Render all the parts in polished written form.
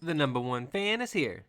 The number one fan is here.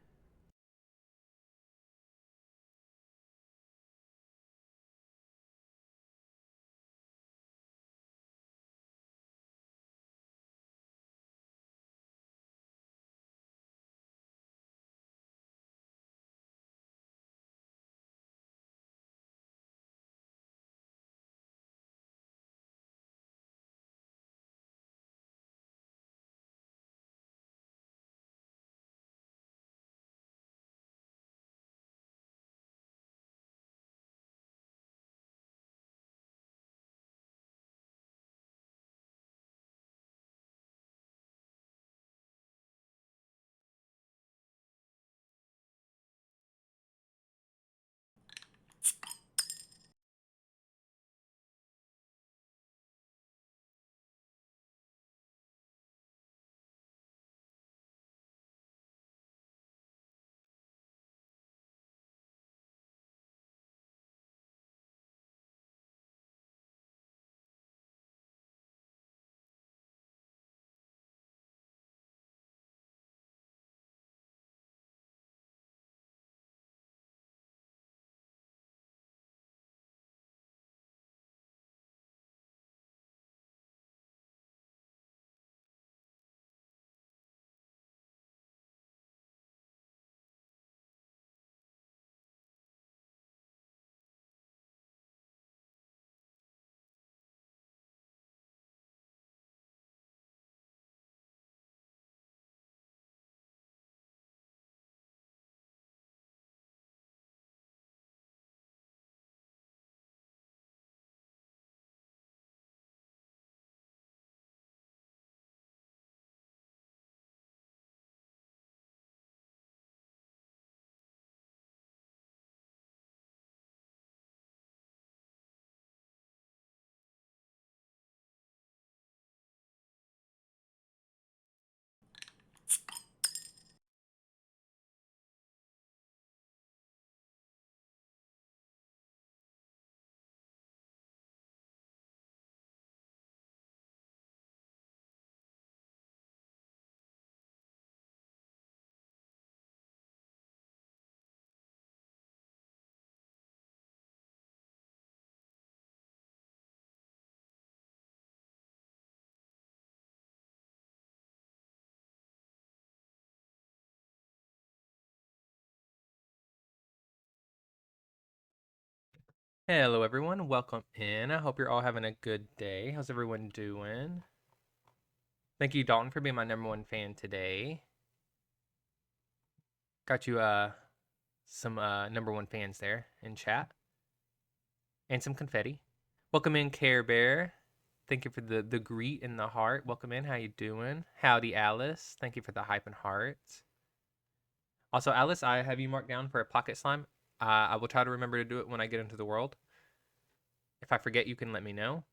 Hello, everyone. Welcome in. I hope you're all having a good day. How's everyone doing? Thank you, Dalton, for being my number one fan today. Got you some number one fans there in chat and some confetti. Welcome in, Care Bear. Thank you for the greet and the heart. Welcome in. How you doing? Howdy, Alice. Thank you for the hype and hearts. Also, Alice, I have you marked down for a pocket slime. I will try to remember to do it when I get into the world. If I forget, you can let me know.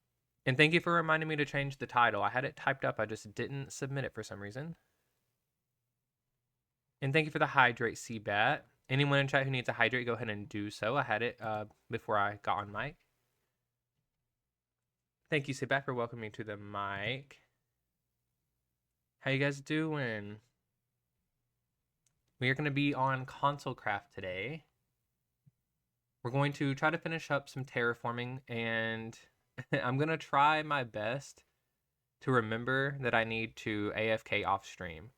And thank you for reminding me to change the title. I had it typed up, I just didn't submit it for some reason. And thank you for the hydrate, Seabat. Anyone in chat who needs a hydrate, go ahead and do so. I had it before I got on mic. Thank you, Seabat, for welcoming me to the mic. How you guys doing? We are going to be on Console Craft today. We're going to try to finish up some terraforming, and I'm going to try my best to remember that I need to AFK off stream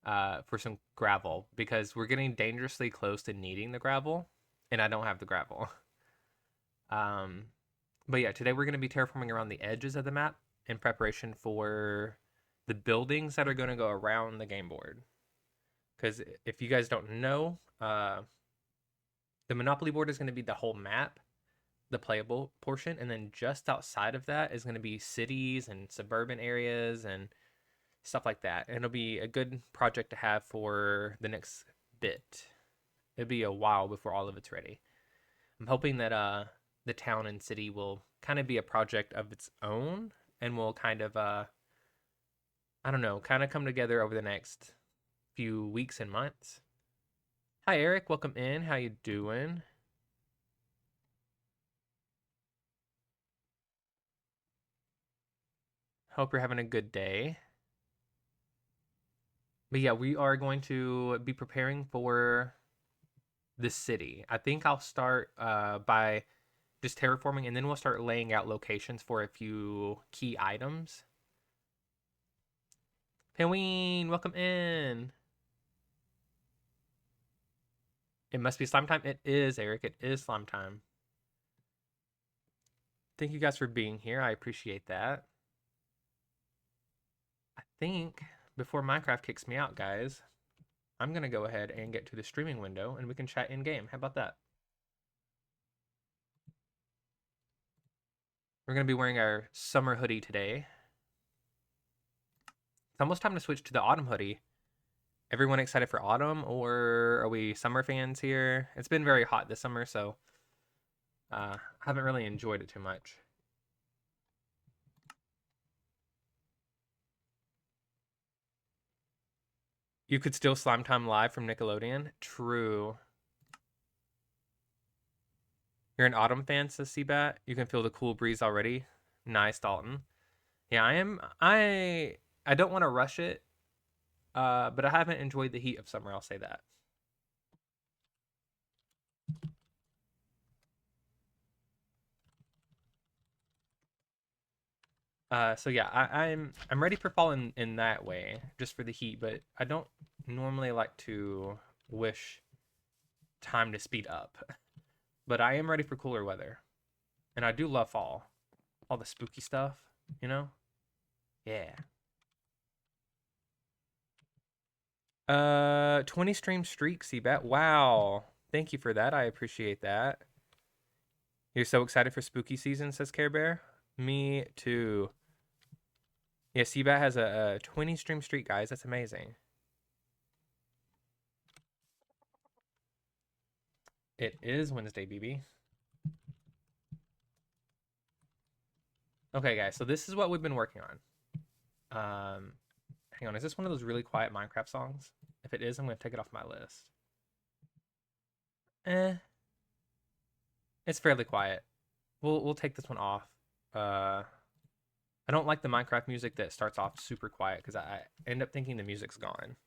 for some gravel because we're getting dangerously close to needing the gravel, and I don't have the gravel. But yeah, today we're going to be terraforming around the edges of the map in preparation for the buildings that are going to go around the game board. Because if you guys don't know, the Monopoly board is going to be the whole map, the playable portion, and then just outside of that is going to be cities and suburban areas and stuff like that. And it'll be a good project to have for the next bit. It'll be a while before all of it's ready. I'm hoping that the town and city will kind of be a project of its own and will kind of I don't know, kind of come together over the next few weeks and months. Hi Eric, welcome in. How you doing? Hope you're having a good day. But yeah, we are going to be preparing for the city. I think I'll start by just terraforming, and then we'll start laying out locations for a few key items. Penguin, welcome in. It must be slime time. It is, Eric. It is slime time. Thank you guys for being here. I appreciate that. I think before Minecraft kicks me out, guys, I'm going to go ahead and get to the streaming window and we can chat in game. How about that? We're going to be wearing our summer hoodie today. It's almost time to switch to the autumn hoodie. Everyone excited for autumn, or are we summer fans here? It's been very hot this summer, so haven't really enjoyed it too much. You could still Slime Time live from Nickelodeon. True. You're an autumn fan, says Seabat. You can feel the cool breeze already. Nice, Dalton. Yeah, I am. I don't want to rush it, but I haven't enjoyed the heat of summer. I'll say that. So yeah, I'm ready for fall in that way, just for the heat. But I don't normally like to wish time to speed up. But I am ready for cooler weather, and I do love fall. All the spooky stuff, you know. Yeah. 20 stream streak, Seabat. Wow. Thank you for that. I appreciate that. You're so excited for spooky season, says Care Bear. Me too. Yeah, Seabat has a 20 stream streak, guys. That's amazing. It is Wednesday, BB. Okay, guys. So this is what we've been working on. Hang on. Is this one of those really quiet Minecraft songs? If it is, I'm going to take it off my list. It's fairly quiet. We'll take this one off. I don't like the Minecraft music that starts off super quiet because I end up thinking the music's gone.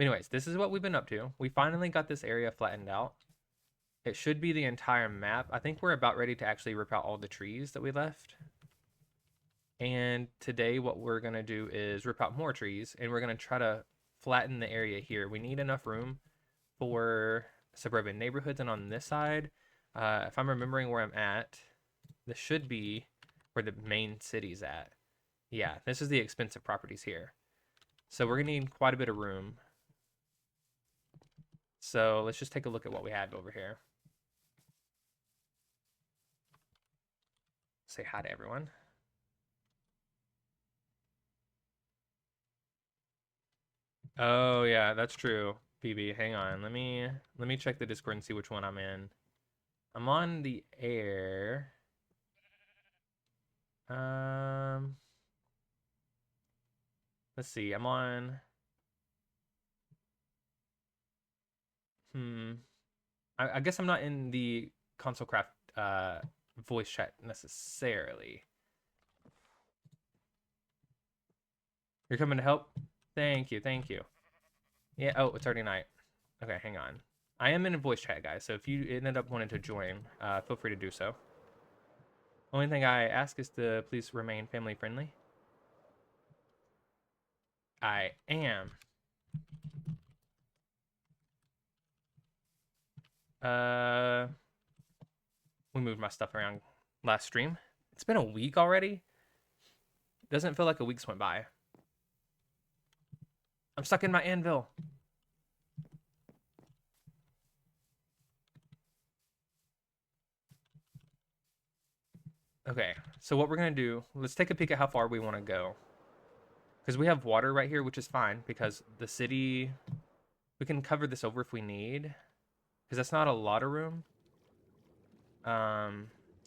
Anyways, this is what we've been up to. We finally got this area flattened out. It should be the entire map. I think we're about ready to actually rip out all the trees that we left. And today what we're going to do is rip out more trees, and we're going to try to flatten the area here. We need enough room for suburban neighborhoods, and on this side, if I'm remembering where I'm at, this should be where the main city's at. Yeah, this is the expensive properties here. So we're going to need quite a bit of room. So let's just take a look at what we have over here. Say hi to everyone. Oh yeah, that's true. BB, hang on. Let me check the Discord and see which one I'm in. I'm on the air. Let's see. I'm on. I guess I'm not in the console craft voice chat necessarily. You're coming to help? Thank you, thank you. Yeah, oh, it's already night. Okay, hang on. I am in a voice chat, guys, so if you ended up wanting to join, feel free to do so. Only thing I ask is to please remain family friendly. I am. We moved my stuff around last stream. It's been a week already. Doesn't feel like a week's went by. I'm stuck in my anvil. Okay, so what we're gonna do, let's take a peek at how far we want to go. Because we have water right here, which is fine, because the city, we can cover this over if we need. Because that's not a lot of room. I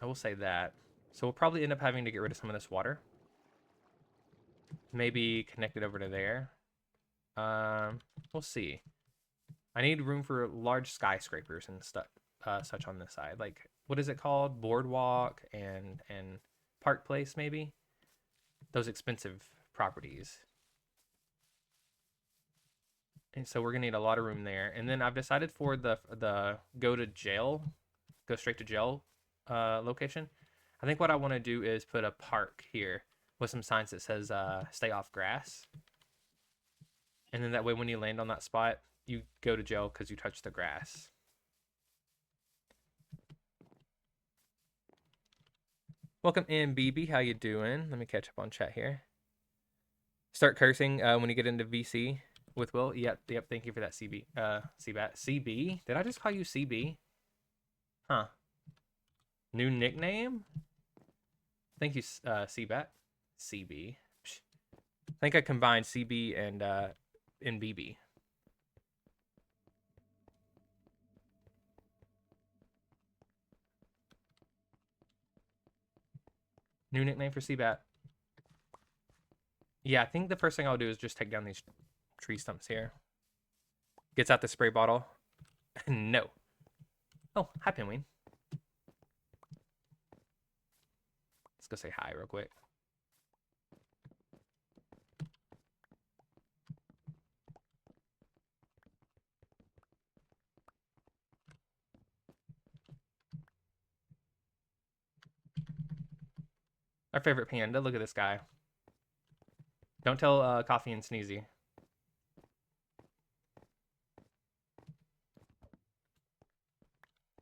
will say that. So we'll probably end up having to get rid of some of this water. Maybe connect it over to there. We'll see. I need room for large skyscrapers and stuff, such on this side. Like, what is it called? Boardwalk and Park Place, maybe? Those expensive properties. And so we're gonna need a lot of room there. And then I've decided for the go to jail, go straight to jail location. I think what I want to do is put a park here with some signs that says stay off grass. And then that way when you land on that spot, you go to jail because you touched the grass. Welcome in, BB. How you doing? Let me catch up on chat here. Start cursing when you get into VC with Will. Yep. Thank you for that, CB. CBAT. CB? Did I just call you CB? Huh. New nickname? Thank you, CBAT. CB. I think I combined CB and BB. New nickname for CBAT. Yeah, I think the first thing I'll do is just take down these tree stumps here. Gets out the spray bottle. No. Oh, hi, Pinween. Let's go say hi real quick. Our favorite panda. Look at this guy. Don't tell Coffee and Sneezy.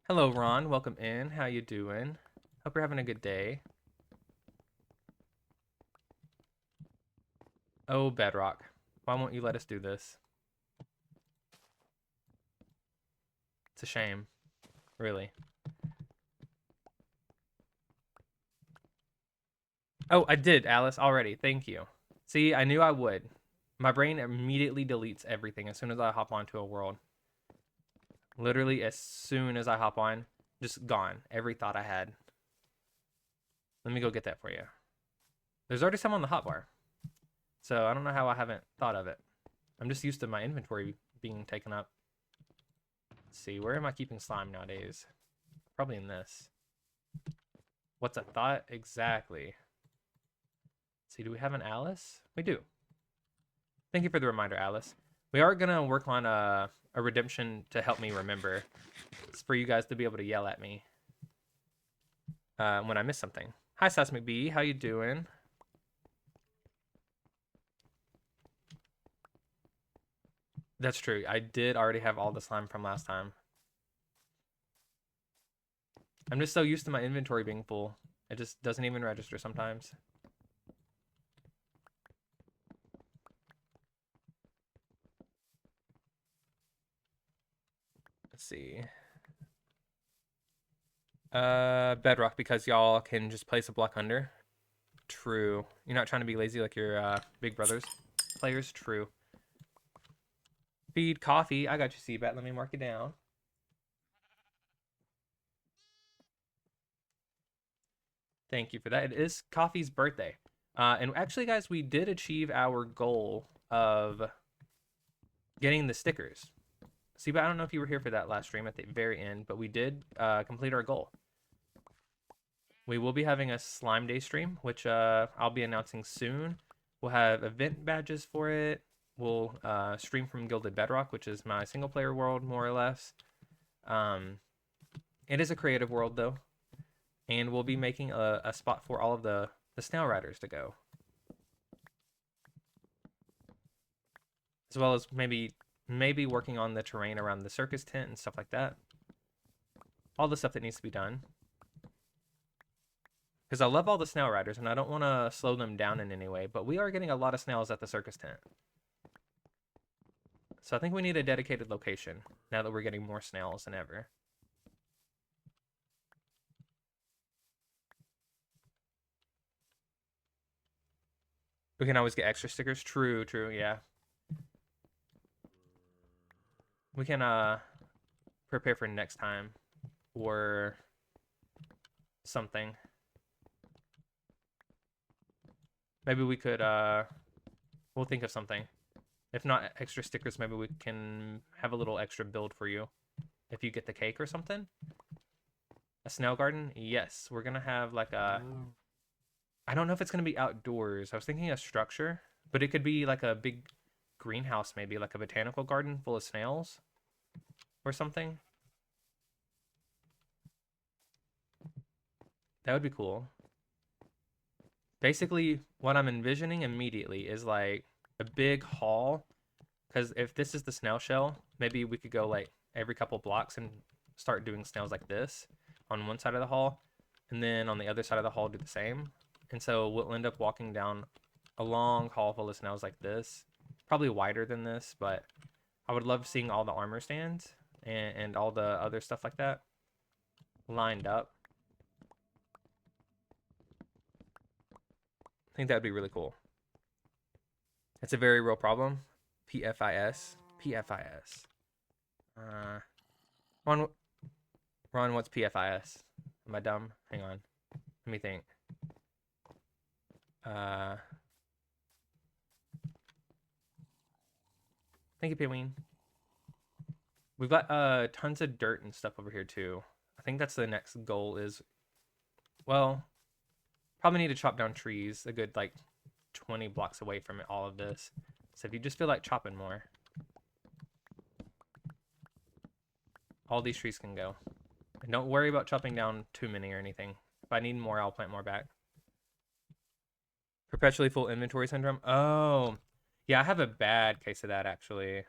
Hello, Ron. Welcome in. How you doing? Hope you're having a good day. Oh, Bedrock. Why won't you let us do this? It's a shame. Really. Oh, I did, Alice, already. Thank you. See, I knew I would. My brain immediately deletes everything as soon as I hop onto a world. Literally, as soon as I hop on, just gone. Every thought I had. Let me go get that for you. There's already some on the hotbar. So I don't know how I haven't thought of it. I'm just used to my inventory being taken up. Let's see, where am I keeping slime nowadays? Probably in this. What's a thought? Exactly. Let's see, do we have an Alice? We do. Thank you for the reminder, Alice. We are going to work on a redemption to help me remember. It's for you guys to be able to yell at me when I miss something. Hi, Sass McBee. How you doing? That's true. I did already have all the slime from last time. I'm just so used to my inventory being full. It just doesn't even register sometimes. Let's see. Bedrock, because y'all can just place a block under. True. You're not trying to be lazy like your big brothers players. True. Feed Coffee. I got you, CBAT. Let me mark it down. Thank you for that. It is Coffee's birthday. And actually, guys, we did achieve our goal of getting the stickers. CBAT, I don't know if you were here for that last stream at the very end, but we did complete our goal. We will be having a Slime Day stream, which I'll be announcing soon. We'll have event badges for it. We'll stream from Gilded Bedrock, which is my single player world, more or less. It is a creative world, though. And we'll be making a spot for all of the Snail Riders to go. As well as maybe working on the terrain around the circus tent and stuff like that. All the stuff that needs to be done. Because I love all the Snail Riders, and I don't want to slow them down in any way, but we are getting a lot of snails at the circus tent. So I think we need a dedicated location, now that we're getting more snails than ever. We can always get extra stickers. True, yeah. We can prepare for next time or something. Maybe we could we'll think of something. If not extra stickers, maybe we can have a little extra build for you if you get the cake or something. A snail garden? Yes, we're gonna have like a I don't know if it's gonna be outdoors. I was thinking a structure, but it could be like a big greenhouse, maybe like a botanical garden full of snails or something. That would be cool. Basically, what I'm envisioning immediately is like a big hall. Because if this is the snail shell, maybe we could go like every couple blocks and start doing snails like this on one side of the hall, and then on the other side of the hall do the same. And so we'll end up walking down a long hall full of snails like this, probably wider than this, but I would love seeing all the armor stands and all the other stuff like that lined up. I think that would be really cool. It's a very real problem. PFIS. PFIS. Ron, Ron, what's PFIS? Am I dumb? Hang on. Let me think. Thank you, Paween. We've got tons of dirt and stuff over here too. I think that's the next goal is, well, probably need to chop down trees a good like 20 blocks away from all of this. So if you just feel like chopping more, all these trees can go. And don't worry about chopping down too many or anything. If I need more, I'll plant more back. Perpetually full inventory syndrome. Oh, yeah, I have a bad case of that actually.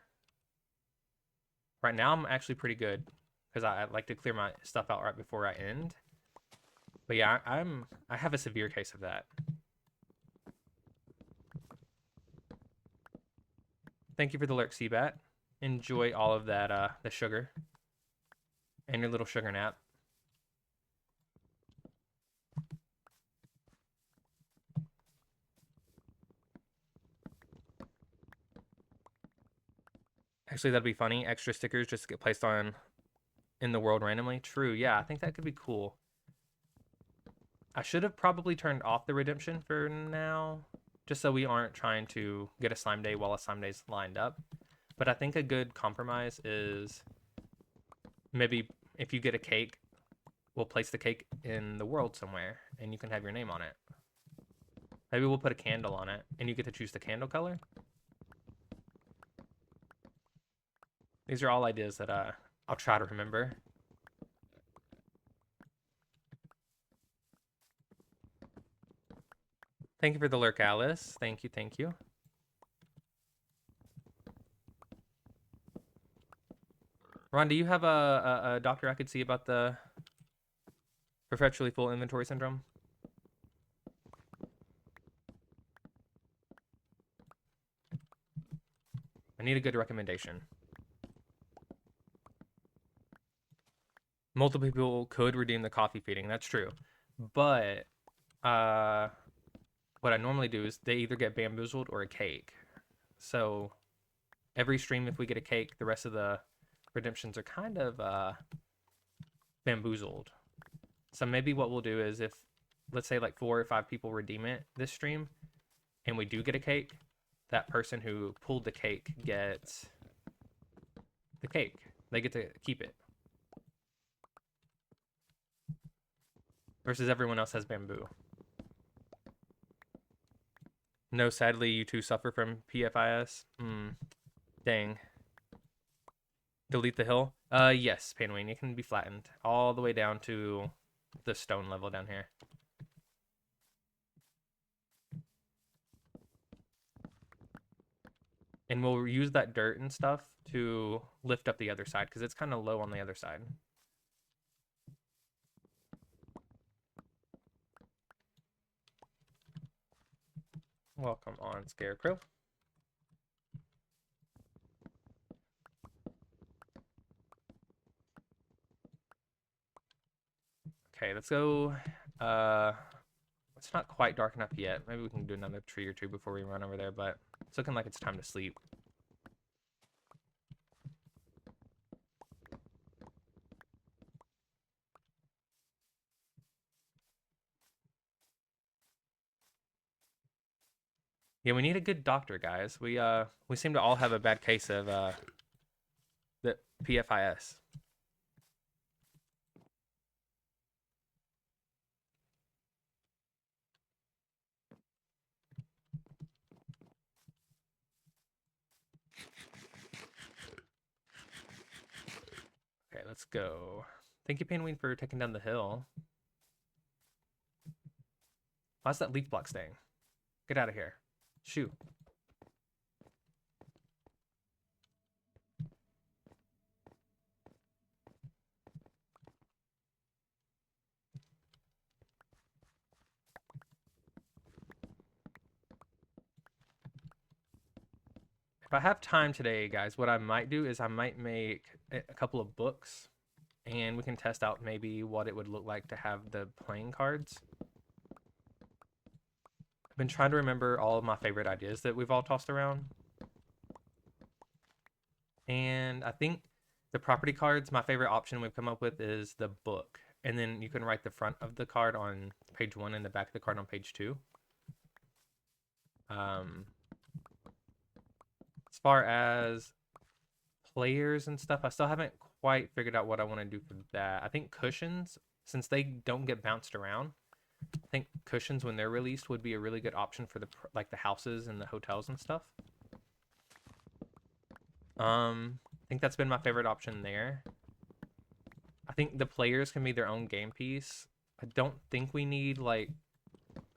Right now, I'm actually pretty good because I like to clear my stuff out right before I end. But yeah, I have a severe case of that. Thank you for the lurk, Seabat. Enjoy all of that, the sugar and your little sugar nap. Actually, that'd be funny. Extra stickers just get placed on in the world randomly. True, yeah, I think that could be cool. I should have probably turned off the redemption for now, just so we aren't trying to get a slime day while a slime day's lined up. But I think a good compromise is maybe if you get a cake, we'll place the cake in the world somewhere and you can have your name on it. Maybe we'll put a candle on it and you get to choose the candle color. These are all ideas that I'll try to remember. Thank you for the lurk, Alice. Thank you, thank you. Ron, do you have a doctor I could see about the perpetually full inventory syndrome? I need a good recommendation. Multiple people could redeem the coffee feeding. That's true. But what I normally do is they either get bamboozled or a cake. So every stream, if we get a cake, the rest of the redemptions are kind of bamboozled. So maybe what we'll do is if, let's say like 4 or 5 people redeem it this stream, and we do get a cake, that person who pulled the cake gets the cake. They get to keep it. Versus everyone else has bamboo. No, sadly, you two suffer from PFIS. Dang. Delete the hill? Yes, Painwayne, it can be flattened all the way down to the stone level down here. And we'll use that dirt and stuff to lift up the other side because it's kind of low on the other side. Welcome on, Scarecrow. Okay, let's go. It's not quite dark enough yet. Maybe we can do another tree or two before we run over there, but it's looking like it's time to sleep. Yeah, we need a good doctor, guys. We seem to all have a bad case of the PFIS. let's go. Thank you, Penguin, for taking down the hill. Why's that leaf block staying? Get out of here. Shoot. If I have time today, guys, what I might do is I might make a couple of books and we can test out maybe what it would look like to have the playing cards. I've been trying to remember all of my favorite ideas that we've all tossed around. And I think the property cards, my favorite option we've come up with is the book. And then you can write the front of the card on page 1 and the back of the card on page 2. As far as players and stuff, I still haven't quite figured out what I want to do for that. I think cushions, since they don't get bounced around, I think cushions when they're released would be a really good option for the like the houses and the hotels and stuff. I think that's been my favorite option there. I think the players can be their own game piece. I don't think we need like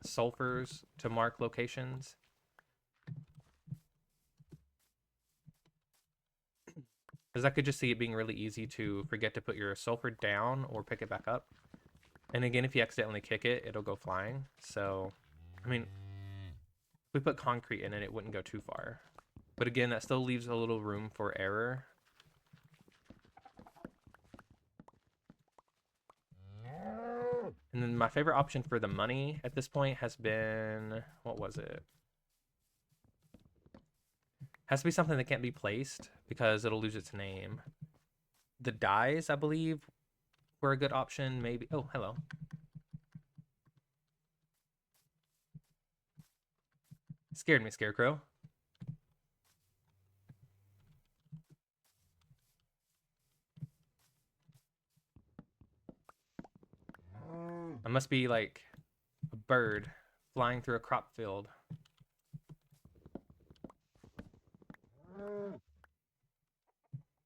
sulfurs to mark locations. Because I could just see it being really easy to forget to put your sulfur down or pick it back up. And again, if you accidentally kick it, it'll go flying. So, I mean, if we put concrete in it, it wouldn't go too far. But again, that still leaves a little room for error. And then my favorite option for the money at this point has been, what was it? Has to be something that can't be placed because it'll lose its name. The dies, I believe, were a good option. Maybe. Oh, hello. Scared me, Scarecrow. I must be like a bird flying through a crop field.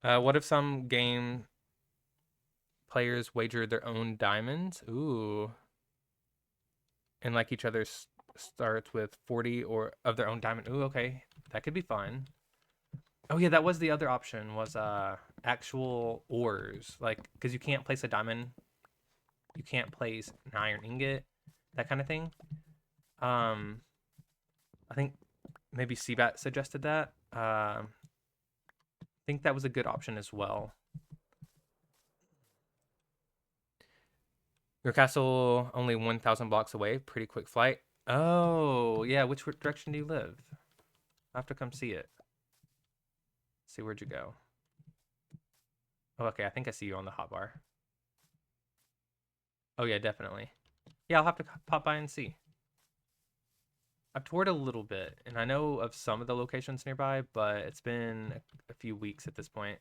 What if some game players wagered their own diamonds? Ooh. And like each other starts with 40 or of their own diamond. Ooh, okay. That could be fun. Oh yeah, that was the other option, was actual ores. Like, because you can't place a diamond. You can't place an iron ingot. That kind of thing. I think maybe Seabat suggested that. I think that was a good option as well. Your castle only 1,000 blocks away. Pretty quick flight. Oh, yeah. Which direction do you live? I have to come see it. Let's see, where'd you go? Oh, okay. I think I see you on the hotbar. Oh, yeah, definitely. Yeah, I'll have to pop by and see. I've toured a little bit, and I know of some of the locations nearby, but it's been a few weeks at this point.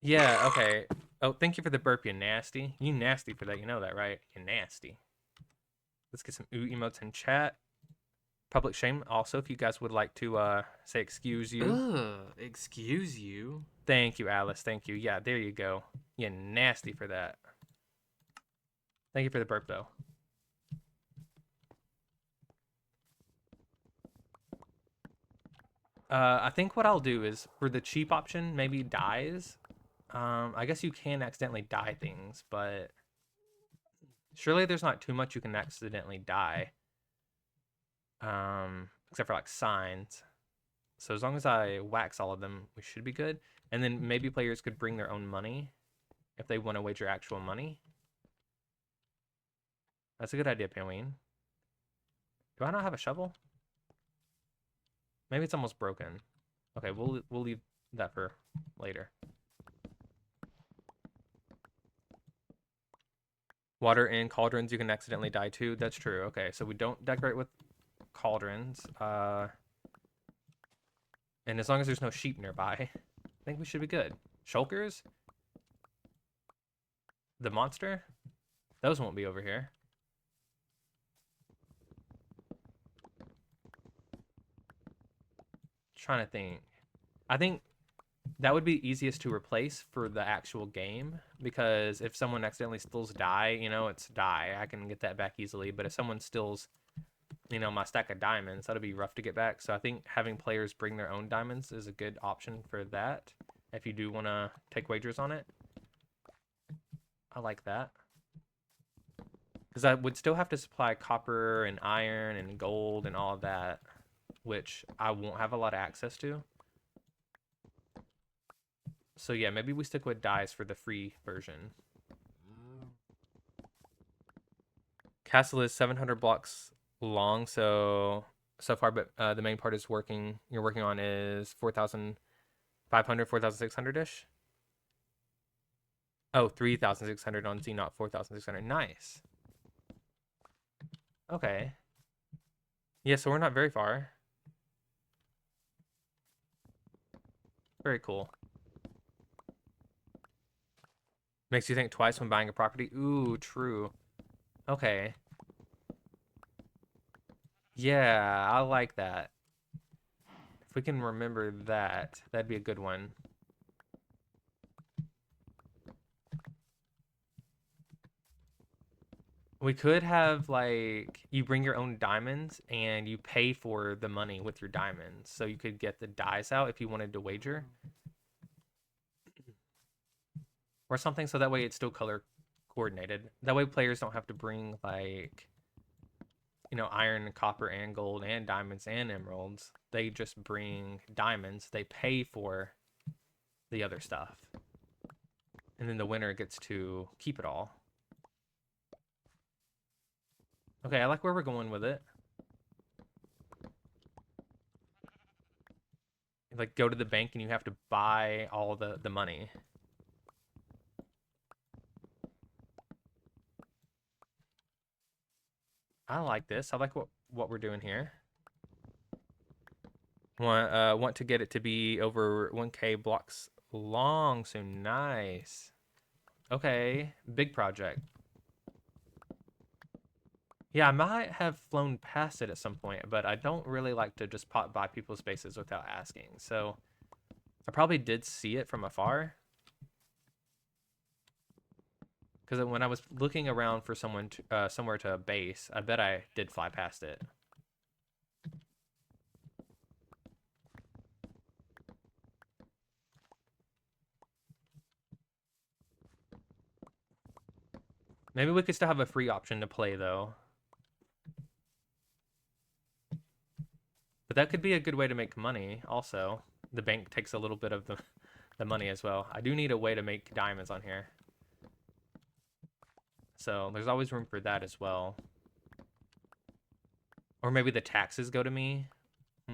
Yeah, okay. Oh, thank you for the burp, you nasty. You nasty for that, you know that, right? You nasty. Let's get some ooh emotes in chat. Public shame. Also, if you guys would like to say excuse you. Ugh, excuse you. Thank you, Alice. Thank you. Yeah, there you go. You nasty for that. Thank you for the burp, though. I think what I'll do is, for the cheap option, maybe dies. I guess you can accidentally die things, but surely there's not too much you can accidentally die. Except for like signs. So as long as I wax all of them, we should be good. And then maybe players could bring their own money if they want to wager actual money. That's a good idea, Penguin. Do I not have a shovel? Maybe it's almost broken. Okay, we'll leave that for later. Water in cauldrons, you can accidentally die too. That's true. Okay, so we don't decorate with cauldrons. And as long as there's no sheep nearby, I think we should be good. Shulkers? The monster? Those won't be over here. Trying to think. I think that would be easiest to replace for the actual game, because if someone accidentally steals dye, you know, it's dye. I can get that back easily. But if someone steals, you know, my stack of diamonds, that'll be rough to get back. So I think having players bring their own diamonds is a good option for that, if you do want to take wagers on it. I like that. Because I would still have to supply copper and iron and gold and all of that, which I won't have a lot of access to. So yeah, maybe we stick with dyes for the free version. Castle is 700 blocks long, so far, but the main part is working. You're working on is 4,500, 4,600 ish. Oh, 3,600 on Z, not 4,600. Nice. Okay. Yeah, so we're not very far. Very cool. Makes you think twice when buying a property. Ooh, true. Okay. Yeah, I like that. If we can remember that, that'd be a good one. We could have, like, you bring your own diamonds and you pay for the money with your diamonds. So you could get the dies out if you wanted to wager. Or something, so that way it's still color coordinated. That way players don't have to bring, like, you know, iron, copper, and gold, and diamonds, and emeralds. They just bring diamonds. They pay for the other stuff. And then the winner gets to keep it all. Okay, I like where we're going with it. Like, go to the bank and you have to buy all the money. I like this. I like what we're doing here. Want to get it to be over 1K blocks long, so nice. Okay, big project. Yeah, I might have flown past it at some point, but I don't really like to just pop by people's bases without asking. So I probably did see it from afar. Because when I was looking around for someone to, somewhere to base, I bet I did fly past it. Maybe we could still have a free option to play, though. But that could be a good way to make money, also. The bank takes a little bit of the money as well. I do need a way to make diamonds on here. So there's always room for that as well. Or maybe the taxes go to me. I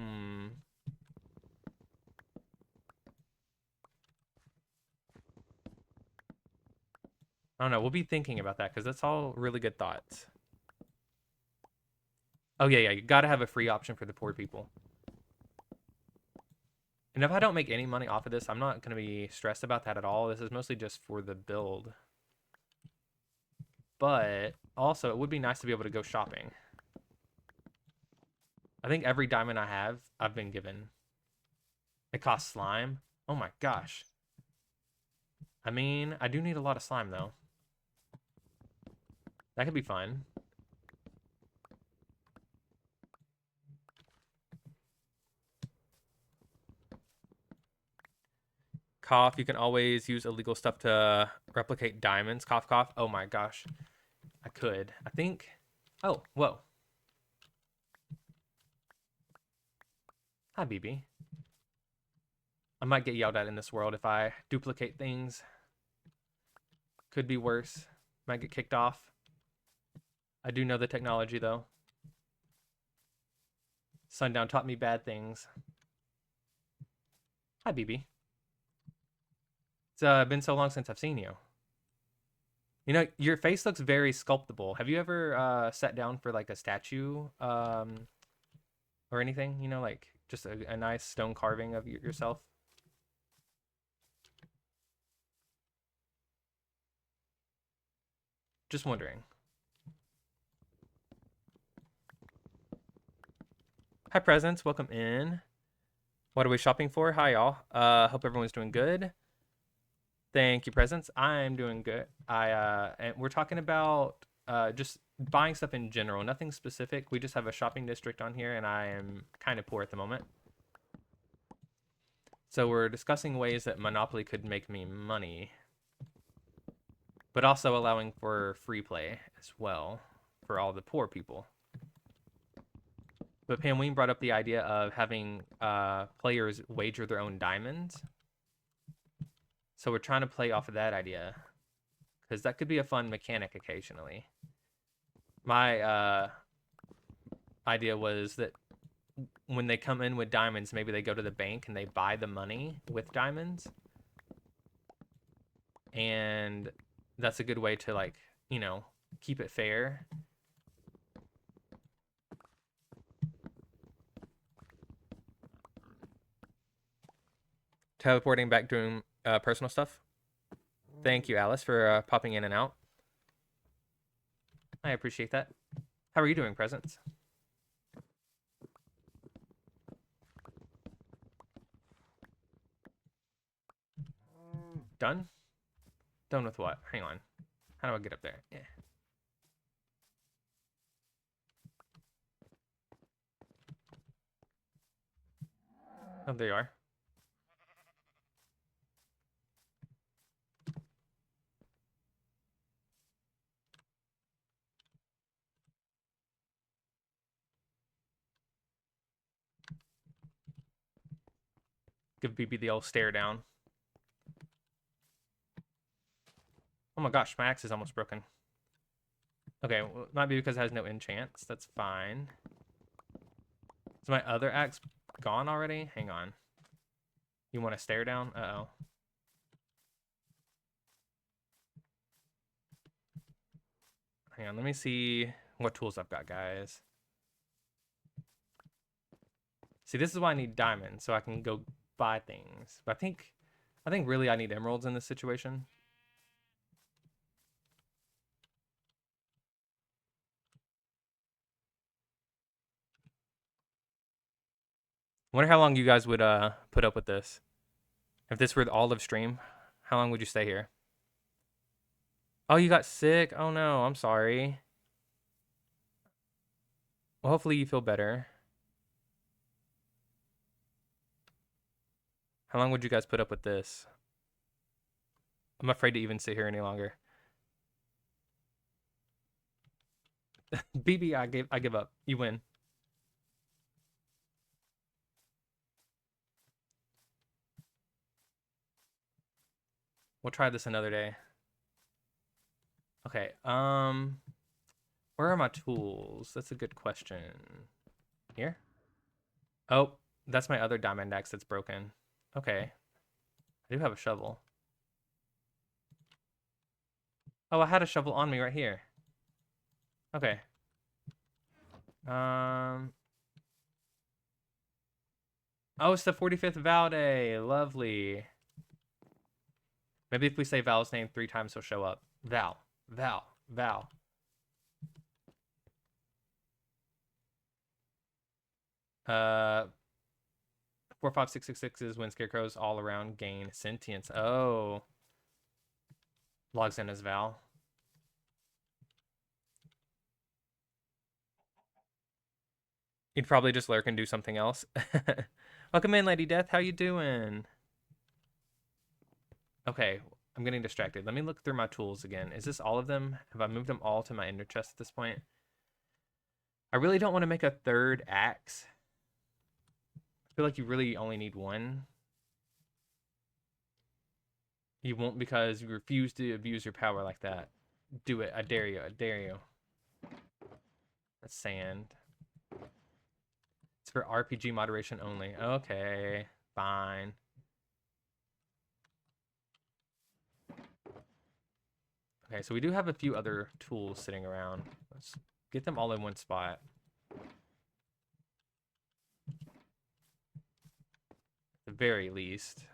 don't know. We'll be thinking about that because that's all really good thoughts. Oh, yeah, you gotta have a free option for the poor people. And if I don't make any money off of this, I'm not gonna be stressed about that at all. This is mostly just for the build. But also, it would be nice to be able to go shopping. I think every diamond I have, I've been given. It costs slime. Oh my gosh. I mean, I do need a lot of slime, though. That could be fun. Cough, you can always use illegal stuff to replicate diamonds. Cough, cough. Oh my gosh. I could. I think. Oh, whoa. Hi, BB. I might get yelled at in this world if I duplicate things. Could be worse. Might get kicked off. I do know the technology, though. Sundown taught me bad things. Hi, BB. It's been so long since I've seen you. You know, your face looks very sculptable. Have you ever sat down for like a statue or anything? You know, like just a nice stone carving of yourself? Just wondering. Hi, Presence. Welcome in. What are we shopping for? Hi, y'all. Hope everyone's doing good. Thank you, presents. I'm doing good. And we're talking about just buying stuff in general, nothing specific. We just have a shopping district on here, and I am kind of poor at the moment. So we're discussing ways that Monopoly could make me money, but also allowing for free play as well for all the poor people. But Pam Ween brought up the idea of having players wager their own diamonds. So we're trying to play off of that idea because that could be a fun mechanic occasionally. My idea was that when they come in with diamonds, maybe they go to the bank and they buy the money with diamonds. And that's a good way to, like, keep it fair. Teleporting back doing personal stuff. Thank you, Alice, for popping in and out. I appreciate that. How are you doing, Presents? Done? Done with what? Hang on. How do I get up there? Yeah. Oh, there you are. Give BB the old stare down. Oh my gosh, my axe is almost broken. Okay, well, it might be because it has no enchants. That's fine. Is my other axe gone already? Hang on. You want to stare down? Uh-oh. Hang on, let me see what tools I've got, guys. See, this is why I need diamonds, so I can go buy things. But I think really I need emeralds in this situation. Wonder how long you guys would put up with this. If this were the olive stream, how long would you stay here? Oh, you got sick? Oh no, I'm sorry. Well, hopefully you feel better. How long would you guys put up with this? I'm afraid to even sit here any longer. BB, I give up. You win. We'll try this another day. Okay. Where are my tools? That's a good question. Here? Oh, that's my other diamond axe that's broken. Okay. I do have a shovel. Oh, I had a shovel on me right here. Okay. Oh, it's the 45th Val Day. Lovely. Maybe if we say Val's name 3 times, he'll show up. Val. Val. Val. Uh, 45666 is when scarecrows all around gain sentience. Oh. Logs in as Val. He'd probably just lurk and do something else. Welcome in, Lady Death. How you doing? Okay, I'm getting distracted. Let me look through my tools again. Is this all of them? Have I moved them all to my ender chest at this point? I really don't want to make a third axe. I feel like you really only need one. You won't because you refuse to abuse your power like that. Do it. I dare you. I dare you. That's sand. It's for RPG moderation only. Okay, fine. Okay, so we do have a few other tools sitting around. Let's get them all in one spot. At the very least.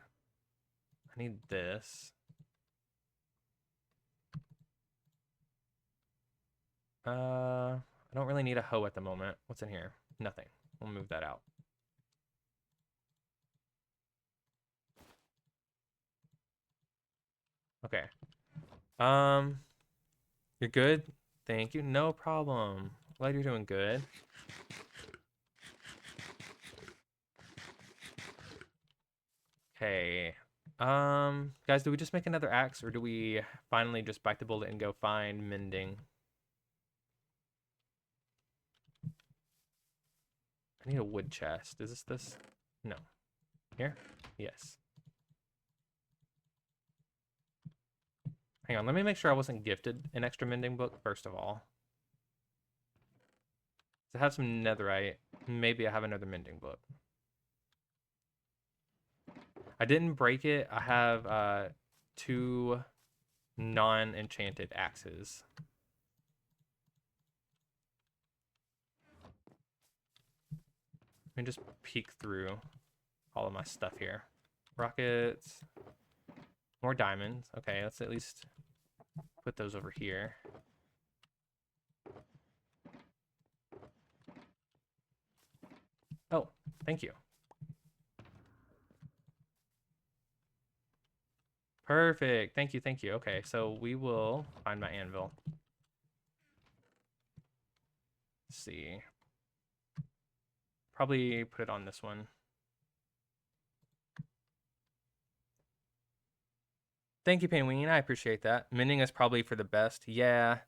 I need this. I don't really need a hoe at the moment. What's in here? Nothing. We'll move that out. Okay. Um, you're good? Thank you. No problem. Glad you're doing good. Okay. Guys, do we just make another axe or do we finally just bite the bullet and go find mending? I need a wood chest. Is this? No. Here? Yes. Hang on, let me make sure I wasn't gifted an extra mending book, first of all. So I have some netherite. Maybe I have another mending book. I didn't break it. I have 2 non-enchanted axes. Let me just peek through all of my stuff here. Rockets. More diamonds. Okay, let's at least put those over here. Oh, thank you. Perfect. Thank you, thank you. Okay, so we will find my anvil. Let's see. Probably put it on this one. Thank you, Penguin. I appreciate that. Mending is probably for the best. Yeah.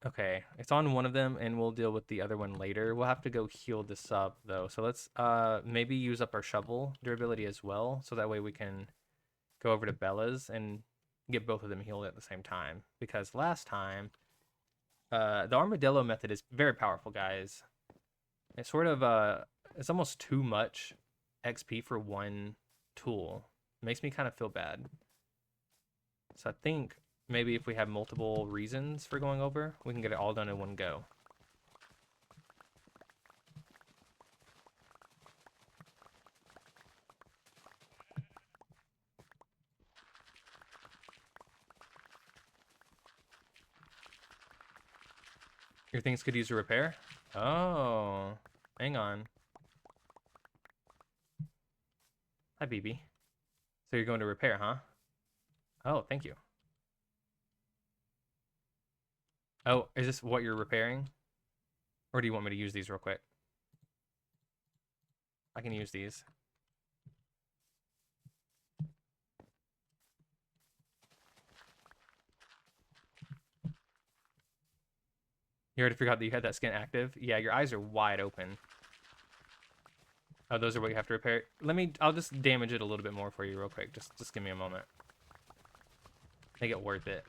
Okay, it's on one of them, and we'll deal with the other one later. We'll have to go heal this up, though. So let's maybe use up our shovel durability as well, so that way we can go over to Bella's and get both of them healed at the same time. Because last time, the armadillo method is very powerful, guys. It's sort of it's almost too much XP for one tool. It makes me kind of feel bad. So I think maybe if we have multiple reasons for going over, we can get it all done in one go. Your things could use a repair? Oh, hang on. Hi, BB. So you're going to repair, huh? Oh, thank you. Oh, is this what you're repairing? Or do you want me to use these real quick? I can use these. You already forgot that you had that skin active? Yeah, your eyes are wide open. Oh, those are what you have to repair? I'll just damage it a little bit more for you real quick. Just give me a moment. Make it worth it.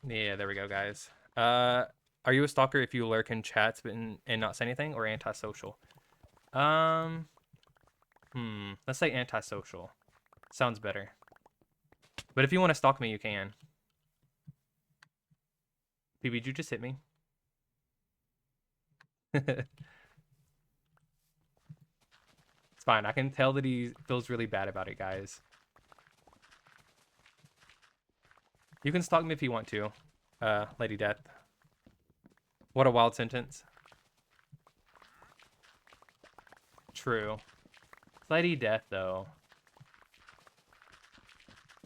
Yeah, there we go, guys. Are you a stalker if you lurk in chats and not say anything, or antisocial? Let's say antisocial. Sounds better. But if you want to stalk me, you can. PB, did you just hit me? It's fine. I can tell that he feels really bad about it, guys. You can stalk me if you want to, Lady Death. What a wild sentence. True. Lady Death, though.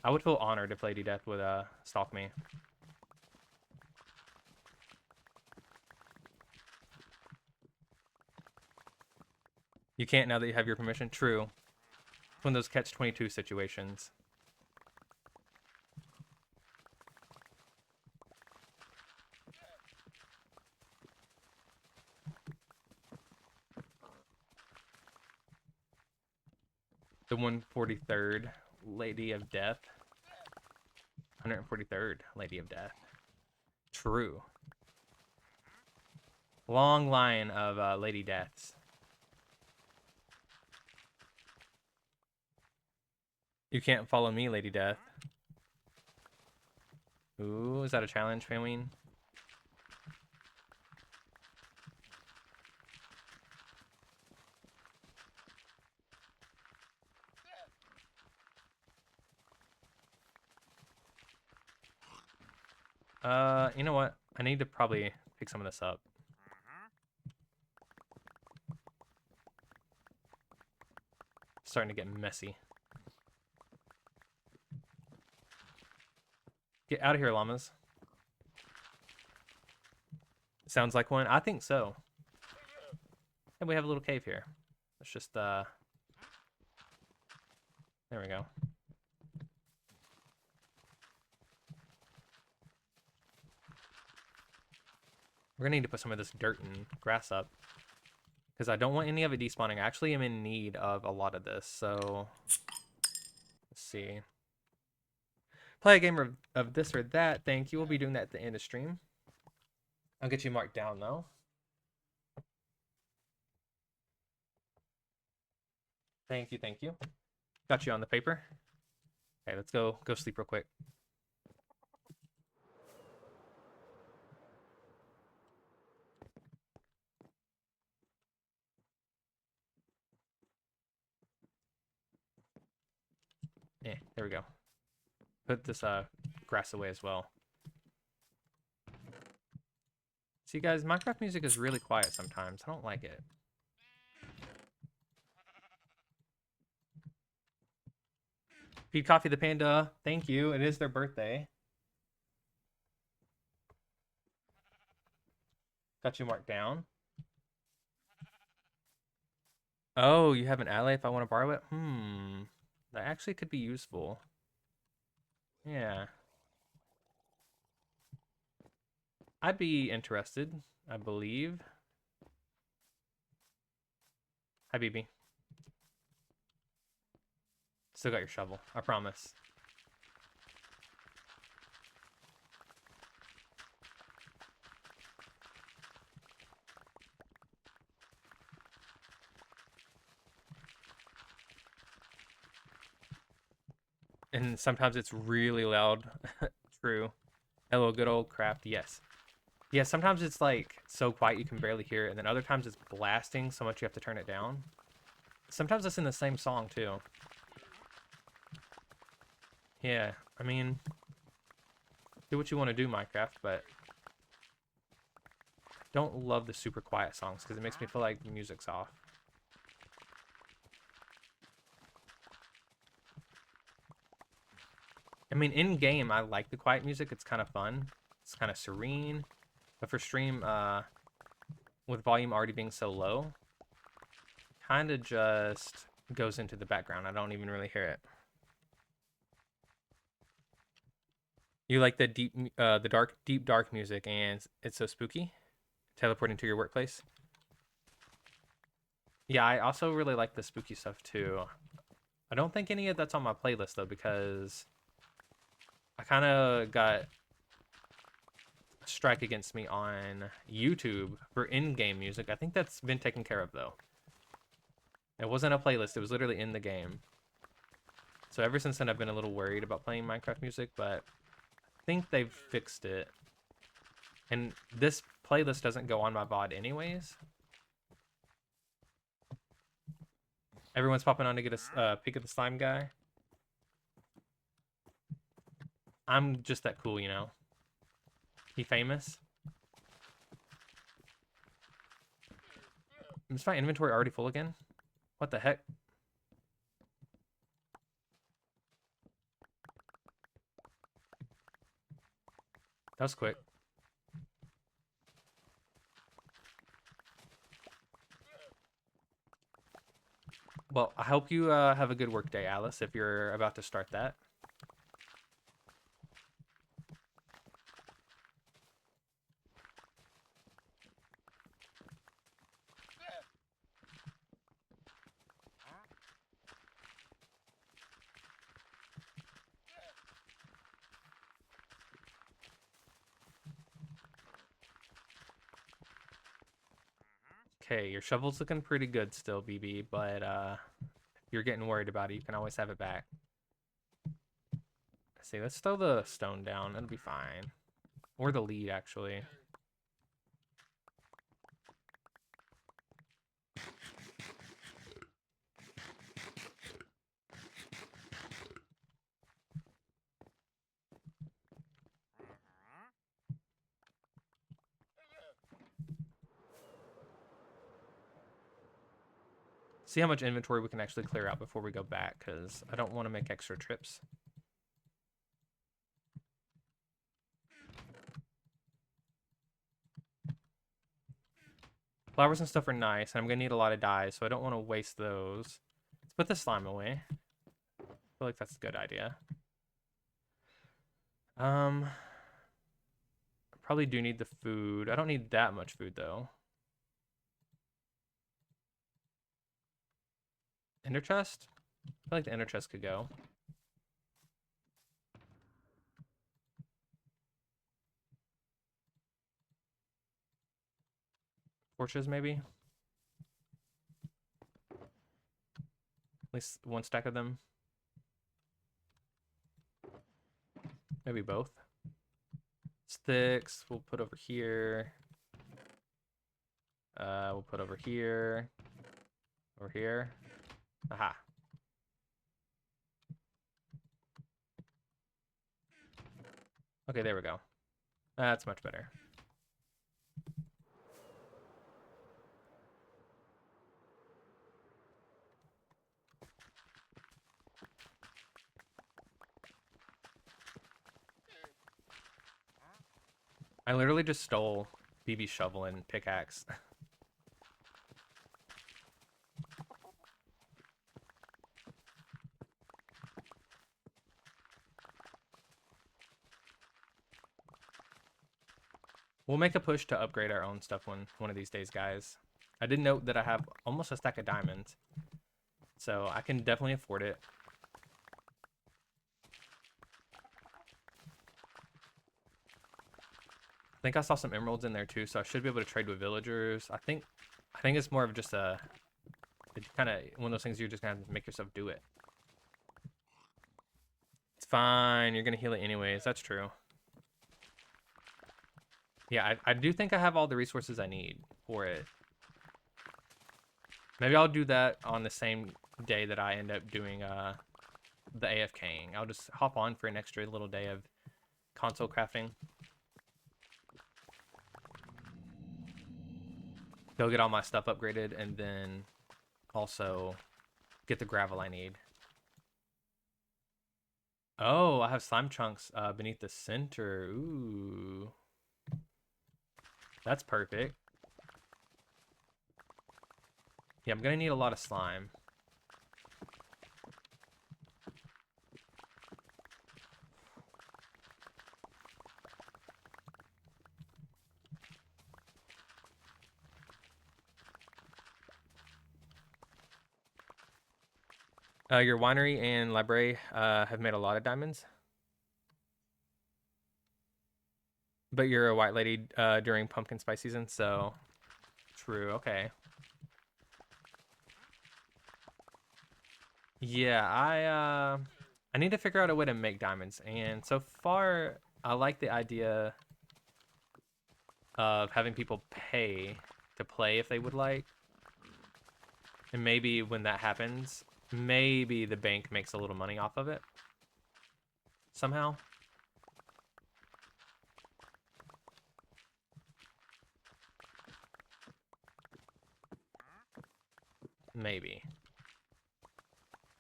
I would feel honored if Lady Death would stalk me. You can't now that you have your permission. True. One of those catch-22 situations. The 143rd Lady of Death. 143rd Lady of Death. True. Long line of Lady Deaths. You can't follow me, Lady Death. Ooh, is that a challenge, Famine? You know what? I need to probably pick some of this up. Starting to get messy. Get out of here, llamas. Sounds like one. I think so. And we have a little cave here. Let's just, there we go. We're gonna need to put some of this dirt and grass up, because I don't want any of it despawning. I actually am in need of a lot of this, so let's see. Play a game of this or that. Thank you. We'll be doing that at the end of stream. I'll get you marked down, though. Thank you, thank you. Got you on the paper. Okay, let's go sleep real quick. There we go. Put this grass away as well. See, guys, Minecraft music is really quiet sometimes. I don't like it. Feed Coffee the Panda, thank you. It is their birthday. Got you marked down. Oh, you have an ally if I want to borrow it? That actually could be useful. Yeah. I'd be interested, I believe. Hi, BB. Still got your shovel, I promise. And sometimes it's really loud. True. Hello, good old craft. Yes. Yeah, sometimes it's like so quiet you can barely hear it, and then other times it's blasting so much you have to turn it down. Sometimes it's in the same song too. Yeah, I mean, do what you want to do, Minecraft, but don't love the super quiet songs because it makes me feel like the music's off. I mean, in game, I like the quiet music. It's kind of fun. It's kind of serene. But for stream, with volume already being so low, kind of just goes into the background. I don't even really hear it. You like the deep dark music, and it's so spooky. Teleporting to your workplace. Yeah, I also really like the spooky stuff too. I don't think any of that's on my playlist though, because I kind of got a strike against me on YouTube for in-game music. I think that's been taken care of though. It wasn't a playlist, it was literally in the game. So ever since then I've been a little worried about playing Minecraft music, but I think they've fixed it. And this playlist doesn't go on my VOD anyways. Everyone's popping on to get a peek at the slime guy. I'm just that cool, you know. He famous. Is my inventory already full again? What the heck? That was quick. Well, I hope you have a good work day, Alice, if you're about to start that. Okay, your shovel's looking pretty good still, BB, but if you're getting worried about it, you can always have it back. Let's see, let's throw the stone down. It'll be fine. Or the lead, actually. See how much inventory we can actually clear out before we go back, because I don't want to make extra trips. Flowers and stuff are nice, and I'm going to need a lot of dyes, so I don't want to waste those. Let's put the slime away. I feel like that's a good idea. Probably do need the food. I don't need that much food, though. Ender chest? I feel like the ender chest could go. Torches, maybe? At least one stack of them. Maybe both. Sticks, we'll put over here. We'll put over here. Over here. Aha. Okay, there we go. That's much better. I literally just stole BB's shovel and pickaxe. We'll make a push to upgrade our own stuff one of these days, guys. I did note that I have almost a stack of diamonds, so I can definitely afford it. I think I saw some emeralds in there too, so I should be able to trade with villagers. I think it's more of just it's kind of one of those things you're just gonna have to make yourself do it. It's fine. You're gonna heal it anyways. That's true. Yeah, I do think I have all the resources I need for it. Maybe I'll do that on the same day that I end up doing the AFKing. I'll just hop on for an extra little day of console crafting. Go get all my stuff upgraded, and then also get the gravel I need. Oh, I have slime chunks beneath the center. Ooh. That's perfect. Yeah, I'm gonna need a lot of slime. Your winery and library have made a lot of diamonds. But you're a white lady during pumpkin spice season, so true. Okay. Yeah, I need to figure out a way to make diamonds, and so far I like the idea of having people pay to play if they would like. And maybe when that happens, maybe the bank makes a little money off of it somehow. Maybe.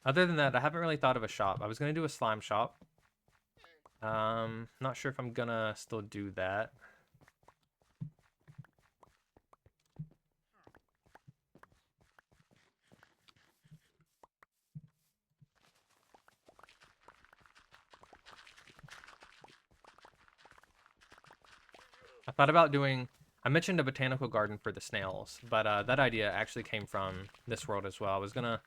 Other than that, I haven't really thought of a shop. I was gonna do a slime shop. Not sure if I'm gonna still do that. I thought about doing, I mentioned a botanical garden for the snails, but that idea actually came from this world as well. I was gonna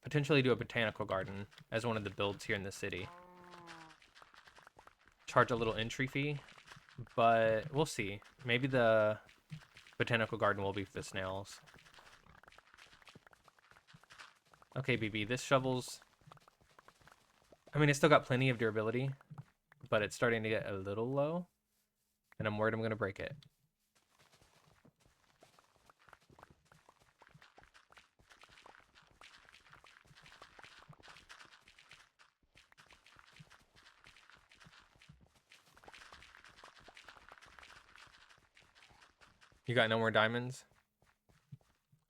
potentially do a botanical garden as one of the builds here in the city. Charge a little entry fee, but we'll see. Maybe the botanical garden will be for the snails. Okay, BB, this shovel's, I mean, it's still got plenty of durability, but it's starting to get a little low, and I'm worried I'm gonna break it. You got no more diamonds?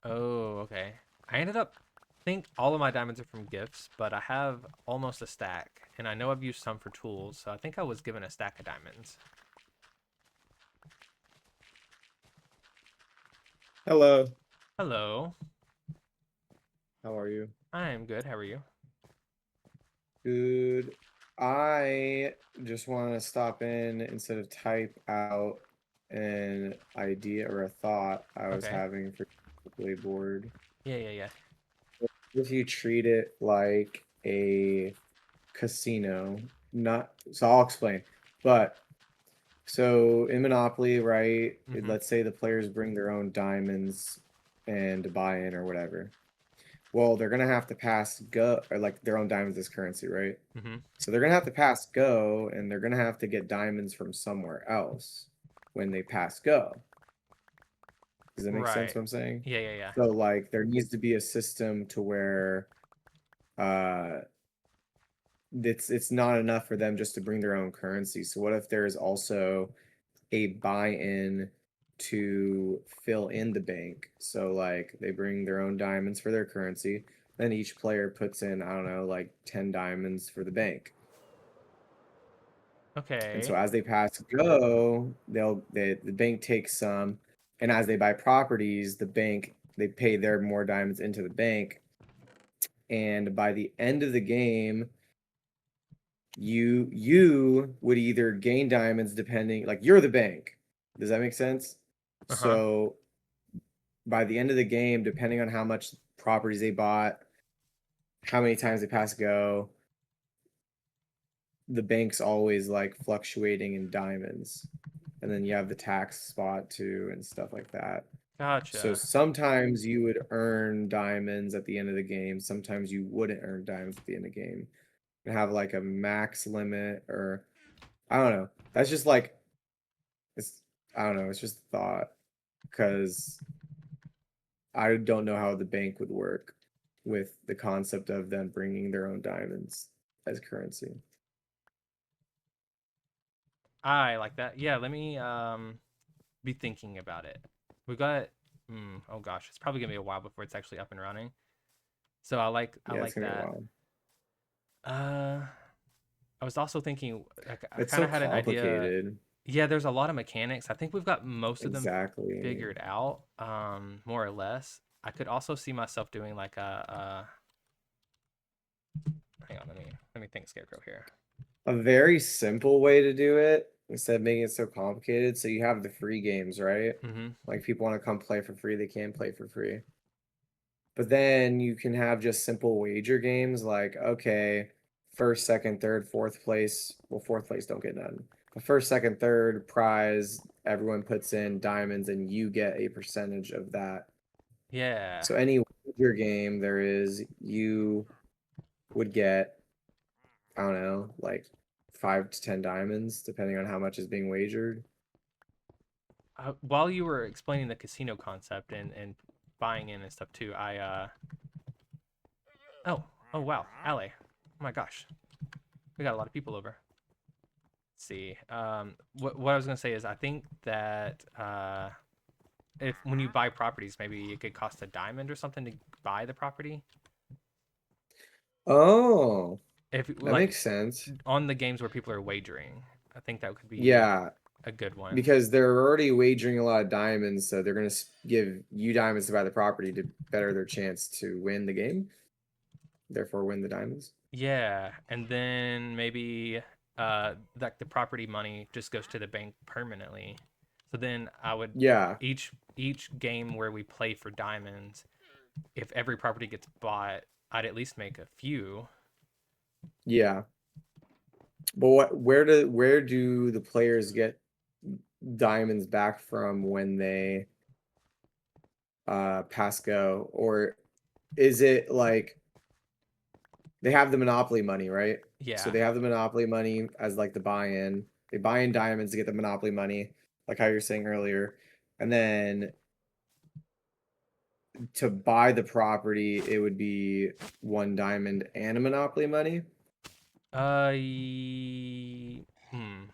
Oh, okay. I ended up think all of my diamonds are from gifts, but I have almost a stack, and I know I've used some for tools, so I think I was given a stack of diamonds. Hello, Hello, how are you? I am good. How are you? Good. I just want to stop in instead of type out an idea or a thought I was Okay. having for the board. Yeah, yeah, yeah. If you treat it like a casino, not so I'll explain. But so in Monopoly, right? Mm-hmm. Let's say the players bring their own diamonds and buy in or whatever. Well, they're gonna have to pass go or like their own diamonds as currency, right? Mm-hmm. So they're gonna have to pass go, and they're gonna have to get diamonds from somewhere else when they pass go. Does that make sense Right. what I'm saying? Yeah, yeah, yeah. So like there needs to be a system to where uh it's not enough for them just to bring their own currency. So what if there's also a buy-in to fill in the bank? So like they bring their own diamonds for their currency, then each player puts in, I don't know, like 10 diamonds for the bank. And so Okay. as they pass go, the bank takes some, and as they buy properties, the bank they pay their more diamonds into the bank, and by the end of the game, you would either gain diamonds depending like you're the bank. Does that make sense? Uh-huh. So by the end of the game, depending on how much properties they bought, how many times they pass go, the bank's always like fluctuating in diamonds. And then you have the tax spot too and stuff like that. So Gotcha. sometimes you would earn diamonds at the end of the game. Sometimes you wouldn't earn diamonds at the end of the game. And have like a max limit or I don't know. That's just like it's I don't know. It's just a thought because I don't know how the bank would work with the concept of them bringing their own diamonds as currency. I like that. Yeah, let me be thinking about it. We got oh gosh, it's probably gonna be a while before it's actually up and running. So I Yeah, it's like gonna be a that. while. Uh I was also thinking like I It's kind so of had an idea. complicated. Yeah, there's a lot of mechanics. I think we've got most of them Exactly. figured out, more or less. I could also see myself doing like hang on, let me think Scarecrow here. A very simple way to do it instead of making it so complicated. So you have the free games, right? Mm-hmm. Like people want to come play for free, they can play for free. But then you can have just simple wager games like, okay, first, second, third, fourth place. Well, fourth place don't get none. But first, second, third prize, everyone puts in diamonds and you get a percentage of that. Yeah. So any wager game there is, you would get, I don't know, like 5 to 10 diamonds, depending on how much is being wagered. While you were explaining the casino concept and buying in and stuff too, oh wow, alley. Oh my gosh, we got a lot of people over. Let's see. What I was gonna say is I think that if when you buy properties, maybe it could cost a diamond or something to buy the property. Oh, If that like makes sense. on the games where people are wagering, I think that could be Yeah, a good one. because they're already wagering a lot of diamonds, so they're gonna give you diamonds to buy the property to better their chance to win the game, therefore win the diamonds. Yeah, and then maybe like the property money just goes to the bank permanently. So then I would Yeah, each game where we play for diamonds, if every property gets bought, I'd at least make a few. yeah. But where do the players get diamonds back from when they pass go? Or is it like they have the monopoly money, right? So Yeah. they have the monopoly money as like the buy-in. They buy in diamonds to get the monopoly money, like how you were saying earlier. And then to buy the property, it would be 1 diamond and a monopoly money. Hmm.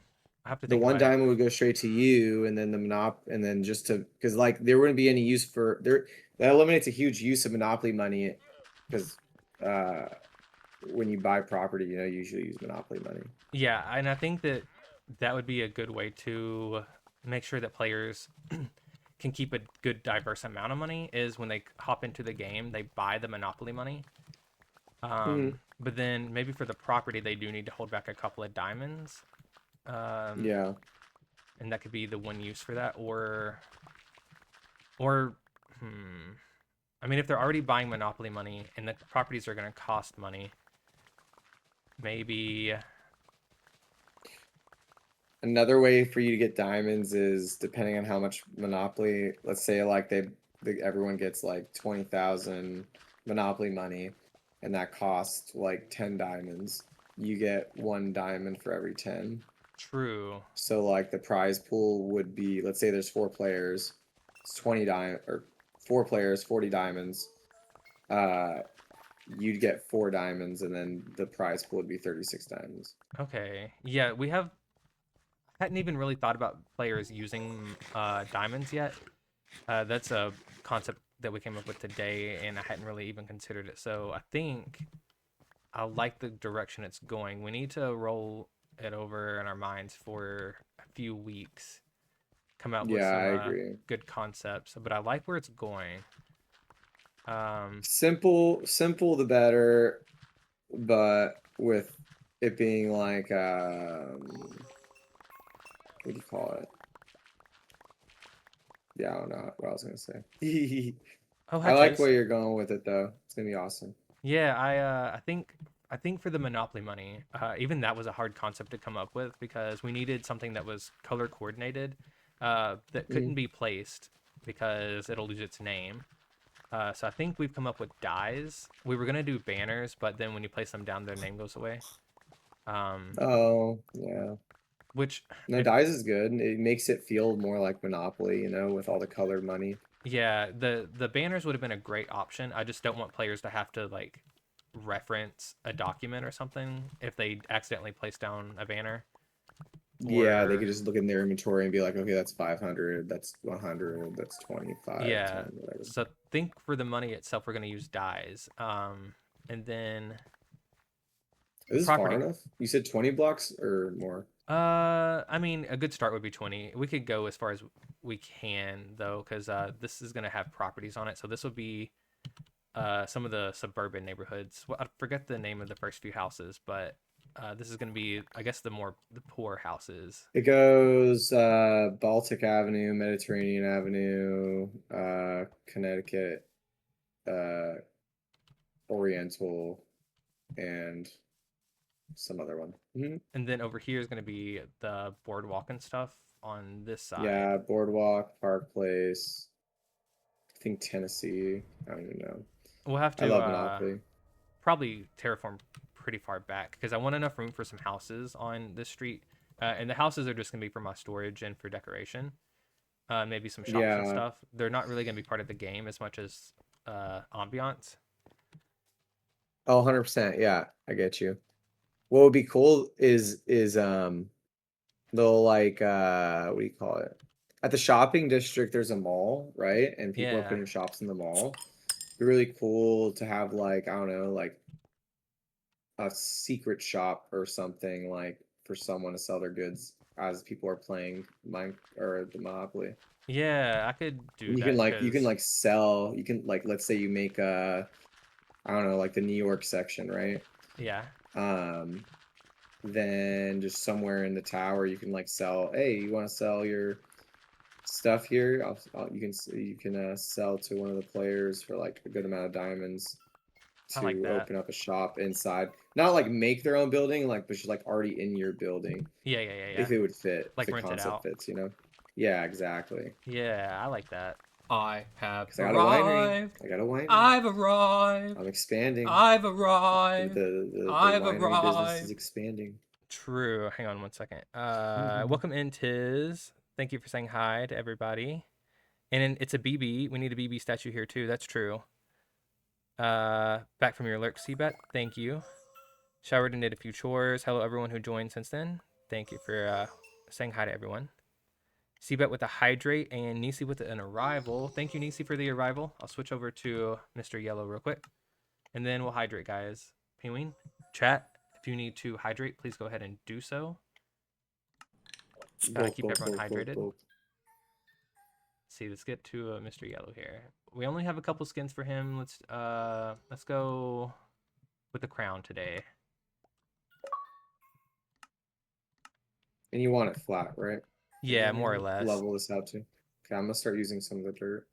I have to The think one about it. diamond would go straight to you, and then and then just to because like there wouldn't be any use for there. That eliminates a huge use of monopoly money because when you buy property, you usually use monopoly money. Yeah, and I think that that would be a good way to make sure that players can keep a good diverse amount of money is when they hop into the game, they buy the monopoly money. Hmm. But then maybe for the property, they do need to hold back a couple of diamonds. Yeah. And that could be the one use for that, or hmm. I mean, if they're already buying monopoly money and the properties are going to cost money, maybe. Another way for you to get diamonds is depending on how much monopoly. Let's say like everyone gets like 20,000 monopoly money, and that costs like 10 diamonds. You get 1 diamond for every 10. True. So like the prize pool would be, let's say there's 4 players, it's 20 diamond or 4 players, 40 diamonds. You'd get 4 diamonds, and then the prize pool would be 36 diamonds. Okay. Yeah, we have hadn't even really thought about players using diamonds yet. That's a concept that we came up with today, and I hadn't really even considered it. So I think I like the direction it's going. We need to roll it over in our minds for a few weeks, come out with Yeah, some I agree. good concepts. But I like where it's going. Simple the better, but with it being like what do you call it? Yeah, I don't know what I was gonna say. Oh, I hi like Chase. where you're going with it though. It's gonna be awesome. Yeah, I think for the Monopoly money, even that was a hard concept to come up with because we needed something that was color coordinated, that couldn't Mm. be placed because it'll lose its name. So I think we've come up with dies. We were gonna do banners, but then when you place them down, their name goes away. Um, Oh, yeah. which No, if dice is good. It makes it feel more like Monopoly, with all the colored money. Yeah, the banners would have been a great option. I just don't want players to have to like reference a document or something if they accidentally place down a banner. Yeah, they Or could just look in their inventory and be like, okay, that's 500, that's 100, that's 25, yeah. 10, whatever. So think for the money itself, we're gonna use dies. And then Is this far property. enough? You said 20 blocks or more? I mean, a good start would be 20. We could go as far as we can though, because this is gonna have properties on it. So this will be some of the suburban neighborhoods. Well, I forget the name of the first few houses, but this is going to be, I guess, the poor houses. It goes Baltic Avenue, Mediterranean Avenue, Connecticut, uh, Oriental, and some other one. And then over here is going to be the boardwalk and stuff on this side. Yeah, Boardwalk, Park Place, I think Tennessee. I don't even know. We'll have I to love Monopoly. probably terraform pretty far back because I want enough room for some houses on this street. And the houses are just going to be for my storage and for decoration. Maybe some shops and Yeah. stuff. They're not really going to be part of the game as much as ambiance. Oh, 100%. Yeah, I get you. What would be cool is they'll like what do you call it? At the shopping district there's a mall, right? And people are Yeah. putting shops in the mall. It'd be really cool to have like, I don't know, like a secret shop or something like for someone to sell their goods as people are playing mine or the Monopoly. Yeah, I could do And that you can because like sell, you can like let's say you make I don't know, like the New York section, right? yeah. Um then just somewhere in the tower you can like sell, hey, you want to sell your stuff here? You can sell to one of the players for like a good amount of diamonds I like to that. open up a shop inside. Not like make their own building, like but just like already in your building Yeah. if it would fit, if Like the rent it concept out. fits. Yeah, exactly. Yeah, I like that. I have Because I got a winery. arrived. I got a winery. I've arrived. I'm expanding. I've The arrived. the I've winery business is arrived. expanding. True. Hang on one second. Welcome in, Tiz. Thank you for saying hi to everybody. And it's a BB. We need a BB statue here too. That's true. Back from your lurk, Seabet. Thank you. Showered and did a few chores. Hello, everyone who joined since then. Thank you for saying hi to everyone. Seabet with a hydrate and Nisi with an arrival. Thank you, Nisi, for the arrival. I'll switch over to Mr. Yellow real quick. And then we'll hydrate, guys. Penguin, chat, if you need to hydrate, please go ahead and do so. Gulp, Keep gulp, everyone gulp, gulp, hydrated. gulp. See, let's get to Mr. Yellow here. We only have a couple skins for him. Let's go with the crown today. And you want it flat, right? Yeah, And more or then less. level this out too. Okay, I'm gonna start using some of the dirt.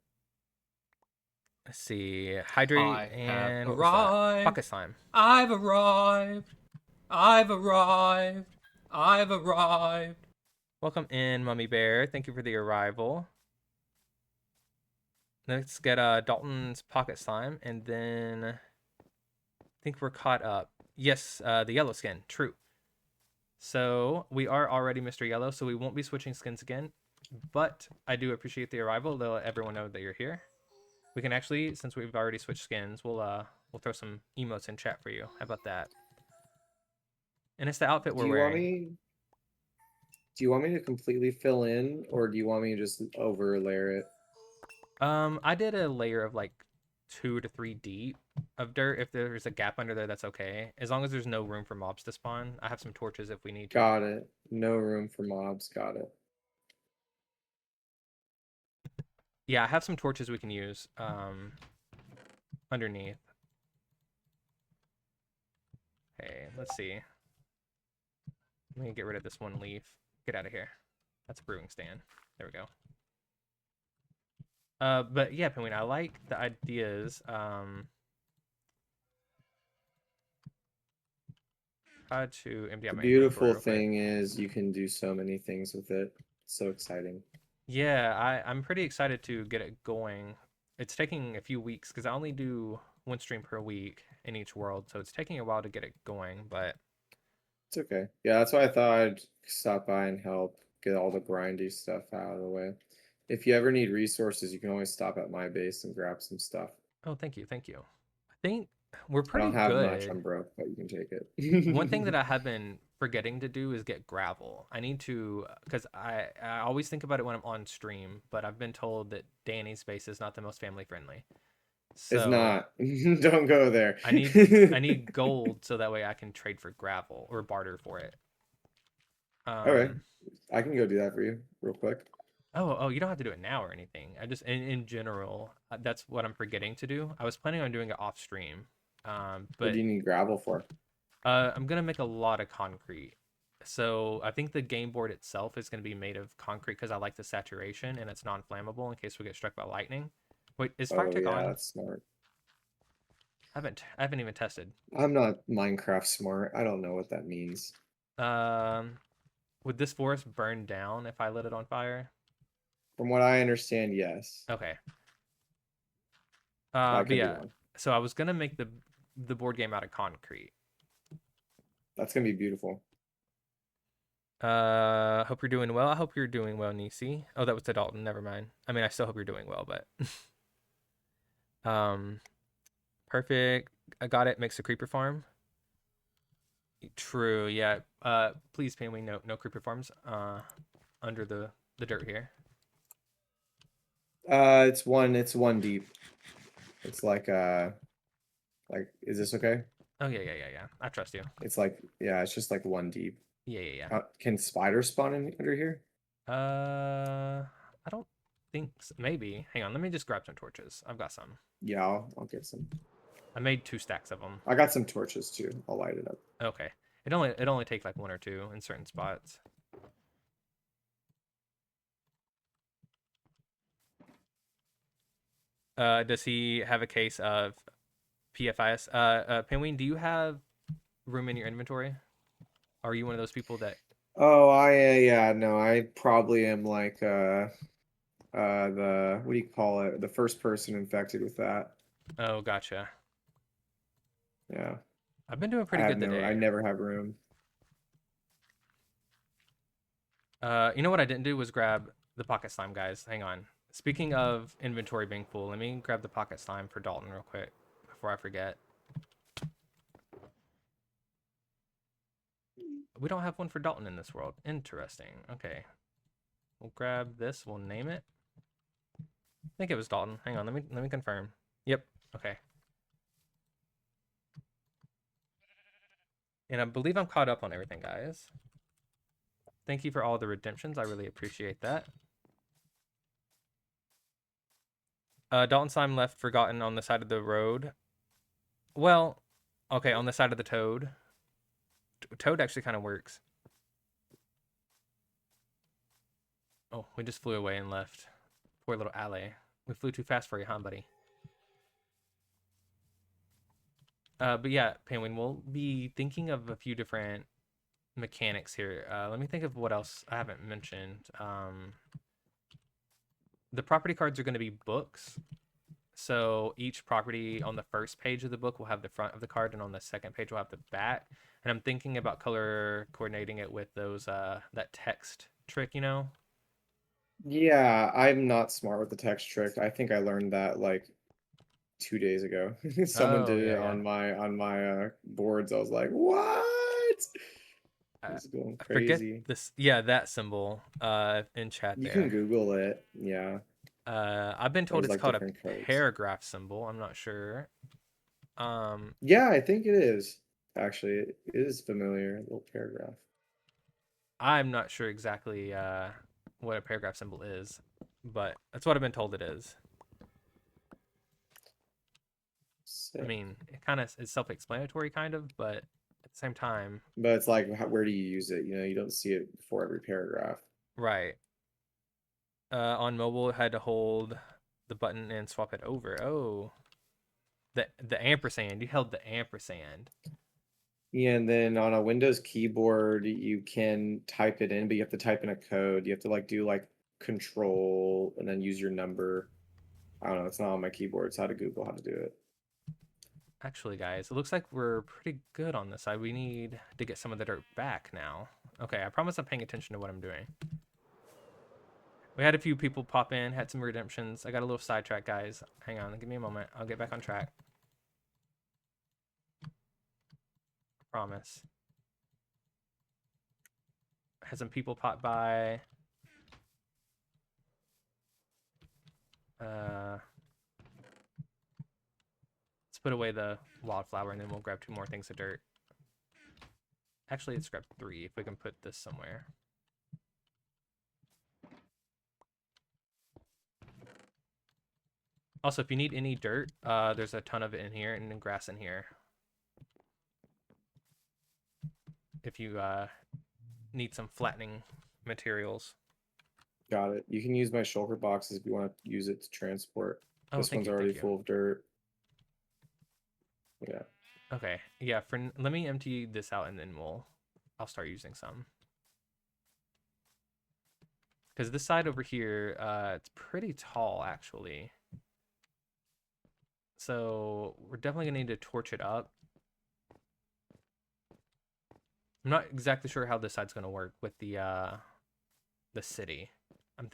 Let's see, hydrate I have and what was that? arrived. Pocket slime. I've arrived. I've arrived. I've arrived. Welcome in, Mummy Bear. Thank you for the arrival. Let's get Dalton's pocket slime, and then I think we're caught up. Yes, the yellow skin. True. So we are already Mr. Yellow, so we won't be switching skins again. But I do appreciate the arrival. They'll let everyone know that you're here. We can actually, since we've already switched skins, we'll throw some emotes in chat for you. How about that? And it's the outfit we're wearing. Do you want me to completely fill in, or do you want me to just overlayer it? I did a layer of like 2 to 3 deep of dirt. If there's a gap under there, that's okay. As long as there's no room for mobs to spawn. I have some torches if we need to. Got it. No room for mobs. Got it. Yeah, I have some torches we can use underneath. Okay, let's see. Let me get rid of this one leaf. Get out of here. That's a brewing stand. There we go. But yeah, Penguin, I like the ideas. How to empty out The my beautiful inventory real quick. thing is you can do so many things with it. It's so exciting. Yeah, I'm pretty excited to get it going. It's taking a few weeks because I only do one stream per week in each world, so it's taking a while to get it going, but It's okay. Yeah, that's why I thought I'd stop by and help get all the grindy stuff out of the way. If you ever need resources, you can always stop at my base and grab some stuff. oh, thank you, thank you. I think we're I pretty don't have much. good. I'm broke, but you can take it. One thing that I have been forgetting to do is get gravel. I need to, because I always think about it when I'm on stream, but I've been told that Danny's base is not the most family friendly. It's So not. Don't go there. I need gold so that way I can trade for gravel or barter for it. Okay, I can go do that for you real quick. Oh, you don't have to do it now or anything. I just in general, that's what I'm forgetting to do. I was planning on doing it off stream. What But do you need gravel for? I'm gonna make a lot of concrete. So I think the game board itself is gonna be made of concrete because I like the saturation and it's non-flammable in case we get struck by lightning. Wait, is Oh FireTech yeah, on? that's smart. I haven't even tested. I'm not Minecraft smart. I don't know what that means. Would this forest burn down if I lit it on fire? From what I understand, yes. Okay. I But could be yeah, wrong. so I was gonna make the board game out of concrete. That's gonna be beautiful. Hope you're doing well. I hope you're doing well, Nisi. Oh, that was to Dalton. Never mind. I mean, I still hope you're doing well, but perfect. I got it. Makes a creeper farm. True. Yeah. Please, Penguin, no creeper farms. Under the dirt here. It's one deep. It's like is this okay? Oh yeah. I trust you. It's like, yeah, it's just like one deep. Yeah. Can spiders spawn in under here? I don't think so. Maybe. Hang on. Let me just grab some torches. I've got some. Yeah, I'll get some. I made 2 stacks of them. I got some torches too. I'll light it up. Okay. It only takes like 1 or 2 in certain spots. Does he have a case of PFIS? Penguin, do you have room in your inventory? Are you one of those people that? Oh, yeah, no, I probably am like the what do you call it? The first person infected with that. Oh, gotcha. Yeah. I've been doing pretty good today. I never have room. You know what I didn't do was grab the pocket slime, guys. Hang on. Speaking of inventory being full, let me grab the pocket slime for Dalton real quick before I forget. We don't have one for Dalton in this world. Interesting. Okay. We'll grab this. We'll name it. I think it was Dalton. Hang on. Let me confirm. Yep. Okay. And I believe I'm caught up on everything, guys. Thank you for all the redemptions. I really appreciate that. Dalton Slime left Forgotten on the side of the road. Well, okay, on the side of the Toad. Toad actually kind of works. Oh, we just flew away and left. Poor little alley. We flew too fast for you, huh, buddy? But yeah, Penguin, we'll be thinking of a few different mechanics here. Let me think of what else I haven't mentioned. The property cards are going to be books. So each property on the first page of the book will have the front of the card, and on the second page will have the back. And I'm thinking about color coordinating it with those that text trick, you know? Yeah, I'm not smart with the text trick. I think I learned that like 2 days ago. Someone Oh did it yeah, yeah. on my boards. I was like, what? I, It's going I forget crazy. this. Yeah, that symbol in chat You can there. Google it. Yeah, I've been told there's it's like called a different codes. paragraph symbol. I'm not sure. Um, Yeah, I think it is. Actually, it is familiar. Little paragraph. I'm not sure exactly what a paragraph symbol is, but that's what I've been told it is. I Sick. mean, it kind of is self-explanatory, kind of, but at the same time, But it's like, where do you use it? You don't see it before every paragraph. right. On mobile, had to hold the button and swap it over. Oh, the ampersand. You held the ampersand. Yeah, and then on a Windows keyboard, you can type it in, but you have to type in a code. You have to like do like control and then use your number. I don't know. It's not on my keyboard. So I had to Google how to do it. Actually, guys, it looks like we're pretty good on this side. We need to get some of the dirt back now. Okay, I promise I'm paying attention to what I'm doing. We had a few people pop in, had some redemptions. I got a little sidetracked, guys. Hang on, give me a moment. I'll get back on track. Promise. Had some people pop by. Let's put away the wildflower and then we'll grab 2 more things of dirt. Actually, let's grab 3 if we can put this somewhere. Also, if you need any dirt, there's a ton of it in here and then grass in here. If you need some flattening materials. Got it. You can use my shulker boxes if you want to use it to transport. Oh, This thank one's you, already thank you. full of dirt. Yeah. Okay, yeah. Let me empty this out and then I'll start using some. Because this side over here, it's pretty tall actually. So we're definitely gonna need to torch it up. I'm not exactly sure how this side's gonna work with the city. What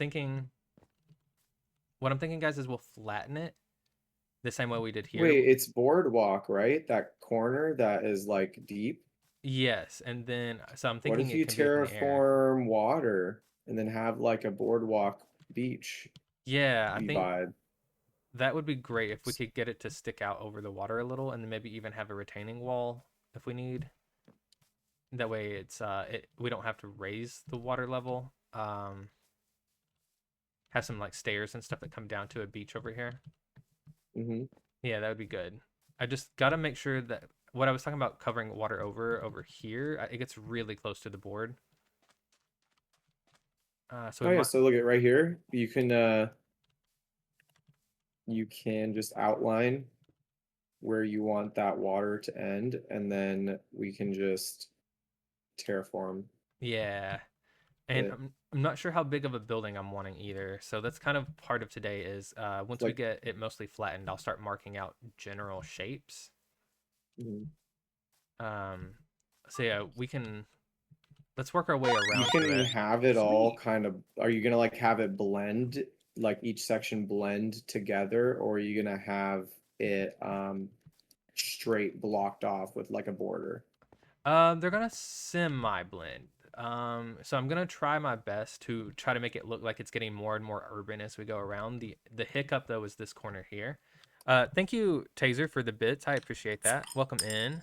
I'm thinking, guys, is we'll flatten it the same way we did here. Wait, it's boardwalk, right? That corner that is like deep. Yes, and then so I'm What thinking if it you can be up in the air. terraform water and then have like a boardwalk beach Yeah, I think vibe? that would be great if we could get it to stick out over the water a little, and then maybe even have a retaining wall if we need. That way, we don't have to raise the water level. Have some like stairs and stuff that come down to a beach over here. Mm-hmm. Yeah, that would be good. I just gotta make sure that what I was talking about covering water over here, it gets really close to the board. So Oh we yeah, might. so look at right here. You can just outline where you want that water to end, and then we can just terraform Yeah, and it. I'm not sure how big of a building I'm wanting either. So that's kind of part of today is It's once we like, get it mostly flattened, I'll start marking out general shapes. mhm. Um, so yeah, let's work our way You around to can it. have it all Sweet. kind of. Are you gonna like have it blend, like each section blend together, or are you gonna have it straight blocked off with like a border? They're gonna semi blend. So I'm gonna try my best to try to make it look like it's getting more and more urban as we go around. The hiccup though is this corner here. Thank you, Taser, for the bits. I appreciate that. Welcome in.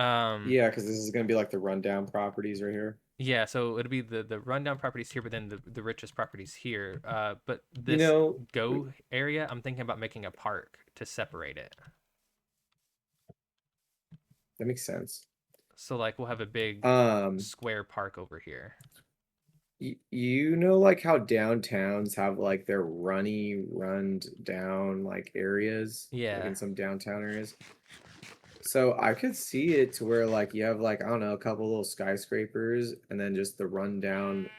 Um, Yeah, because this is gonna be like the rundown properties right here. yeah, so it'll be the rundown properties here, but then the richest properties here. But You this know, go area, I'm thinking about making a park to separate it. that makes sense. So like we'll have a big Um, square park over here. you know, like how downtowns have like their runned down like areas, like Yeah. in some downtown areas. So I could see it to where like you have like I don't know a couple little skyscrapers and then just the rundown.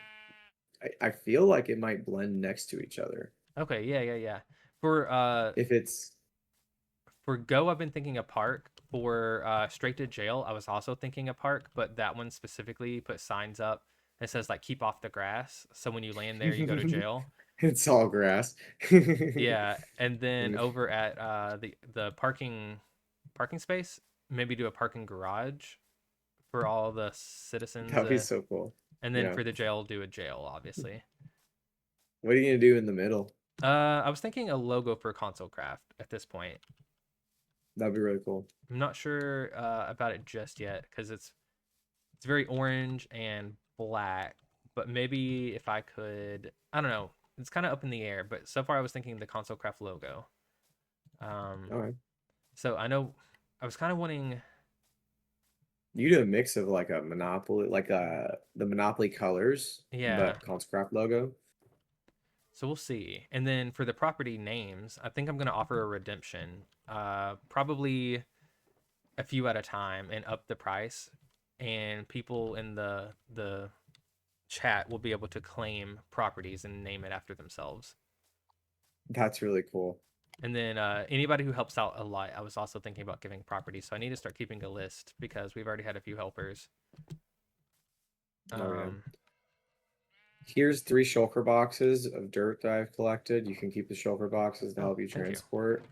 I feel like it might blend next to each other Okay, yeah, yeah, yeah. For if it's for Go, I've been thinking a park. For Straight to Jail, I was also thinking a park, but that one specifically put signs up that says like keep off the grass. So when you land there, you go to jail. it's all grass. Yeah, and then Mm, over at the parking space, maybe do a parking garage for all the citizens, that'd be so cool. and then Yeah. for the jail, do a jail, obviously. What are you gonna do in the middle? I was thinking a logo for Console Craft at this point. That'd be really cool. I'm not sure about it just yet because it's very orange and black. But maybe if I could, I don't know. It's kind of up in the air. But so far, I was thinking the Console Craft logo. Um, All right. so I know I was kind of wanting. You do a mix of like a Monopoly, like the Monopoly colors, Yeah. but Conscraft logo. So we'll see. And then for the property names, I think I'm gonna offer a redemption. Probably a few at a time and up the price. And people in the chat will be able to claim properties and name it after themselves. That's really cool. And then anybody who helps out a lot, I was also thinking about giving properties. So I need to start keeping a list because we've already had a few helpers. Oh yeah. Um, Here's 3 shulker boxes of dirt that I've collected. You can keep the shulker boxes to Oh, help you thank you. transport.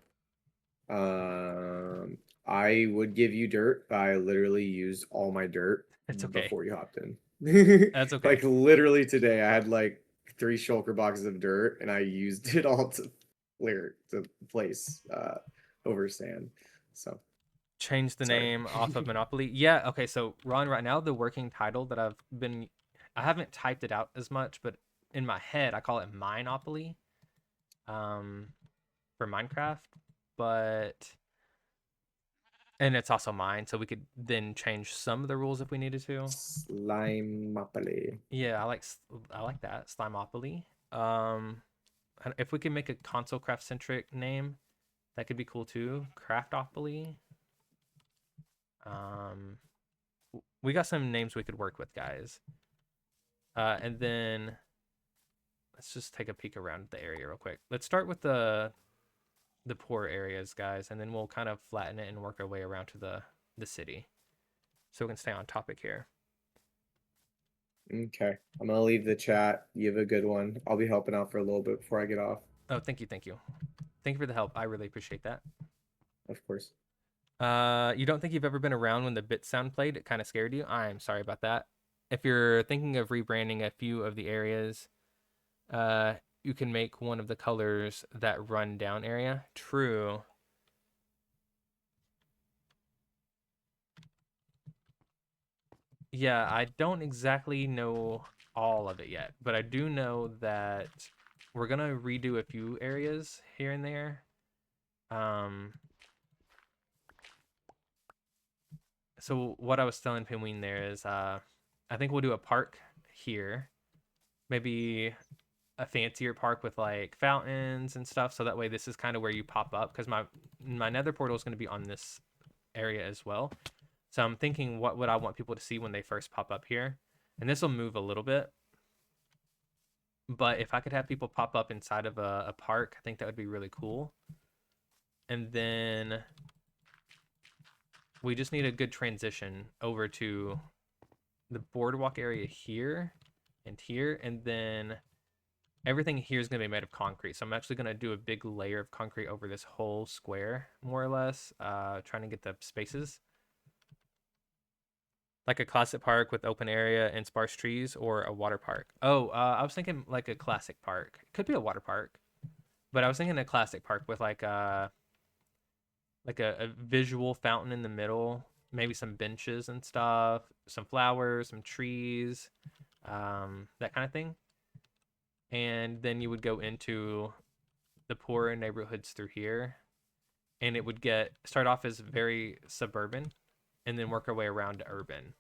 I would give you dirt, but I literally used all my dirt It's okay. before you hopped in. That's okay. Like literally today, I had like 3 shulker boxes of dirt, and I used it all to place over sand. So Change the sorry. name off of Monopoly. Yeah, okay, so Ron, right now the working title that I haven't typed it out as much, but in my head I call it Minopoly for Minecraft, but and it's also mine, so we could then change some of the rules if we needed to. Slimeopoly. Yeah, I like that Slimeopoly. And if we can make a console craft centric name, that could be cool too. Craftopoly. We got some names we could work with, guys. And then let's just take a peek around the area real quick. Let's start with the poor areas, guys, and then we'll kind of flatten it and work our way around to the city, so we can stay on topic here. Okay, I'm gonna leave the chat. You have a good one. I'll be helping out for a little bit before I get off. Oh, thank you, thank you for the help. I really appreciate that. Of course. You don't think you've ever been around when the bit sound played? It kind of scared you. I'm sorry about that. If you're thinking of rebranding a few of the areas, you can make one of the colors that run down area. True. Yeah, I don't exactly know all of it yet, but I do know that we're gonna redo a few areas here and there. So what I was telling Pinween there is, I think we'll do a park here, maybe a fancier park with like fountains and stuff. So that way, this is kind of where you pop up because my Nether portal is going to be on this area as well. So I'm thinking, what would I want people to see when they first pop up here? And this will move a little bit. But if I could have people pop up inside of a park, I think that would be really cool. And then we just need a good transition over to the boardwalk area here and here. And then everything here is going to be made of concrete. So I'm actually going to do a big layer of concrete over this whole square, more or less, trying to get the spaces. Like a classic park with open area and sparse trees, or a water park. Oh, I was thinking like a classic park. It could be a water park, but I was thinking a classic park with like a visual fountain in the middle, maybe some benches and stuff, some flowers, some trees, that kind of thing. And then you would go into the poorer neighborhoods through here, and it would start off as very suburban, and then work our way around to urban.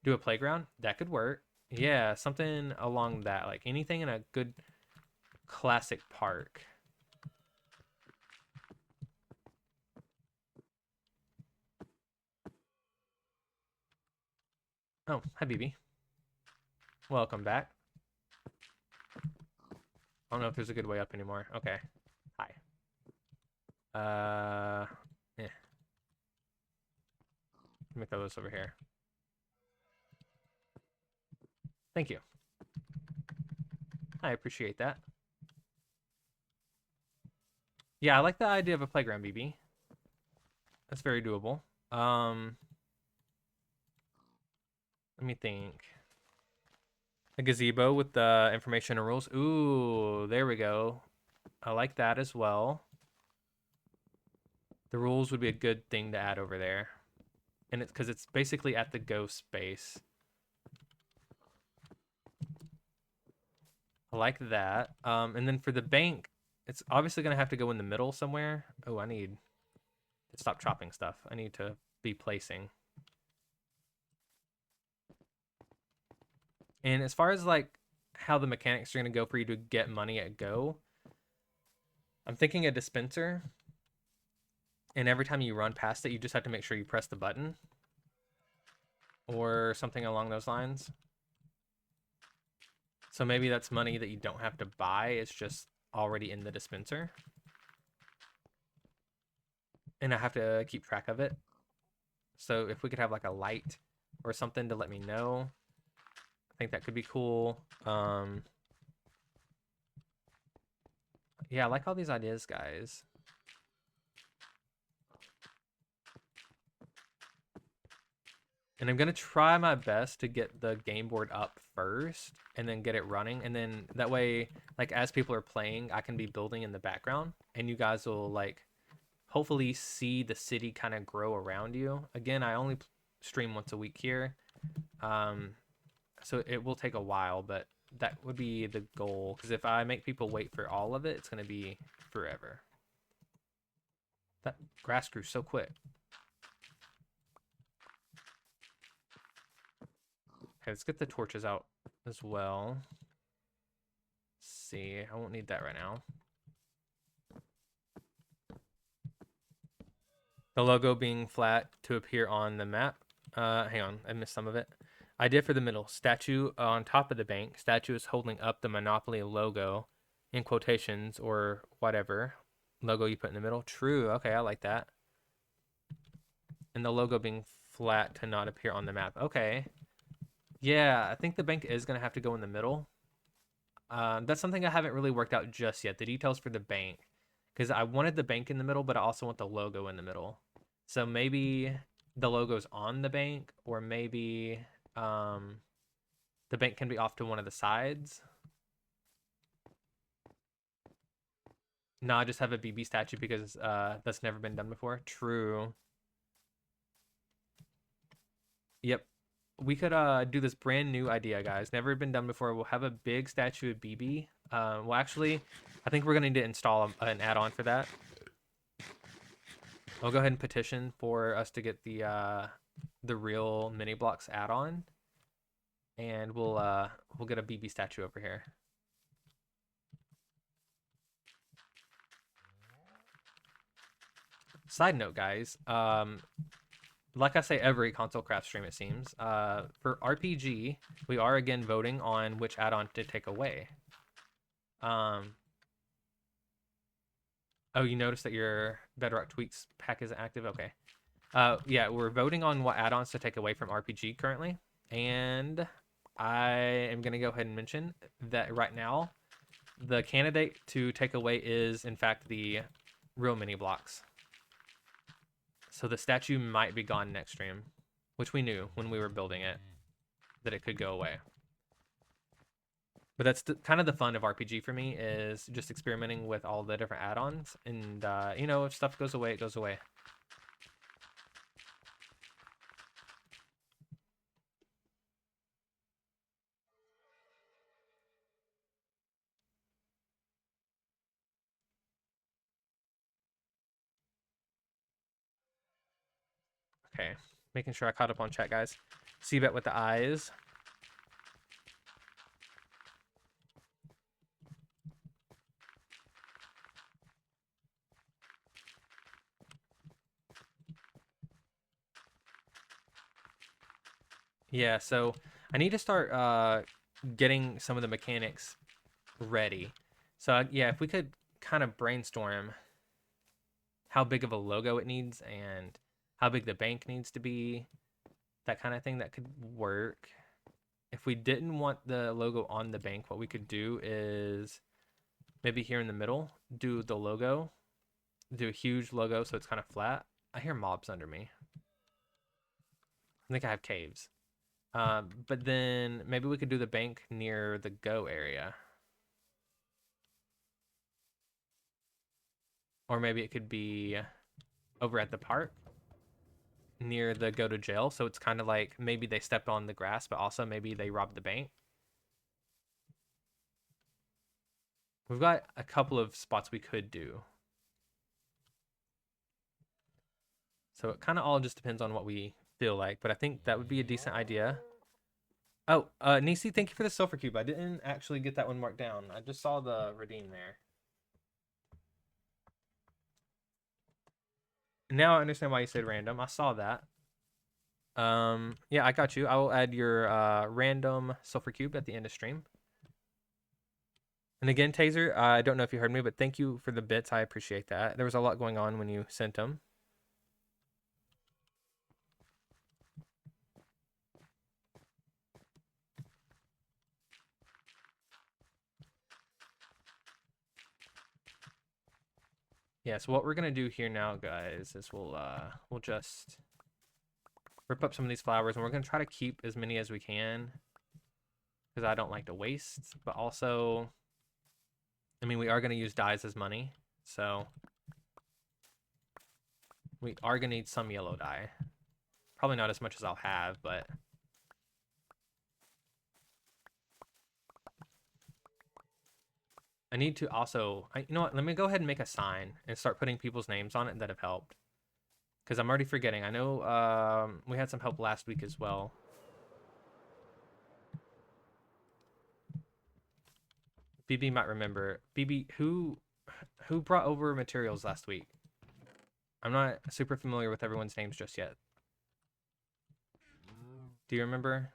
Do a playground that could work. Yeah, something along that, like anything in a good classic park. Oh, hi, BB. Welcome back. I don't know if there's a good way up anymore. Okay. Hi. Yeah. Let me throw this over here. Thank you. I appreciate that. Yeah, I like the idea of a playground, BB. That's very doable. Let me think. A gazebo with the information and rules. Ooh, there we go. I like that as well. The rules would be a good thing to add over there. And it's because it's basically at the ghost space. I like that. And then for the bank, it's obviously going to have to go in the middle somewhere. Oh, I need to stop chopping stuff. I need to be placing. And as far as like how the mechanics are going to go for you to get money at go, I'm thinking a dispenser. And every time you run past it, you just have to make sure you press the button. Or something along those lines. So maybe that's money that you don't have to buy. It's just already in the dispenser. And I have to keep track of it. So if we could have like a light or something to let me know, I think that could be cool. Yeah, I like all these ideas, guys. And I'm going to try my best to get the game board up first and then get it running. And then that way, like as people are playing, I can be building in the background and you guys will like hopefully see the city kind of grow around you. Again, I only stream once a week here. So it will take a while, but that would be the goal. Because if I make people wait for all of it, it's going to be forever. That grass grew so quick. Okay, let's get the torches out as well. Let's see, I won't need that right now. The logo being flat to appear on the map. Hang on, I missed some of it. Idea for the middle. Statue on top of the bank. Statue is holding up the Monopoly logo in quotations or whatever. Logo you put in the middle. True. Okay, I like that. And the logo being flat to not appear on the map. Okay. Yeah, I think the bank is going to have to go in the middle. That's something I haven't really worked out just yet. The details for the bank. Because I wanted the bank in the middle, but I also want the logo in the middle. So maybe the logo's on the bank, or maybe the bank can be off to one of the sides. No, I just have a BB statue because that's never been done before. True. Yep. We could do this brand new idea, guys. Never been done before. We'll have a big statue of BB. Well, actually, I think we're going to need to install an add-on for that. I'll go ahead and petition for us to get the real mini blocks add-on, and we'll get a BB statue over here. Side note, guys, like I say every console craft stream, it seems, for RPG, we are again voting on which add-on to take away. Oh, you noticed that your Bedrock Tweaks pack isn't active? Okay. Yeah, we're voting on what add-ons to take away from RPG currently. And I am going to go ahead and mention that right now, the candidate to take away is, in fact, the real mini blocks. So the statue might be gone next stream, which we knew when we were building it, that it could go away. But that's kind of the fun of RPG for me, is just experimenting with all the different add-ons. And, you know, if stuff goes away, it goes away. Okay, making sure I caught up on chat, guys. Seabet with the eyes. Yeah, so I need to start getting some of the mechanics ready. So yeah, if we could kind of brainstorm how big of a logo it needs and how big the bank needs to be, that kind of thing, that could work. If we didn't want the logo on the bank, what we could do is maybe here in the middle, do the logo, do a huge logo so it's kind of flat. I hear mobs under me. I think I have caves. But then maybe we could do the bank near the go area. Or maybe it could be over at the park near the go to jail. So it's kind of like maybe they stepped on the grass, but also maybe they robbed the bank. We've got a couple of spots we could do. So it kind of all just depends on what we feel like, but I think that would be a decent idea. Oh, Nisi, thank you for the silver cube. I didn't actually get that one marked down. I just saw the redeem there. Now I understand why you said random. I saw that. Yeah, I got you. I will add your random sulfur cube at the end of stream. And again, Taser, I don't know if you heard me, but thank you for the bits. I appreciate that. There was a lot going on when you sent them. Yeah, so what we're gonna do here now, guys, is we'll just rip up some of these flowers, and we're gonna try to keep as many as we can, because I don't like to waste. But also, I mean, we are gonna use dyes as money, so we are gonna need some yellow dye. Probably not as much as I'll have, but I need to also, you know what, let me go ahead and make a sign and start putting people's names on it that have helped. Because I'm already forgetting. I know we had some help last week as well. BB might remember. BB, who brought over materials last week? I'm not super familiar with everyone's names just yet. Do you remember?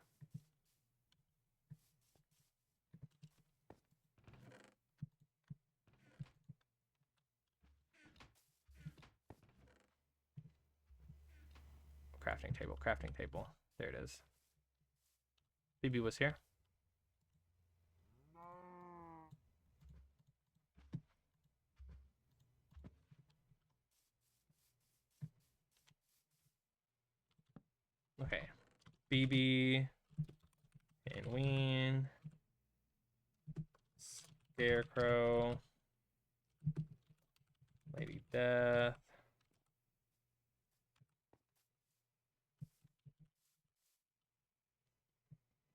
Crafting table, crafting table. There it is. BB was here. Okay. BB and Ween. Scarecrow. Lady Death.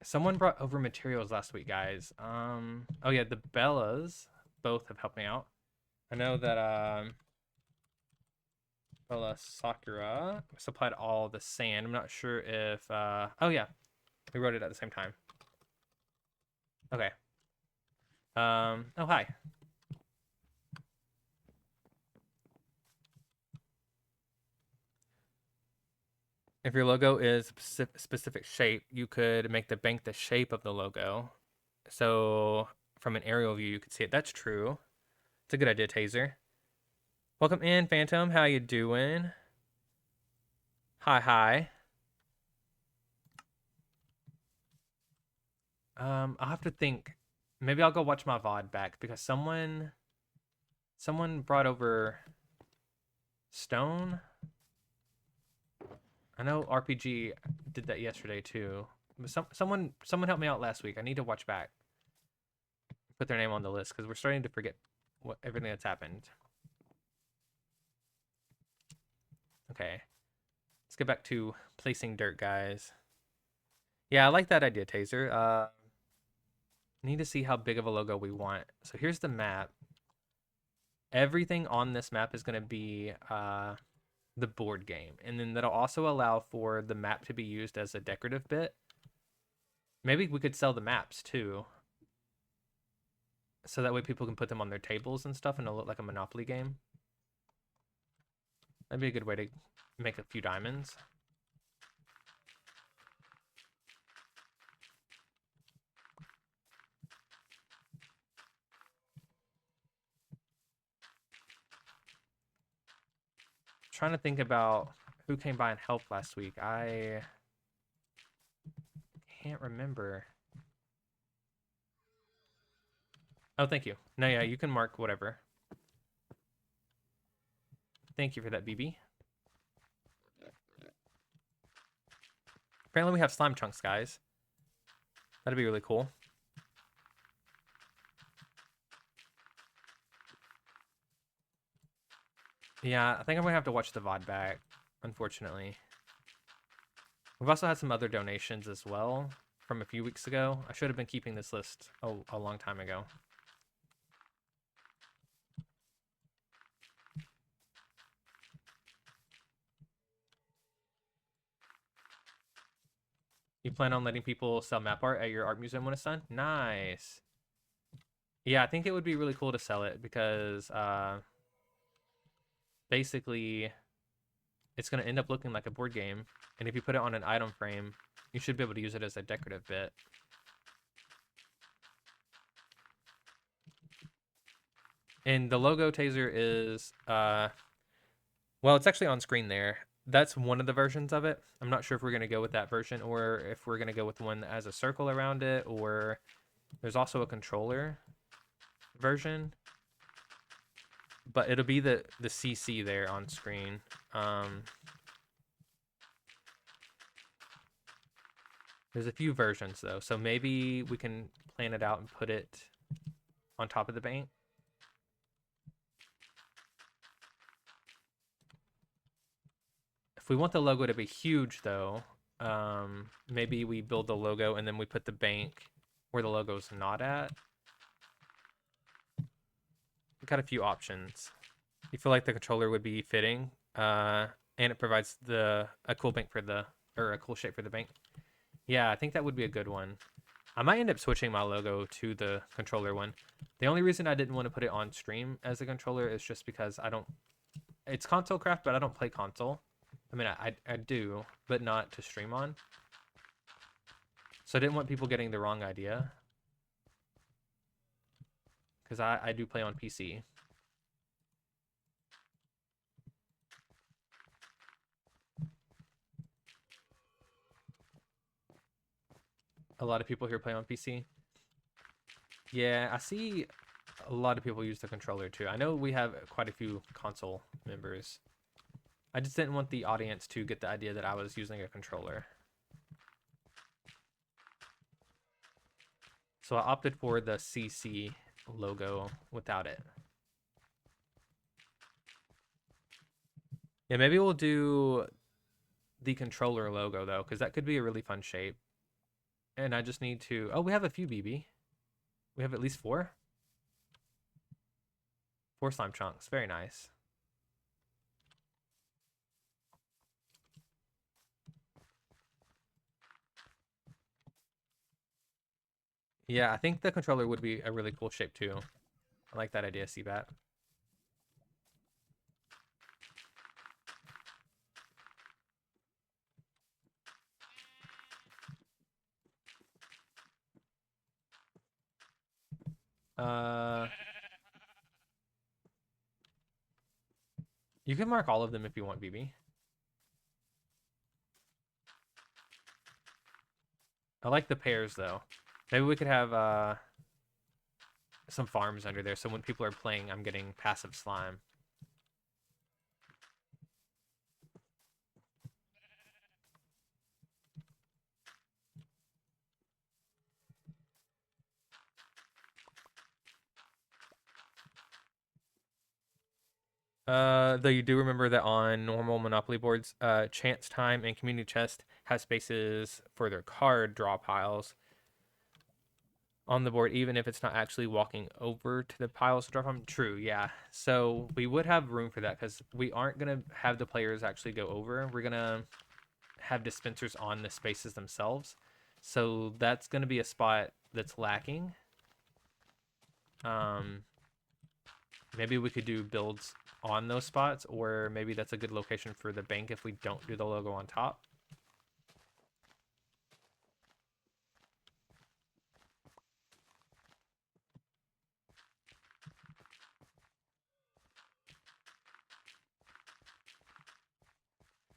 Someone brought over materials last week, guys. Oh yeah, the Bellas both have helped me out. I know that Bella Sakura supplied all the sand. I'm not sure if oh yeah, we wrote it at the same time. Okay. Oh hi. If your logo is a specific shape, you could make the bank the shape of the logo. So from an aerial view, you could see it. That's true. It's a good idea, Taser. Welcome in, Phantom. How you doing? Hi. I'll have to think. Maybe I'll go watch my VOD back because someone brought over stone. I know RPG did that yesterday too. Someone helped me out last week. I need to watch back. Put their name on the list because we're starting to forget everything that's happened. Okay. Let's get back to placing dirt, guys. Yeah, I like that idea, Taser. Need to see how big of a logo we want. So here's the map. Everything on this map is going to be the board game. And then that'll also allow for the map to be used as a decorative bit. Maybe we could sell the maps too. So that way people can put them on their tables and stuff and it'll look like a Monopoly game. That'd be a good way to make a few diamonds. Trying to think about who came by and helped last week. I can't remember. Oh, thank you. No, yeah, you can mark whatever. Thank you for that, BB. Apparently we have slime chunks, guys. That'd be really cool. Yeah, I think I'm gonna have to watch the VOD back, unfortunately. We've also had some other donations as well from a few weeks ago. I should have been keeping this list a long time ago. You plan on letting people sell map art at your art museum when it's done? Nice. Yeah, I think it would be really cool to sell it because basically it's going to end up looking like a board game. And if you put it on an item frame, you should be able to use it as a decorative bit. And the logo taser is, well, it's actually on screen there. That's one of the versions of it. I'm not sure if we're going to go with that version or if we're going to go with one that has a circle around it, or there's also a controller version. But it'll be the CC there on screen. There's a few versions though, so maybe we can plan it out and put it on top of the bank. If we want the logo to be huge though, maybe we build the logo and then we put the bank where the logo's not at. We've got a few options. You feel like the controller would be fitting, and it provides a cool bank for a cool shape for the bank. Yeah, I think that would be a good one. I might end up switching my logo to the controller one. The only reason I didn't want to put it on stream as a controller is just because it's console craft, but I don't play console. I mean, I do, but not to stream on. So I didn't want people getting the wrong idea. Because I do play on PC. A lot of people here play on PC. Yeah, I see a lot of people use the controller too. I know we have quite a few console members. I just didn't want the audience to get the idea that I was using a controller. So I opted for the CC logo without it. Yeah, maybe we'll do the controller logo though, because that could be a really fun shape. And I just need to... Oh, we have a few BB. We have at least 4. 4 slime chunks. Very nice. Yeah, I think the controller would be a really cool shape too. I like that idea, Seabat. You can mark all of them if you want, BB. I like the pairs though. Maybe we could have some farms under there, so when people are playing, I'm getting passive slime. Though you do remember that on normal Monopoly boards, Chance Time and Community Chest have spaces for their card draw piles. on the board, even if it's not actually walking over to the piles to draw from. True, yeah. So we would have room for that because we aren't gonna have the players actually go over. We're gonna have dispensers on the spaces themselves. So that's gonna be a spot that's lacking. Maybe we could do builds on those spots, or maybe that's a good location for the bank if we don't do the logo on top.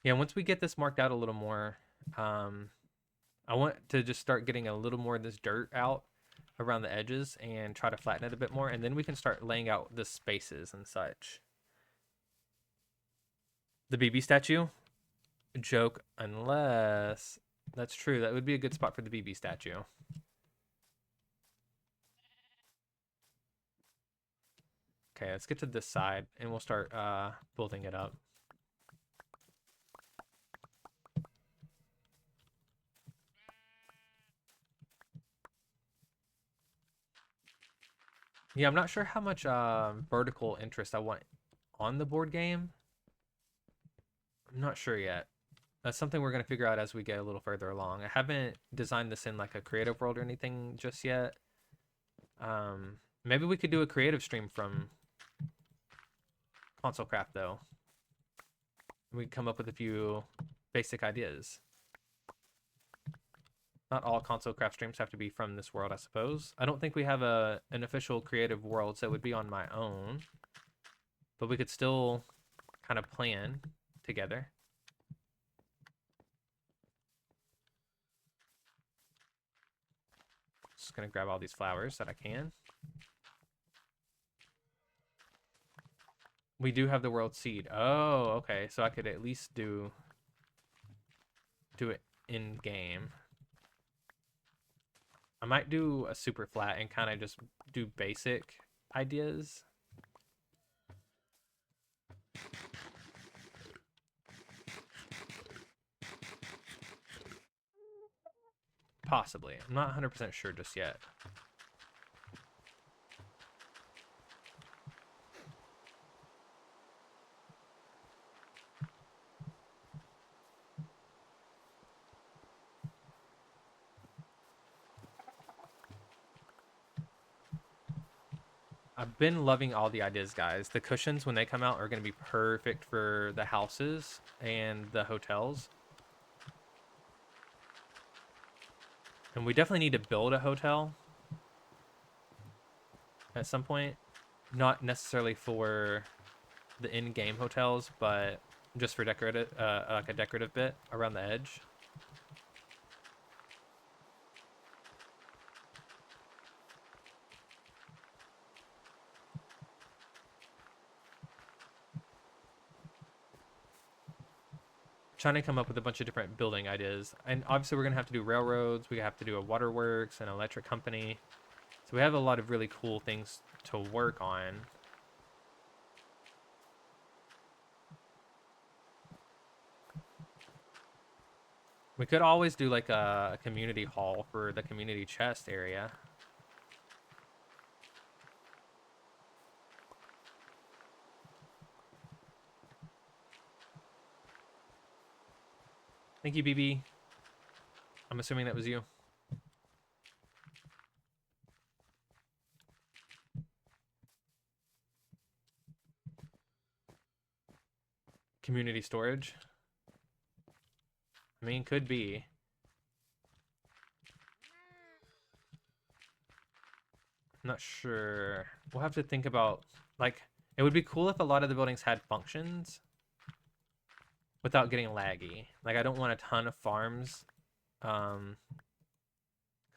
Yeah, once we get this marked out a little more, I want to just start getting a little more of this dirt out around the edges and try to flatten it a bit more, and then we can start laying out the spaces and such. The BB statue? Joke, unless that's true. That would be a good spot for the BB statue. Okay, let's get to this side and we'll start building it up. Yeah, I'm not sure how much vertical interest I want on the board game. I'm not sure yet. That's something we're going to figure out as we get a little further along. I haven't designed this in like a creative world or anything just yet. Maybe we could do a creative stream from Console Craft though. We come up with a few basic ideas. Not all Console Craft streams have to be from this world, I suppose. I don't think we have an official creative world, so it would be on my own. But we could still kind of plan together. Just gonna grab all these flowers that I can. We do have the world seed. Oh, okay. So I could at least do it in game. I might do a super flat and kind of just do basic ideas. Possibly. I'm not 100% sure just yet. I've been loving all the ideas, guys. The cushions, when they come out, are going to be perfect for the houses and the hotels. And we definitely need to build a hotel at some point. Not necessarily for the in-game hotels, but just for decorative, like a decorative bit around the edge. Trying to come up with a bunch of different building ideas. And obviously we're going to have to do railroads. We have to do a waterworks, an electric company. So we have a lot of really cool things to work on. We could always do like a community hall for the community chest area. Thank you, BB. I'm assuming that was you. Community storage. I mean, could be. I'm not sure. We'll have to think about, like, it would be cool if a lot of the buildings had functions without getting laggy. Like, I don't want a ton of farms. Because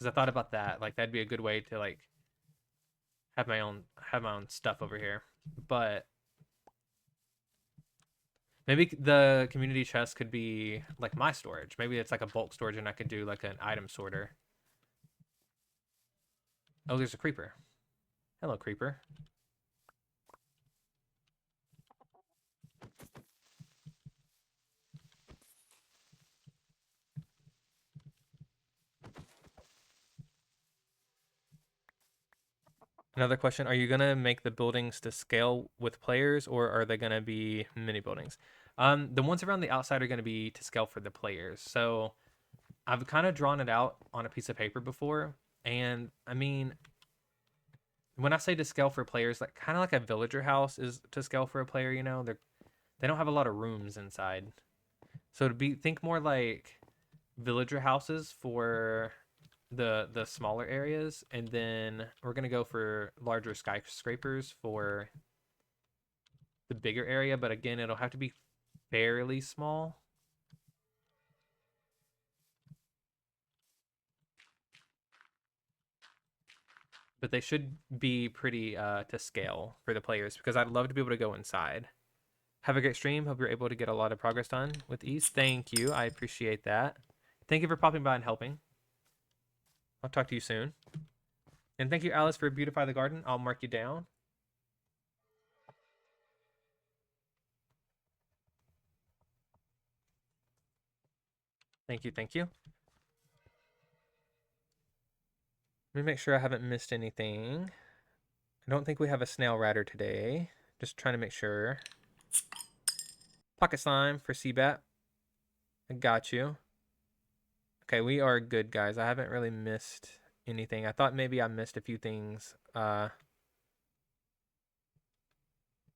I thought about that. Like, that'd be a good way to, like, have my own stuff over here. But maybe the community chest could be like my storage. Maybe it's like a bulk storage and I could do like an item sorter. Oh, there's a creeper. Hello, creeper. Another question: are you gonna make the buildings to scale with players, or are they gonna be mini buildings? The ones around the outside are gonna be to scale for the players. So I've kind of drawn it out on a piece of paper before, and I mean, when I say to scale for players, like kind of like a villager house is to scale for a player. You know, they don't have a lot of rooms inside, so to be think more like villager houses for the smaller areas, and then we're gonna go for larger skyscrapers for the bigger area. But again, it'll have to be fairly small. But they should be pretty to scale for the players because I'd love to be able to go inside. Have a great stream. Hope you're able to get a lot of progress done with ease. Thank you. I appreciate that. Thank you for popping by and helping. I'll talk to you soon. And thank you, Alice, for Beautify the Garden. I'll mark you down. Thank you, thank you. Let me make sure I haven't missed anything. I don't think we have a snail ratter today. Just trying to make sure. Pocket slime for Seabat. I got you. Okay, we are good, guys. I haven't really missed anything. I thought maybe I missed a few things. There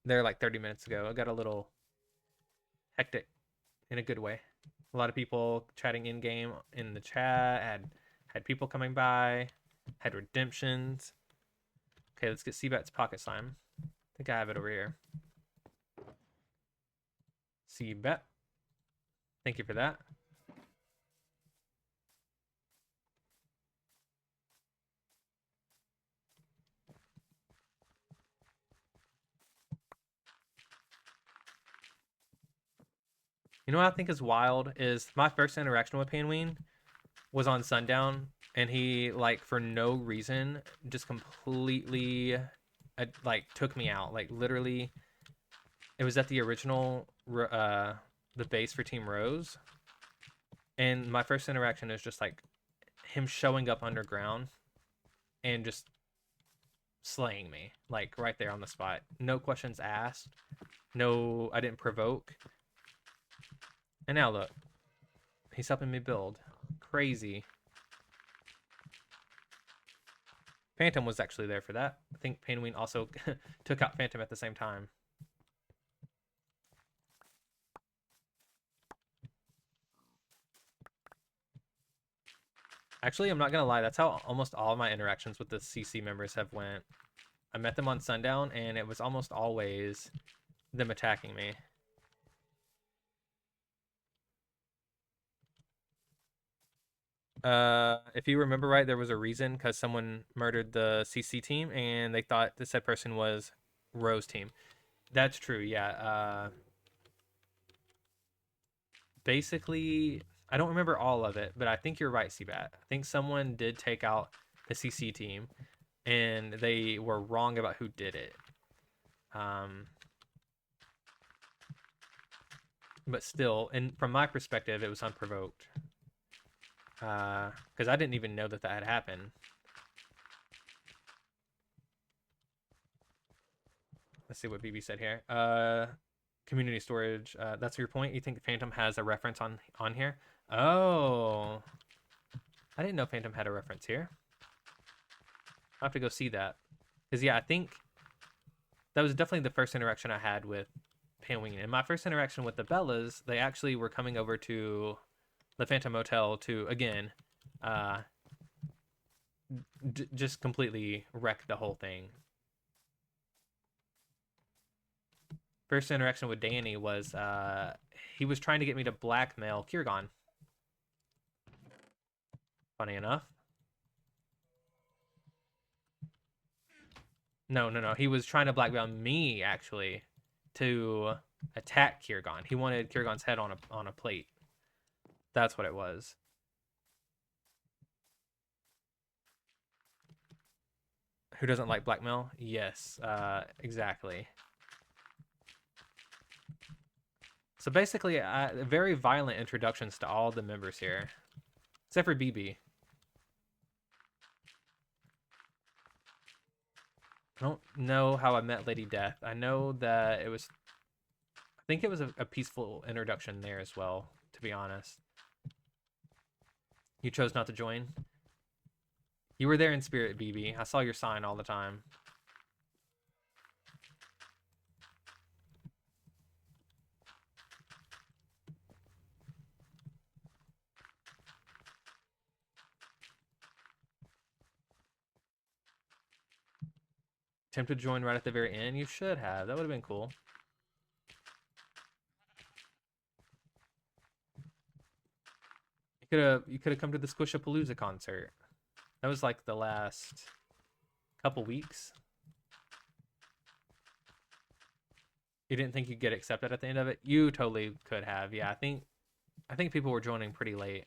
like 30 minutes ago. I got a little hectic in a good way. A lot of people chatting in game in the chat. Had people coming by. Had redemptions. Okay, let's get Seabat's pocket slime. I think I have it over here. Seabat. Thank you for that. You know what I think is wild is my first interaction with Panween was on Sundown, and he like for no reason just completely like took me out. Like literally, it was at the original the base for Team Rose, and my first interaction is just like him showing up underground and just slaying me like right there on the spot. No questions asked. No, I didn't provoke. And now look, he's helping me build. Crazy. Phantom was actually there for that. I think Panween also took out Phantom at the same time. Actually, I'm not gonna lie. That's how almost all my interactions with the CC members have went. I met them on Sundown, and it was almost always them attacking me. If you remember right, there was a reason because someone murdered the CC team, and they thought the said person was Rose team. That's true. Yeah. Basically, I don't remember all of it, but I think you're right, Seabat. I think someone did take out the CC team, and they were wrong about who did it. But still, and from my perspective, it was unprovoked. Because I didn't even know that had happened. Let's see what BB said here. Community storage. That's your point. You think Phantom has a reference on here? Oh, I didn't know Phantom had a reference here. I'll have to go see that. Because yeah, I think that was definitely the first interaction I had with Panwing. And my first interaction with the Bellas, they actually were coming over to the Phantom Motel to again just completely wreck the whole thing. First interaction with Danny was he was trying to get me to blackmail Kirgon. Funny enough. No. He was trying to blackmail me actually to attack Kirgon. He wanted Kirgon's head on a plate. That's what it was. Who doesn't like blackmail? Yes, exactly. So basically, very violent introductions to all the members here. Except for BB. I don't know how I met Lady Death. I know that it was, I think it was a peaceful introduction there as well, to be honest. You chose not to join. You were there in spirit, BB. I saw your sign all the time. Tempted to join right at the very end? You should have. That would have been cool. You could have come to the Squishapalooza concert. That was like the last couple weeks. You didn't think you'd get accepted at the end of it? You totally could have. Yeah, I think people were joining pretty late.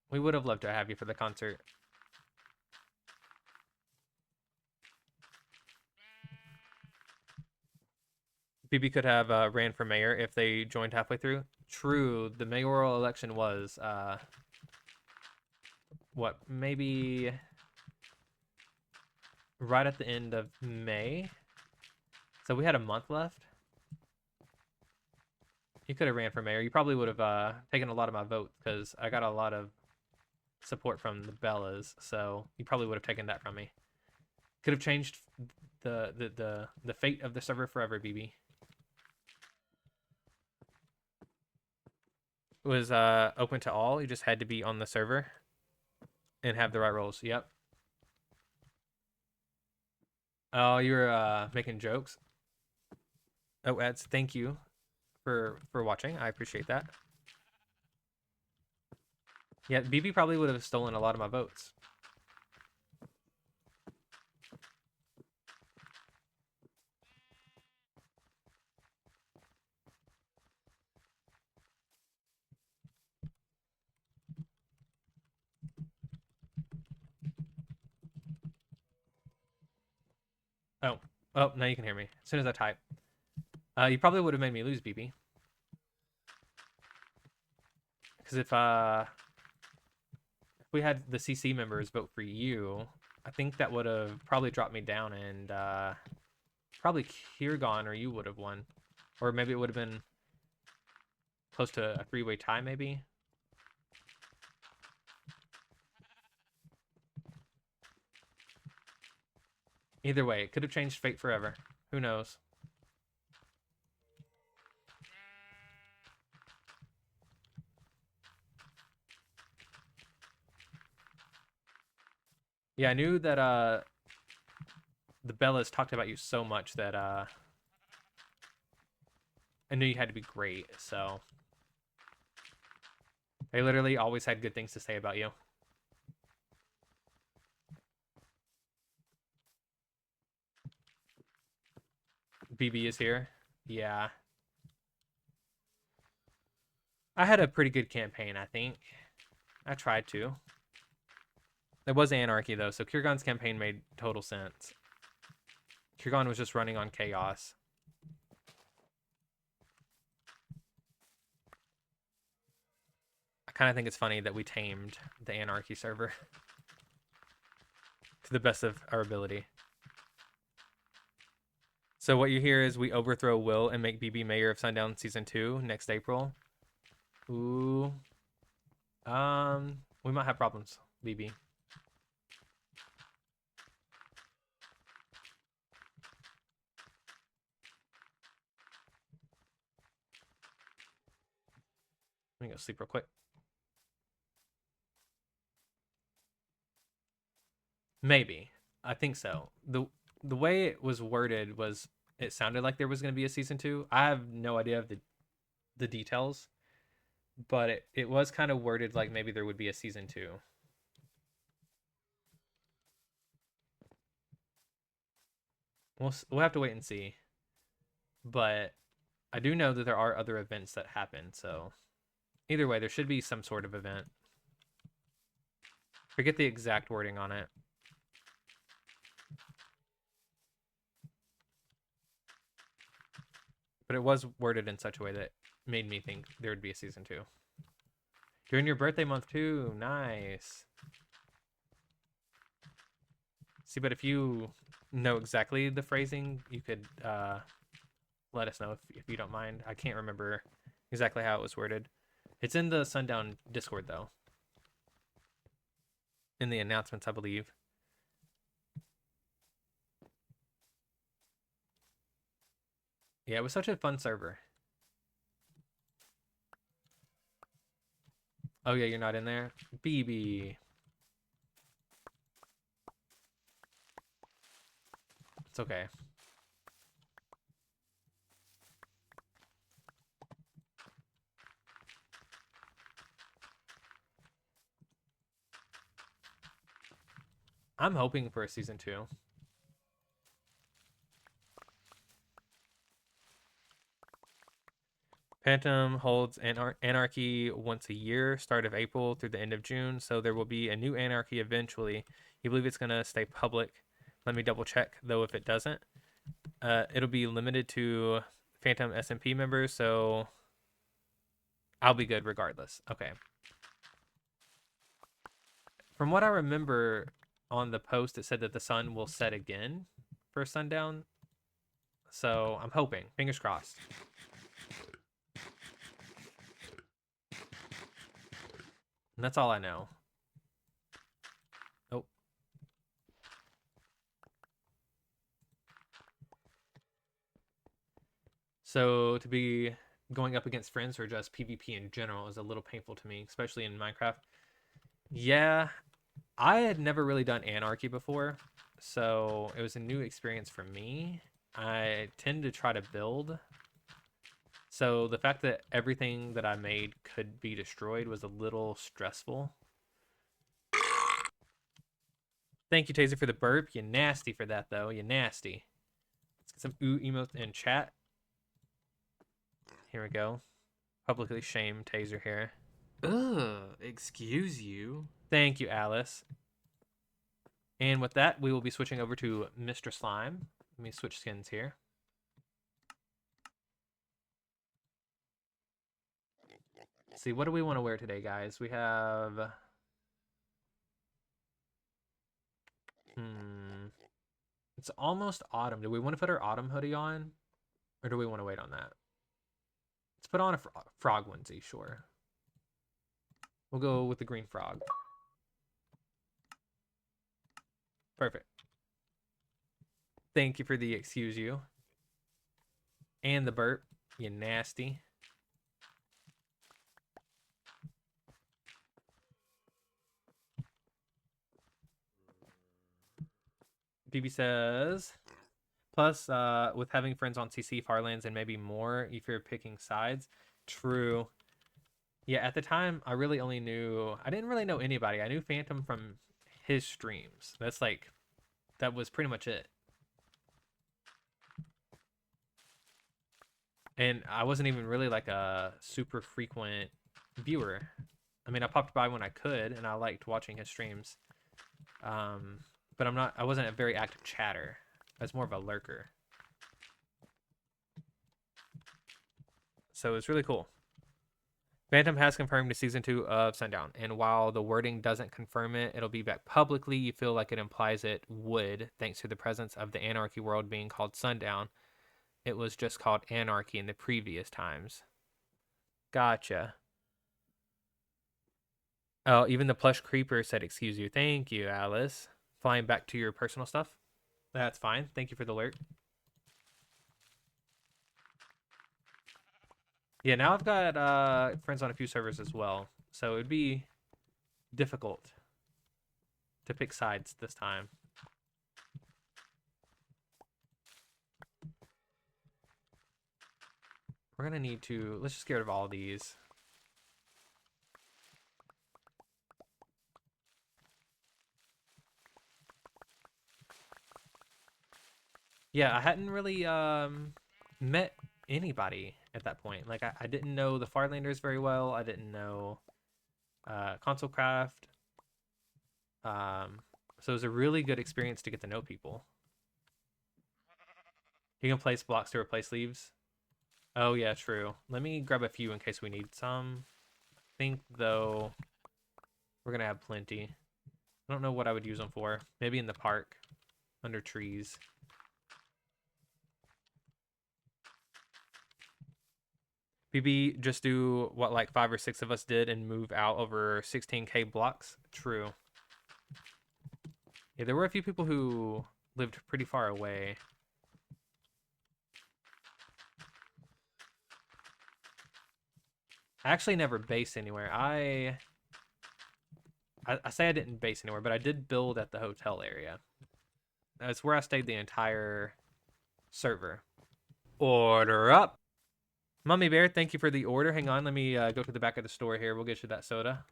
We would have loved to have you for the concert. BB could have ran for mayor if they joined halfway through. True, the mayoral election was what, maybe right at the end of May. So we had a month left. You could have ran for mayor. You probably would have taken a lot of my vote because I got a lot of support from the Bellas. So you probably would have taken that from me. Could have changed the fate of the server forever, BB. It was open to all. You just had to be on the server and have the right roles. Yep. Oh, you were making jokes. Oh, ads. Thank you for watching. I appreciate that. Yeah, BB probably would have stolen a lot of my votes. Oh, now you can hear me. As soon as I type. You probably would have made me lose, BB. Because if we had the CC members vote for you, I think that would have probably dropped me down, and probably Kirgon or you would have won. Or maybe it would have been close to a three-way tie, maybe. Either way, it could have changed fate forever. Who knows? Yeah, I knew that the Bellas talked about you so much that I knew you had to be great, so they literally always had good things to say about you. BB is here. Yeah. I had a pretty good campaign, I think. I tried to. There was anarchy, though, so Kirgon's campaign made total sense. Kirgon was just running on chaos. I kind of think it's funny that we tamed the anarchy server to the best of our ability. So what you hear is we overthrow Will and make BB mayor of Sundown Season 2 next April. Ooh. We might have problems, BB. Let me go sleep real quick. Maybe. I think so. The way it was worded was it sounded like there was going to be a season 2. I have no idea of the details, but it was kind of worded like maybe there would be a season 2. We'll have to wait and see. But I do know that there are other events that happen, so either way, there should be some sort of event. Forget the exact wording on it. But it was worded in such a way that made me think there would be a season 2. You're in your birthday month too. Nice. See, but if you know exactly the phrasing, you could let us know if you don't mind. I can't remember exactly how it was worded. It's in the Sundown Discord, though. In the announcements, I believe. Yeah, it was such a fun server. Oh, yeah, you're not in there? BB. It's okay. I'm hoping for a season 2. Phantom holds Anarchy once a year, start of April through the end of June. So there will be a new Anarchy eventually. You believe it's going to stay public? Let me double check, though, if it doesn't. It'll be limited to Phantom SMP members, so I'll be good regardless. Okay. From what I remember on the post, it said that the sun will set again for sundown. So I'm hoping. Fingers crossed. And that's all I know. Oh. So to be going up against friends or just PvP in general is a little painful to me, especially in Minecraft. Yeah, I had never really done Anarchy before, so it was a new experience for me. I tend to try to build. So the fact that everything that I made could be destroyed was a little stressful. Thank you, Taser, for the burp. You nasty for that, though. You nasty. Let's get some ooh emotes in chat. Here we go. Publicly shame Taser here. Ugh, excuse you. Thank you, Alice. And with that, we will be switching over to Mr. Slime. Let me switch skins here. Let's see, what do we want to wear today, guys? We have... It's almost autumn. Do we want to put our autumn hoodie on? Or do we want to wait on that? Let's put on a frog onesie, sure. We'll go with the green frog. Perfect. Thank you for the excuse you. And the burp, you nasty. BB says, plus, with having friends on CC, Farlands, and maybe more, if you're picking sides. True. Yeah, at the time, I really only knew... I didn't really know anybody. I knew Phantom from his streams. That was pretty much it. And I wasn't even really like a super frequent viewer. I mean, I popped by when I could, and I liked watching his streams. But I wasn't a very active chatter. I was more of a lurker. So it's really cool. Phantom has confirmed a season 2 of Sundown, and while the wording doesn't confirm it, it'll be back publicly. You feel like it implies it would, thanks to the presence of the Anarchy world being called Sundown. It was just called Anarchy in the previous times. Gotcha. Oh, even the plush creeper said, excuse you. Thank you, Alice. Flying back to your personal stuff. That's fine. Thank you for the alert. Yeah, now I've got friends on a few servers as well, so it'd be difficult to pick sides this time. We're gonna need to... Let's just get rid of all of these. Yeah, I hadn't really met anybody at that point. Like, I didn't know the Farlanders very well. I didn't know ConsoleCraft. So it was a really good experience to get to know people. You can place blocks to replace leaves. Oh, yeah, true. Let me grab a few in case we need some. I think, though, we're going to have plenty. I don't know what I would use them for. Maybe in the park. under trees. BB, just do what like 5 or 6 of us did and move out over 16K blocks. True. Yeah, there were a few people who lived pretty far away. I actually never based anywhere. I say I didn't base anywhere, but I did build at the hotel area. That's where I stayed the entire server. Order up. Mummy Bear, thank you for the order. Hang on, let me go to the back of the store here. We'll get you that soda.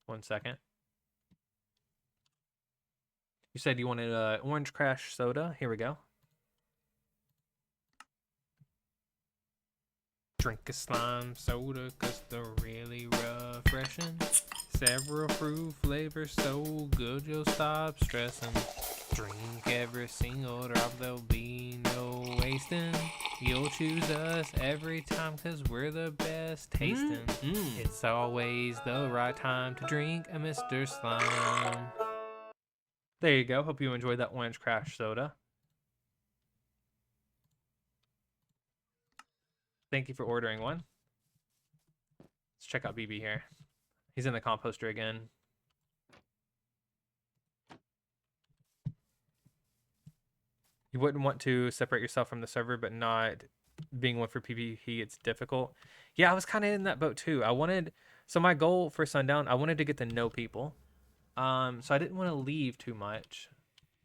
1 second. You said you wanted an Orange Crash soda. Here we go. Drink a slime soda cause they're really refreshing. Several fruit flavors so good you'll stop stressing. Drink every single drop, there'll be no wasting. You'll choose us every time cause we're the best tasting. It's always the right time to drink a Mr. Slime. There you go. Hope you enjoyed that Orange Crash soda. Thank you for ordering one. Let's check out BB here. He's in the composter again. You wouldn't want to separate yourself from the server, but not being one for PvP, it's difficult. Yeah, I was kind of in that boat too. So my goal for Sundown, I wanted to get to know people. So I didn't want to leave too much.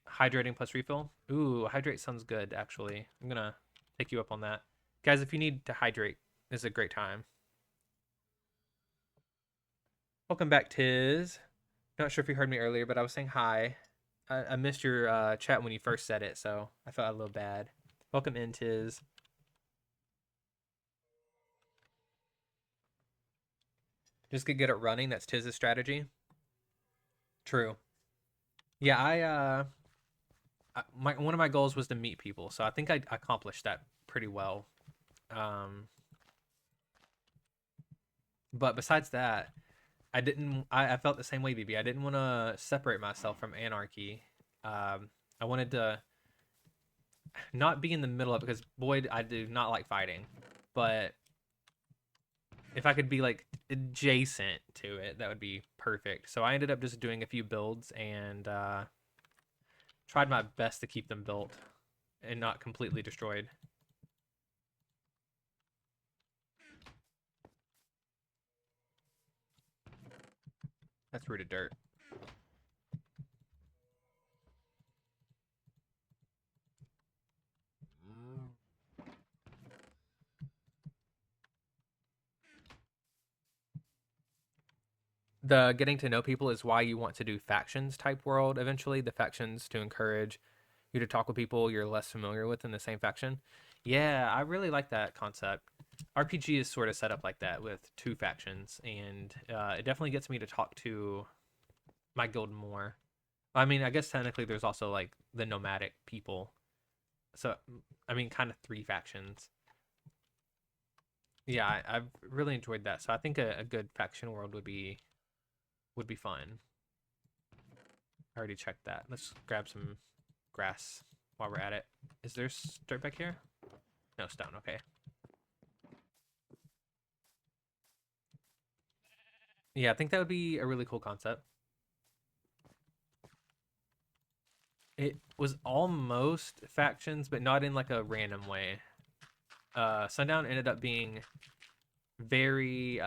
Hydrating plus refill. Ooh, hydrate sounds good, actually. I'm gonna take you up on that. Guys, if you need to hydrate, this is a great time. Welcome back, Tiz. Not sure if you heard me earlier, but I was saying hi. I missed your chat when you first said it, so I felt a little bad. Welcome in, Tiz. Just get good at running. That's Tiz's strategy. True. Yeah, one of my goals was to meet people, so I think I accomplished that pretty well. But besides that, I felt the same way, BB. I didn't want to separate myself from Anarchy. I wanted to not be in the middle of it because, boy, I do not like fighting. But if I could be like adjacent to it, that would be perfect. So I ended up just doing a few builds and tried my best to keep them built and not completely destroyed. That's rooted dirt. The getting to know people is why you want to do factions type world eventually. The factions to encourage you to talk with people you're less familiar with in the same faction. Yeah, I really like that concept. RPG is sort of set up like that with 2 factions, and it definitely gets me to talk to my guild more. I mean, I guess technically there's also like the nomadic people. So, I mean, kind of 3 factions. Yeah, I've really enjoyed that. So I think a good faction world would be fun. I already checked that. Let's grab some grass while we're at it. Is there dirt back here? No, stone. Okay. Yeah, I think that would be a really cool concept. It was almost factions, but not in like a random way. Sundown ended up being very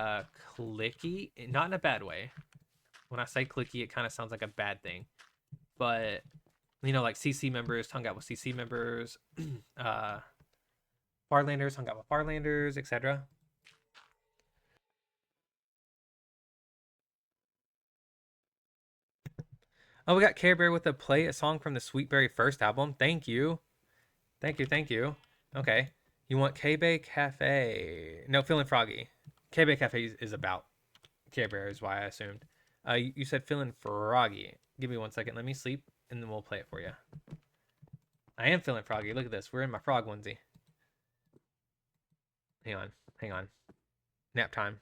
clicky, not in a bad way. When I say clicky, it kind of sounds like a bad thing. But, you know, like CC members hung out with CC members, Farlanders hung out with Farlanders, etc. Oh, we got Care Bear with a play a song from the Sweetberry first album. Thank you. Thank you, thank you. Okay. You want K-Bay Cafe. No, Feeling Froggy. K-Bay Cafe is about Care Bear is why I assumed. You said Feeling Froggy. Give me 1 second. Let me sleep, and then we'll play it for you. I am feeling froggy. Look at this. We're in my frog onesie. Hang on. Hang on. Nap time.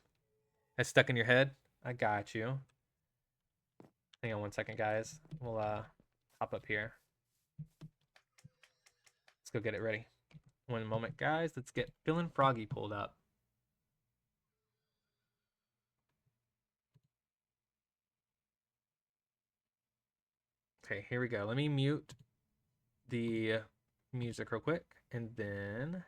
That's stuck in your head? I got you. Hang on 1 second, guys. We'll hop up here. go get it ready. One moment, guys. Let's get Feeling Froggy pulled up. Okay, here we go. Let me mute the music real quick, and then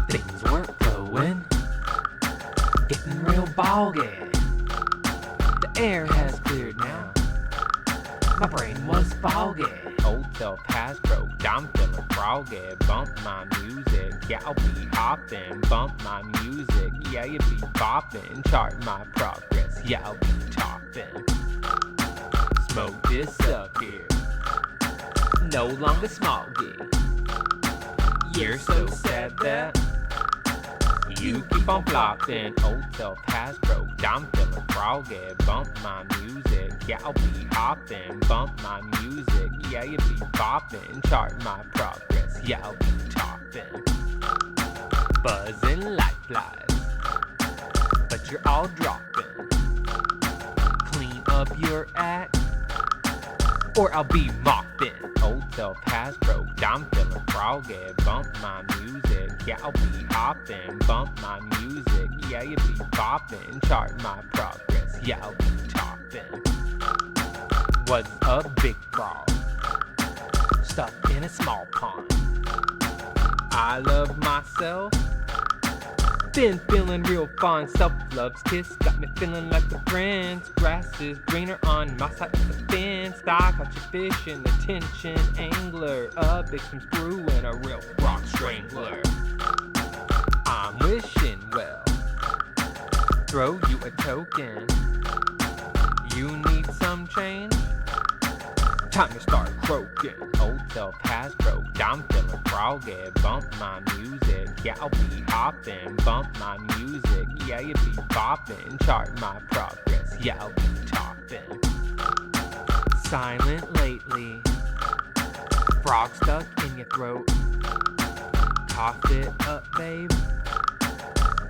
things weren't going, getting real boggy. The air has cleared now. My brain was foggy. Old self has broke. I'm feeling froggy. Bump my music. Yeah, I'll be hopping. Bump my music. Yeah, you be bopping. Chart my progress. Yeah, I'll be topping. Smoke this up here. No longer smoggy. You're so sad that you keep on flopping. Old self has broke. I'm feeling froggy. Bump my music. Yeah, I'll be hopping. Bump my music. Yeah, you be bopping. Chart my progress. Yeah, I'll be topping. Buzzing like flies, but you're all dropping. Clean up your act, or I'll be mopping. Old self has broke. I'm feeling froggy. Bump my music. Yeah, I'll be hopping. Bump my music. Yeah, you be bopping. Chart my progress. Yeah, I'll be topping. Was a big frog stuck in a small pond. I love myself. Been feeling real fine. Self-love's kiss got me feeling like a friend. Grass is greener on my side of the fence. I caught you fishing, attention angler. A big some screw and a real frog strangler. I'm wishing well. Throw you a token. You need some change? Time to start croaking. Old self has broke. I'm feeling froggy. Bump my music. Yeah, I'll be hopping. Bump my music. Yeah, you be bopping. Chart my progress. Yeah, I'll be topping. Silent lately. Frog stuck in your throat. Coughed it up, babe.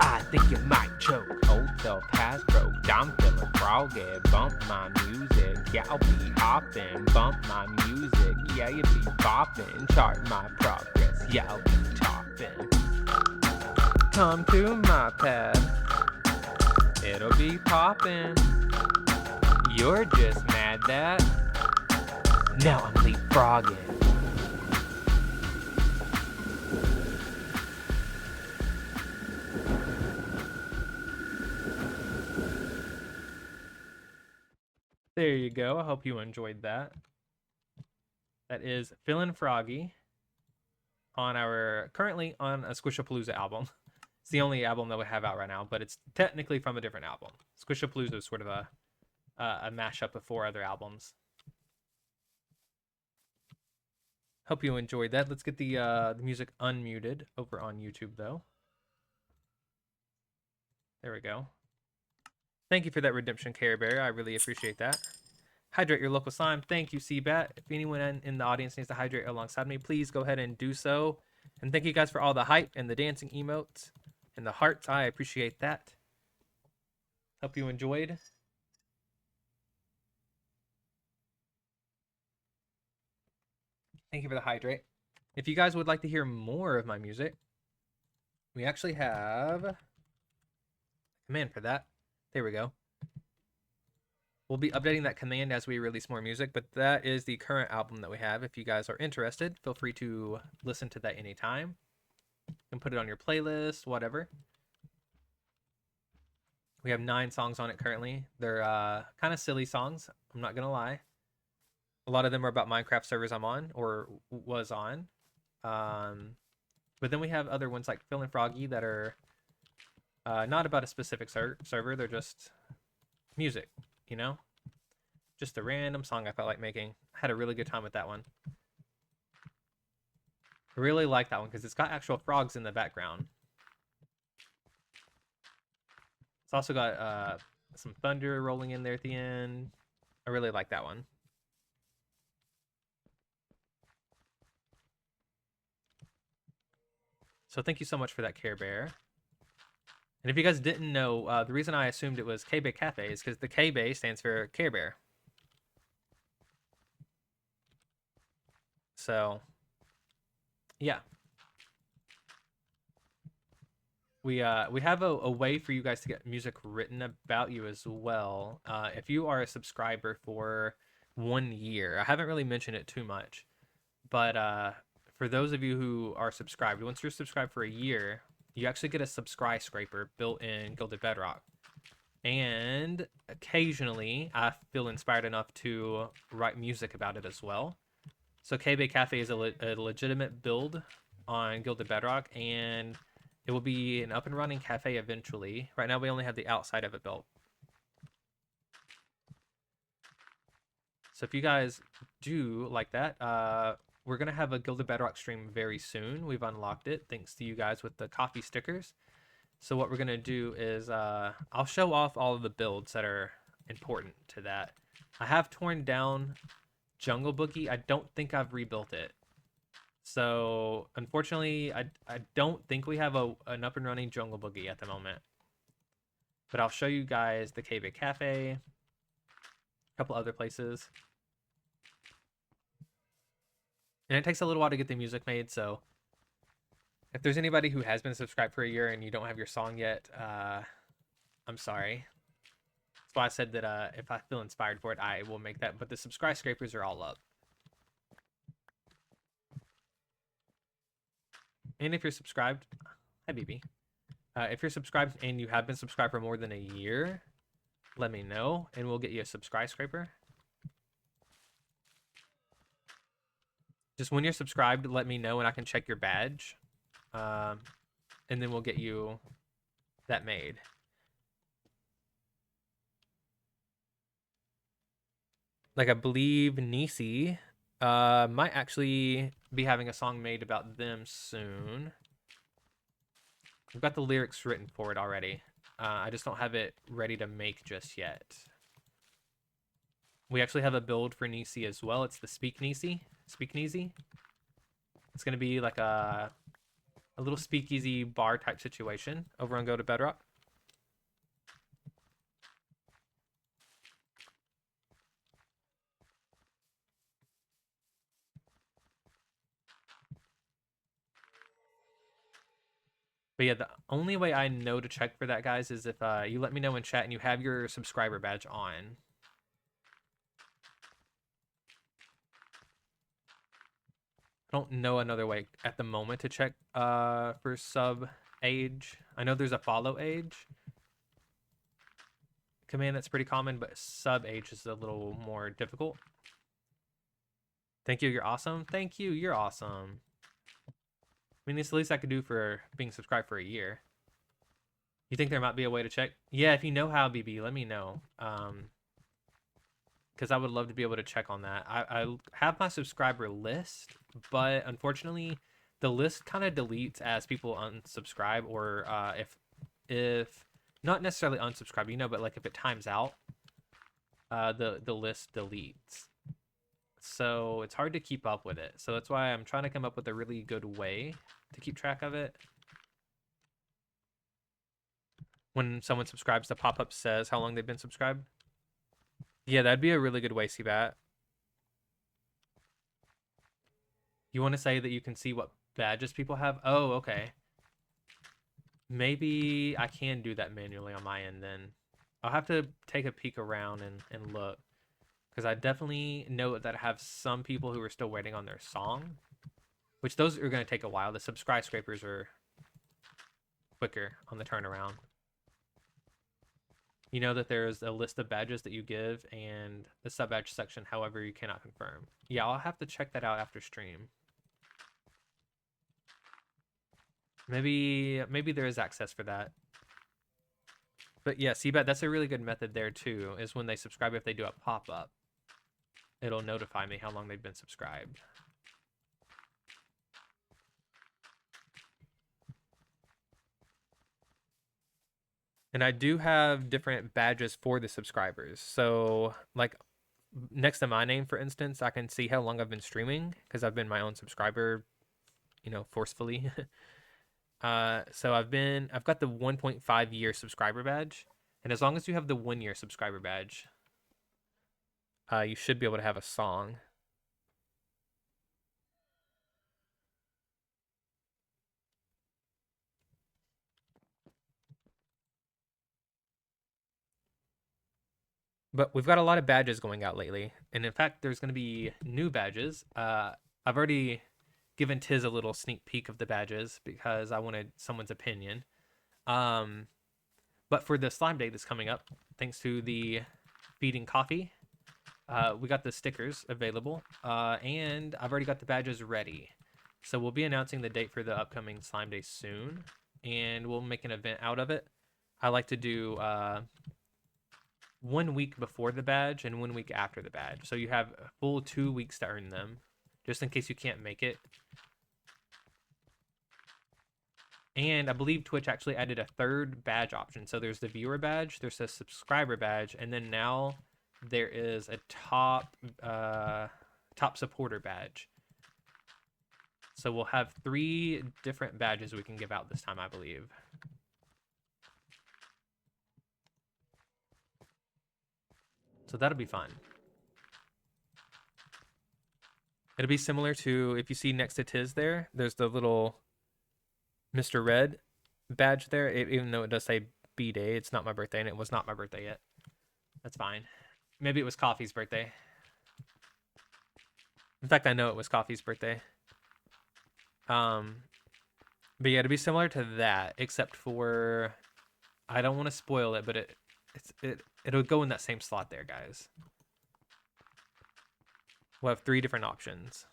I think you might choke. Old self has broke. I'm feeling froggy. Bump my music. Yeah, I'll be hopping. Bump my music. Yeah, you be bopping. Chart my progress. Yeah, I'll be topping. Come to my pad. It'll be popping. You're just mad that now I'm leapfrogging. There you go. I hope you enjoyed that. That is Feelin' Froggy on currently on a Squishapalooza album. It's the only album that we have out right now, but it's technically from a different album. Squishapalooza is sort of a mashup of 4 other albums. Hope you enjoyed that. Let's get the music unmuted over on YouTube though. There we go. Thank you for that Redemption Care Bear. I really appreciate that. Hydrate your local slime. Thank you, Seabat. If anyone in the audience needs to hydrate alongside me, please go ahead and do so. And thank you guys for all the hype and the dancing emotes and the hearts. I appreciate that. Hope you enjoyed. Thank you for the hydrate. If you guys would like to hear more of my music, we actually have a command for that. There we go. We'll be updating that command as we release more music, but that is the current album that we have. If you guys are interested, feel free to listen to that anytime. You can put it on your playlist, whatever. We have 9 songs on it currently. They're kind of silly songs, I'm not going to lie. A lot of them are about Minecraft servers I'm on, or was on. But then we have other ones like Feelin' Froggy that are not about a specific server. They're just music, you know? Just a random song I felt like making. I had a really good time with that one. I really like that one because it's got actual frogs in the background. It's also got some thunder rolling in there at the end. I really like that one. So thank you so much for that, Care Bear. And if you guys didn't know, the reason I assumed it was K-Bay Cafe is because the K-Bay stands for Care Bear. So, yeah. We have a way for you guys to get music written about you as well. If you are a subscriber for 1 year, I haven't really mentioned it too much, but for those of you who are subscribed, once you're subscribed for a year, you actually get a subscribe scraper built in Gilded Bedrock. And occasionally, I feel inspired enough to write music about it as well. So K-Bay Cafe is a legitimate build on Gilded Bedrock, and it will be an up and running cafe eventually. Right now, we only have the outside of it built. So if you guys do like that, we're going to have a Gilded Bedrock stream very soon. We've unlocked it thanks to you guys with the coffee stickers. So what we're going to do is I'll show off all of the builds that are important to that. I have torn down Jungle Boogie. I don't think I've rebuilt it. So unfortunately, I don't think we have an up and running Jungle Boogie at the moment. But I'll show you guys the K-Bay Cafe, a couple other places. And it takes a little while to get the music made, so if there's anybody who has been subscribed for a year and you don't have your song yet, I'm sorry. That's why I said that if I feel inspired for it, I will make that. But the subscribe scrapers are all up. And if you're subscribed, hi BB. If you're subscribed and you have been subscribed for more than a year, let me know and we'll get you a subscribe scraper. Just when you're subscribed, let me know and I can check your badge. And then we'll get you that made. Like I believe Nisi might actually be having a song made about them soon. I've got the lyrics written for it already. I just don't have it ready to make just yet. We actually have a build for Nisi as well. It's the Speak Nisi. It's gonna be like a little speakeasy bar type situation over on Go to Bedrock. But yeah, the only way I know to check for that, guys, is if you let me know in chat and you have your subscriber badge on. I don't know another way at the moment to check for sub age. I know there's a follow age command that's pretty common, but sub age is a little more difficult. Thank you, you're awesome. Thank you, you're awesome. I mean, it's the least I could do for being subscribed for a year. You think there might be a way to check? Yeah, if you know how, BB, let me know. Because I would love to be able to check on that. I have my subscriber list, but unfortunately, the list kind of deletes as people unsubscribe, or if not necessarily unsubscribe, you know, but like if it times out, the list deletes. So it's hard to keep up with it. So that's why I'm trying to come up with a really good way to keep track of it. When someone subscribes, the pop-up says how long they've been subscribed. Yeah, that'd be a really good way, Seabat. You want to say that you can see what badges people have? Oh, okay. Maybe I can do that manually on my end then. I'll have to take a peek around and look. Because I definitely know that I have some people who are still waiting on their song. Which those are going to take a while. The subscribe scrapers are quicker on the turnaround. You know that there's a list of badges that you give and the sub badge section, however, you cannot confirm. Yeah, I'll have to check that out after stream. Maybe there is access for that. But yeah, Seabat, that's a really good method there too, is when they subscribe, if they do a pop-up, it'll notify me how long they've been subscribed. And I do have different badges for the subscribers. So, like next to my name, for instance, I can see how long I've been streaming because I've been my own subscriber, forcefully. So I've got the 1.5 year subscriber badge, and as long as you have the 1 year subscriber badge, you should be able to have a song. But we've got a lot of badges going out lately, and in fact, there's going to be new badges. I've already given Tiz a little sneak peek of the badges because I wanted someone's opinion. Um, but for the slime day that's coming up, thanks to the feeding coffee, we got the stickers available, and I've already got the badges ready. So we'll be announcing the date for the upcoming slime day soon, and we'll make an event out of it. I like to do 1 week before the badge and 1 week after the badge. So you have a full 2 weeks to earn them, just in case you can't make it. And I believe Twitch actually added a third badge option. So there's the viewer badge, there's a subscriber badge, and then now there is a top supporter badge. So we'll have 3 different badges we can give out this time, I believe. So that'll be fun. It'll be similar to, if you see next to Tiz there, there's the little Mr. Red badge there. Even though it does say B-Day, it's not my birthday, and it was not my birthday yet. That's fine. Maybe it was Coffee's birthday. In fact, I know it was Coffee's birthday. But yeah, it'll be similar to that, except for, I don't want to spoil it, but it'll go in that same slot there, guys. We'll have 3 different options.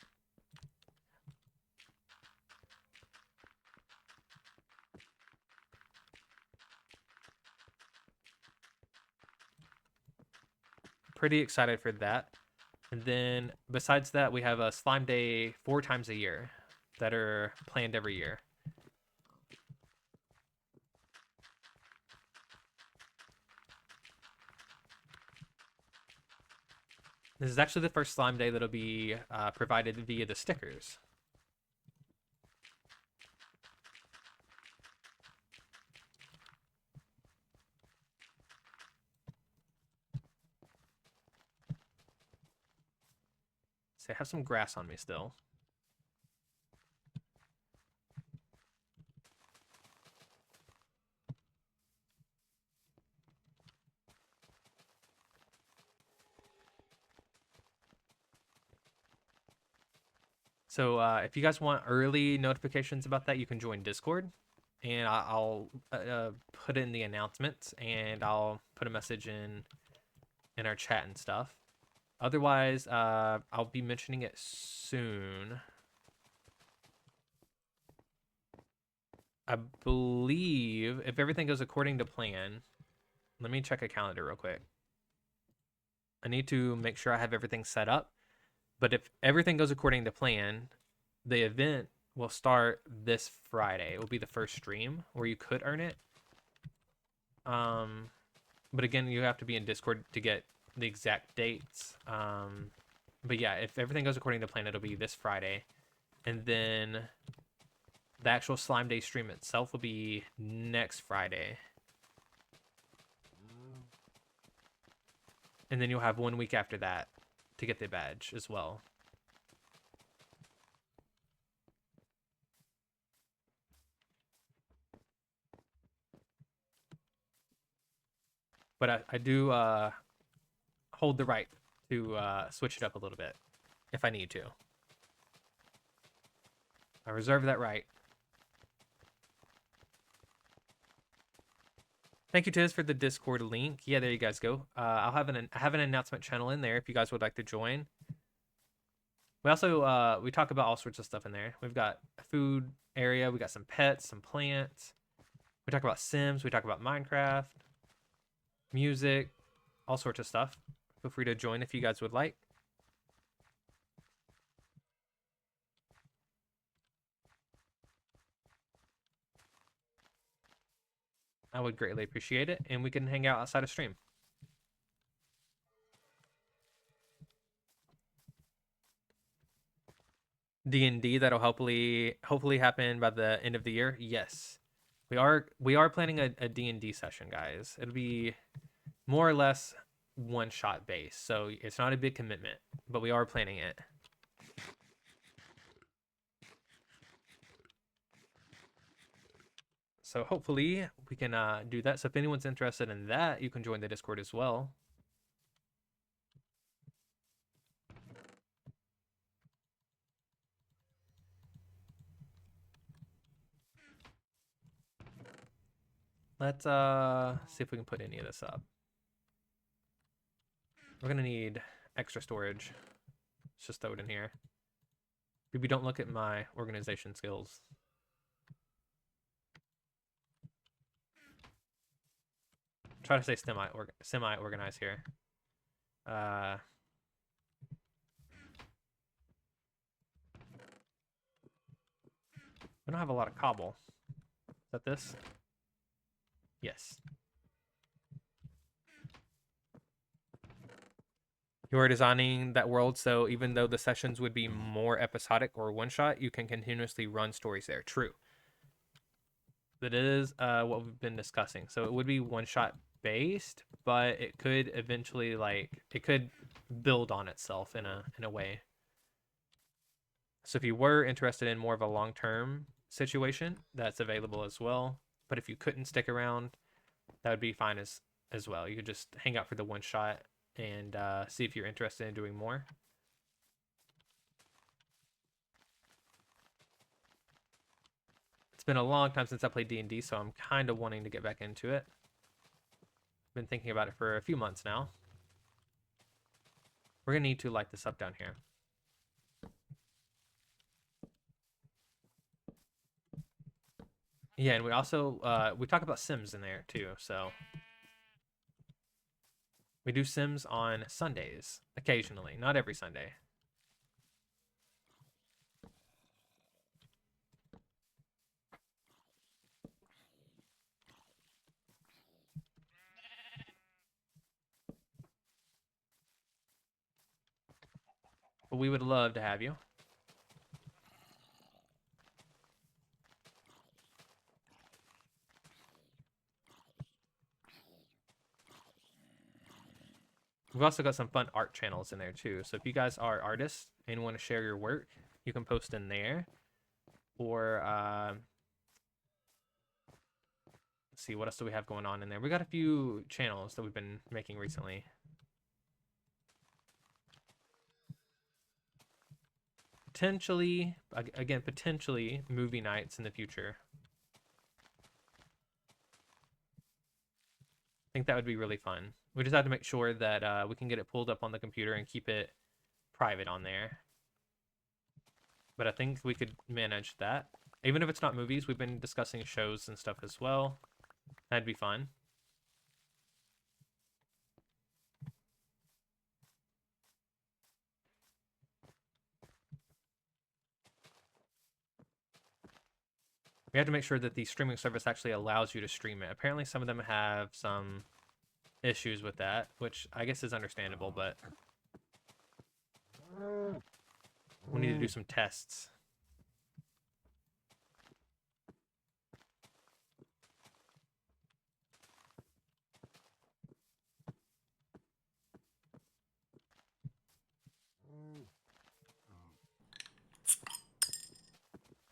Pretty excited for that. And then besides that, we have a slime day 4 times a year that are planned every year. This is actually the first slime day that'll be provided via the stickers. So I have some grass on me still. So if you guys want early notifications about that, you can join Discord, and I'll put in the announcements, and I'll put a message in our chat and stuff. Otherwise, I'll be mentioning it soon. I believe if everything goes according to plan, let me check a calendar real quick. I need to make sure I have everything set up. But if everything goes according to plan, the event will start this Friday. It will be the first stream where you could earn it. But again, you have to be in Discord to get the exact dates. But yeah, if everything goes according to plan, it'll be this Friday. And then the actual Slime Day stream itself will be next Friday. And then you'll have 1 week after that to get the badge as well. But I do hold the right to switch it up a little bit if I need to. I reserve that right. Thank you, Tiz, for the Discord link. Yeah, there you guys go. I have an announcement channel in there if you guys would like to join. We also we talk about all sorts of stuff in there. We've got a food area. We got some pets, some plants. We talk about Sims. We talk about Minecraft, music, all sorts of stuff. Feel free to join if you guys would like. I would greatly appreciate it, and we can hang out outside of stream. D&D that'll hopefully happen by the end of the year. Yes, we are planning a D&D session, guys. It'll be more or less one shot base, so it's not a big commitment, but we are planning it. So hopefully we can do that. So if anyone's interested in that, you can join the Discord as well. Let's see if we can put any of this up. We're gonna need extra storage. Let's just throw it in here. Maybe don't look at my organization skills. Try to stay semi organized here. We don't have a lot of cobble. Is that this? Yes. You are designing that world, so even though the sessions would be more episodic or one shot, you can continuously run stories there. True. That is what we've been discussing. So it would be one shot based, but it could eventually it could build on itself in a way. So if you were interested in more of a long-term situation, that's available as well. But if you couldn't stick around, that would be fine as well. You could just hang out for the one shot and see if you're interested in doing more. It's been a long time since I played D&D, so I'm kind of wanting to get back into it. Been thinking about it for a few months now. We're gonna need to light this up down here. Yeah, and we also we talk about Sims in there too, so we do Sims on Sundays occasionally, not every Sunday. But we would love to have you. We've also got some fun art channels in there too. So if you guys are artists and want to share your work, you can post in there. Or let's see, what else do we have going on in there? We got a few channels that we've been making recently. Potentially, again, potentially movie nights in the future. I think that would be really fun. We just have to make sure that we can get it pulled up on the computer and keep it private on there. But I think we could manage that. Even if it's not movies, we've been discussing shows and stuff as well. That'd be fun. We have to make sure that the streaming service actually allows you to stream it. Apparently some of them have some issues with that, which I guess is understandable, but we need to do some tests.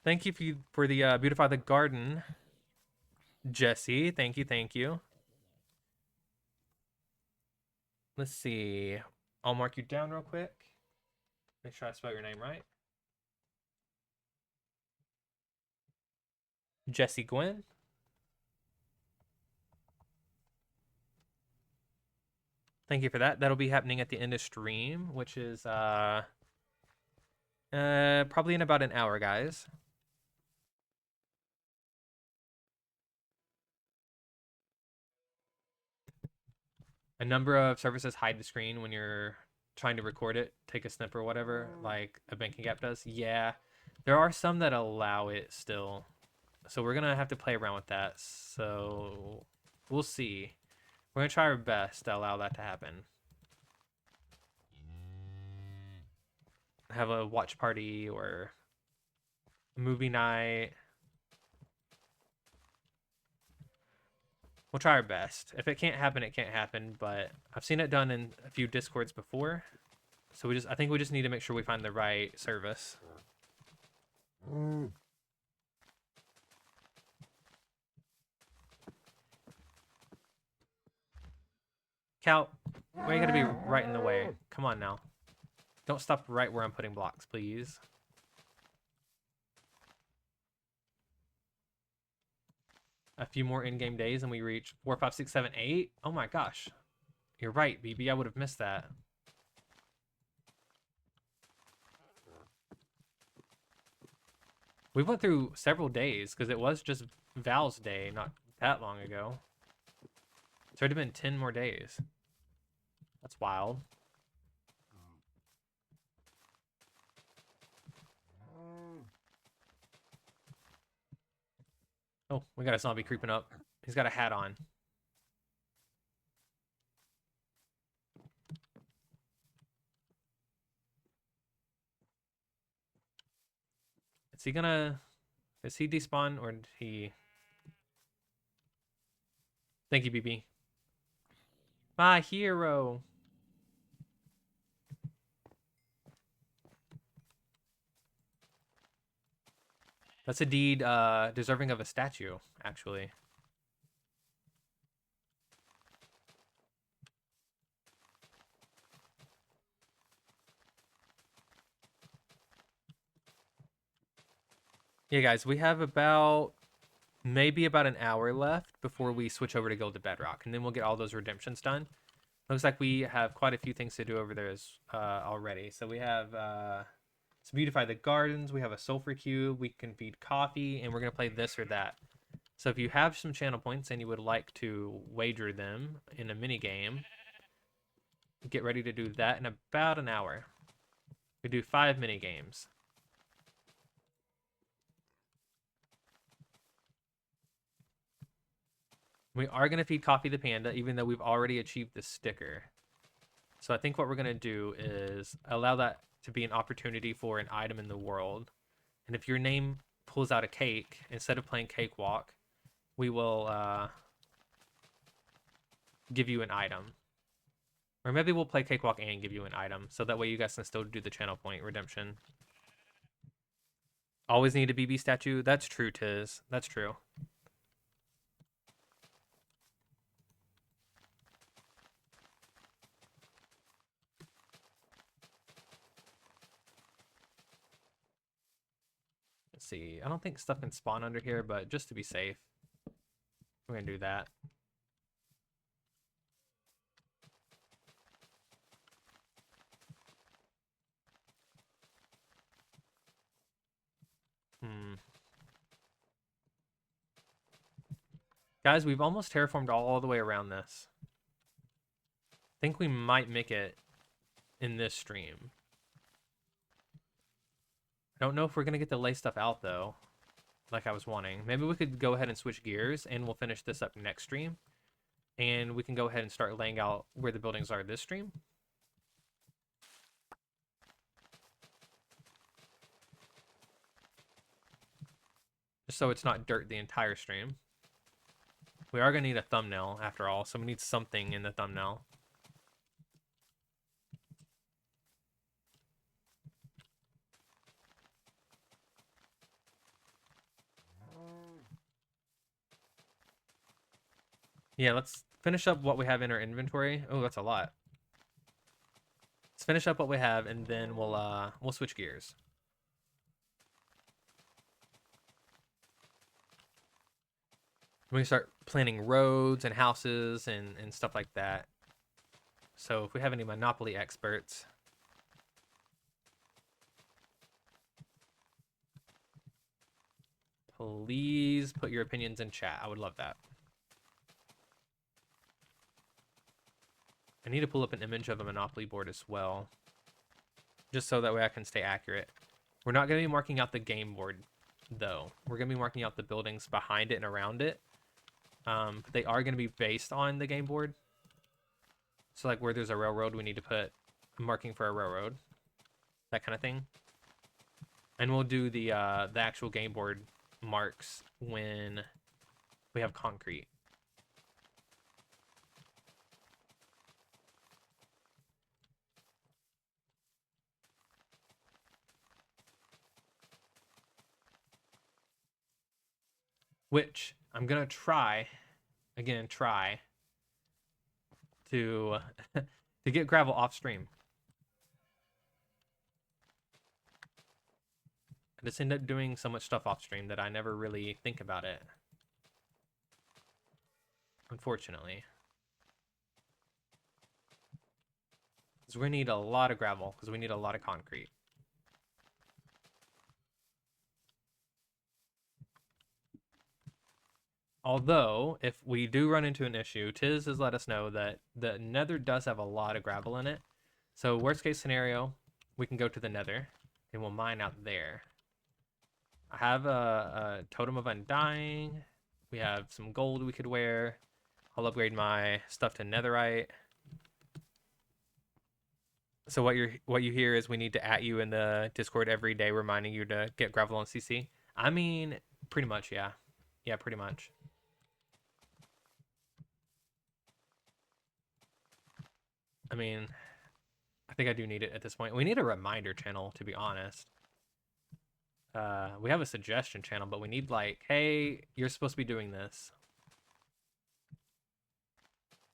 Thank you for the beautify the garden, Jesse. Thank you, thank you. Let's see. I'll mark you down real quick. Make sure I spell your name right. Jesse Gwen. Thank you for that. That'll be happening at the end of stream, which is probably in about an hour, guys. A number of services hide the screen when you're trying to record it, take a snip or whatever, like a banking app does. Yeah, there are some that allow it still. So we're gonna have to play around with that. So we'll see. We're gonna try our best to allow that to happen. Have a watch party or movie night. We'll try our best. If it can't happen, it can't happen. But I've seen it done in a few Discords before. So I think we just need to make sure we find the right service. Cal, why you gotta be right in the way? Come on now. Don't stop right where I'm putting blocks, please. A few more in-game days and we reach 4, 5, 6, 7, 8. Oh my gosh. You're right, BB. I would have missed that. We went through several days because it was just Val's day not that long ago. It's already been 10 more days. That's wild. Oh, we got a zombie creeping up. He's got a hat on. Is he despawn or did he? Thank you, BB. My hero. That's a deed deserving of a statue, actually. Yeah, guys, we have maybe about an hour left before we switch over to Gilded Bedrock, and then we'll get all those redemptions done. Looks like we have quite a few things to do over there already. So we have to beautify the gardens, we have a sulfur cube, we can feed coffee, and we're going to play this or that. So if you have some channel points and you would like to wager them in a mini game, get ready to do that in about an hour. We do 5 mini games. We are going to feed Coffee the Panda, even though we've already achieved the sticker. So I think what we're going to do is allow that to be an opportunity for an item in the world. And if your name pulls out a cake, instead of playing Cakewalk, we will give you an item. Or maybe we'll play Cakewalk and give you an item, so that way you guys can still do the channel point redemption. Always need a BB statue? That's true, Tiz. That's true. Let's see. I don't think stuff can spawn under here, but just to be safe, we're going to do that. Guys, we've almost terraformed all the way around this. I think we might make it in this stream. I don't know if we're going to get the lay stuff out, though, like I was wanting. Maybe we could go ahead and switch gears, and we'll finish this up next stream. And we can go ahead and start laying out where the buildings are this stream. Just so it's not dirt the entire stream. We are going to need a thumbnail, after all, so we need something in the thumbnail. Yeah, let's finish up what we have in our inventory. Oh, that's a lot. Let's finish up what we have, and then we'll switch gears. We can start planning roads and houses and stuff like that. So if we have any Monopoly experts, please put your opinions in chat. I would love that. I need to pull up an image of a Monopoly board as well, just so that way I can stay accurate. We're not going to be marking out the game board though. We're going to be marking out the buildings behind it and around it. But they are going to be based on the game board. So like where there's a railroad, we need to put a marking for a railroad. That kind of thing. And we'll do the actual game board marks when we have concrete. Which I'm gonna try to to get gravel off stream. I just end up doing so much stuff off stream that I never really think about it. Unfortunately. Because we're gonna need a lot of gravel, because we need a lot of concrete. Although, if we do run into an issue, Tiz has let us know that the Nether does have a lot of gravel in it. So worst case scenario, we can go to the Nether and we'll mine out there. I have a Totem of Undying. We have some gold we could wear. I'll upgrade my stuff to Netherite. So what you hear is we need to at you in the Discord every day, reminding you to get gravel on CC. I mean, pretty much, yeah. Yeah, pretty much. I mean, I think I do need it at this point. We need a reminder channel, to be honest. We have a suggestion channel, but we need like, hey, you're supposed to be doing this.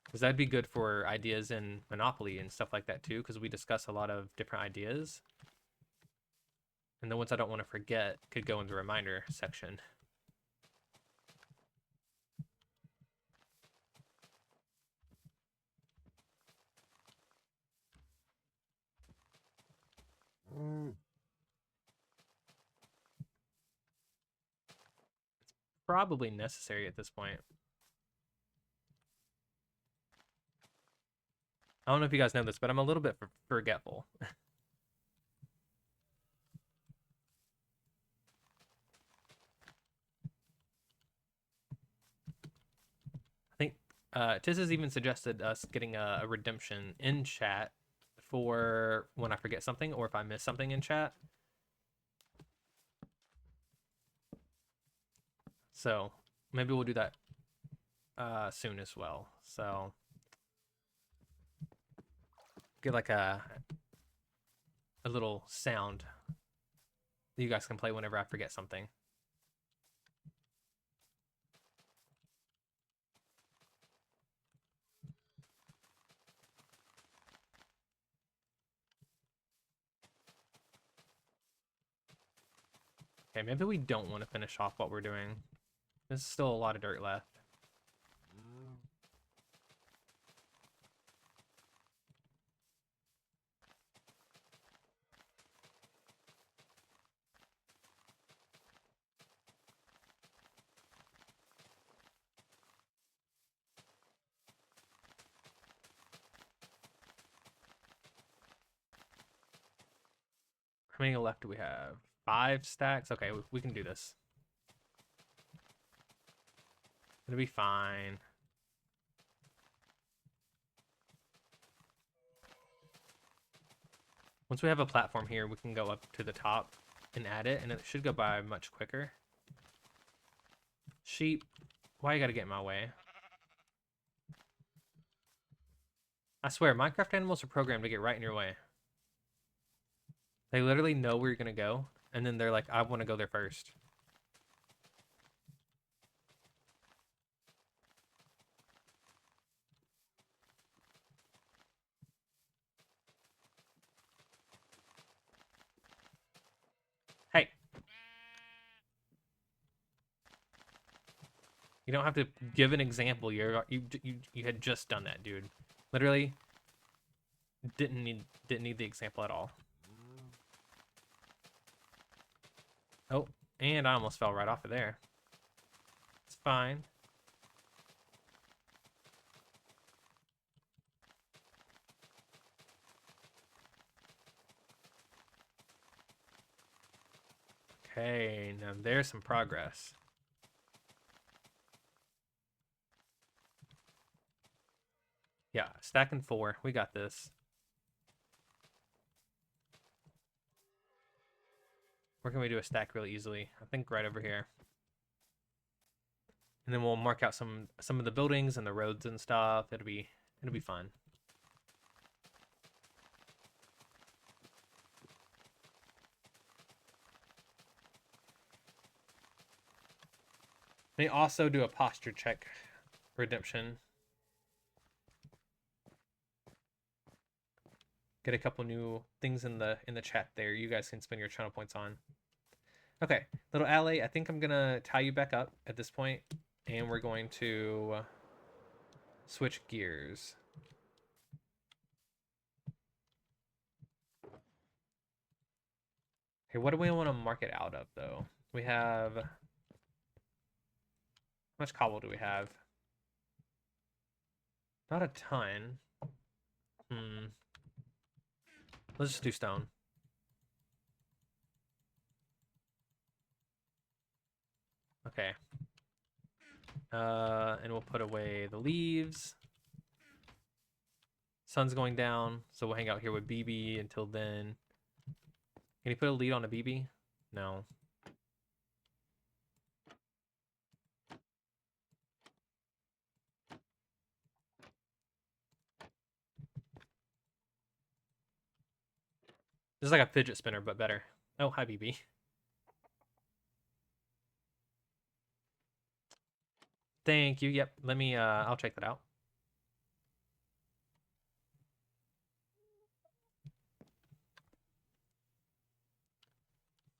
Because that'd be good for ideas in Monopoly and stuff like that too, because we discuss a lot of different ideas. And the ones I don't want to forget could go in the reminder section. It's probably necessary at this point. I don't know if you guys know this, but I'm a little bit forgetful. I think Tiz has even suggested us getting a redemption in chat for when I forget something or if I miss something in chat. So maybe we'll do that soon as well. So get like a little sound that you guys can play whenever I forget something. Okay, maybe we don't want to finish off what we're doing. There's still a lot of dirt left. How many left do we have? 5 stacks? Okay, we can do this. It'll be fine. Once we have a platform here, we can go up to the top and add it, and it should go by much quicker. Sheep, why you gotta get in my way? I swear, Minecraft animals are programmed to get right in your way. They literally know where you're gonna go, and then they're like, I want to go there first. Hey. You don't have to give an example. You had just done that, dude. Literally didn't need the example at all. Oh, and I almost fell right off of there. It's fine. Okay, now there's some progress. Yeah, stacking 4. We got this. Where can we do a stack really easily? I think right over here. And then we'll mark out some of the buildings and the roads and stuff. It'll be fun. They also do a posture check redemption. Get a couple new things in the chat there. You guys can spend your channel points on. Okay, little alley. I think I'm gonna tie you back up at this point, and we're going to switch gears. Okay, what do we want to mark it out of though? We have how much cobble do we have? Not a ton. Let's just do stone. Okay. And we'll put away the leaves. Sun's going down, so we'll hang out here with BB until then. Can you put a lead on a BB? No. This is like a fidget spinner, but better. Oh, hi, BB. Thank you. Yep. Let me, I'll check that out.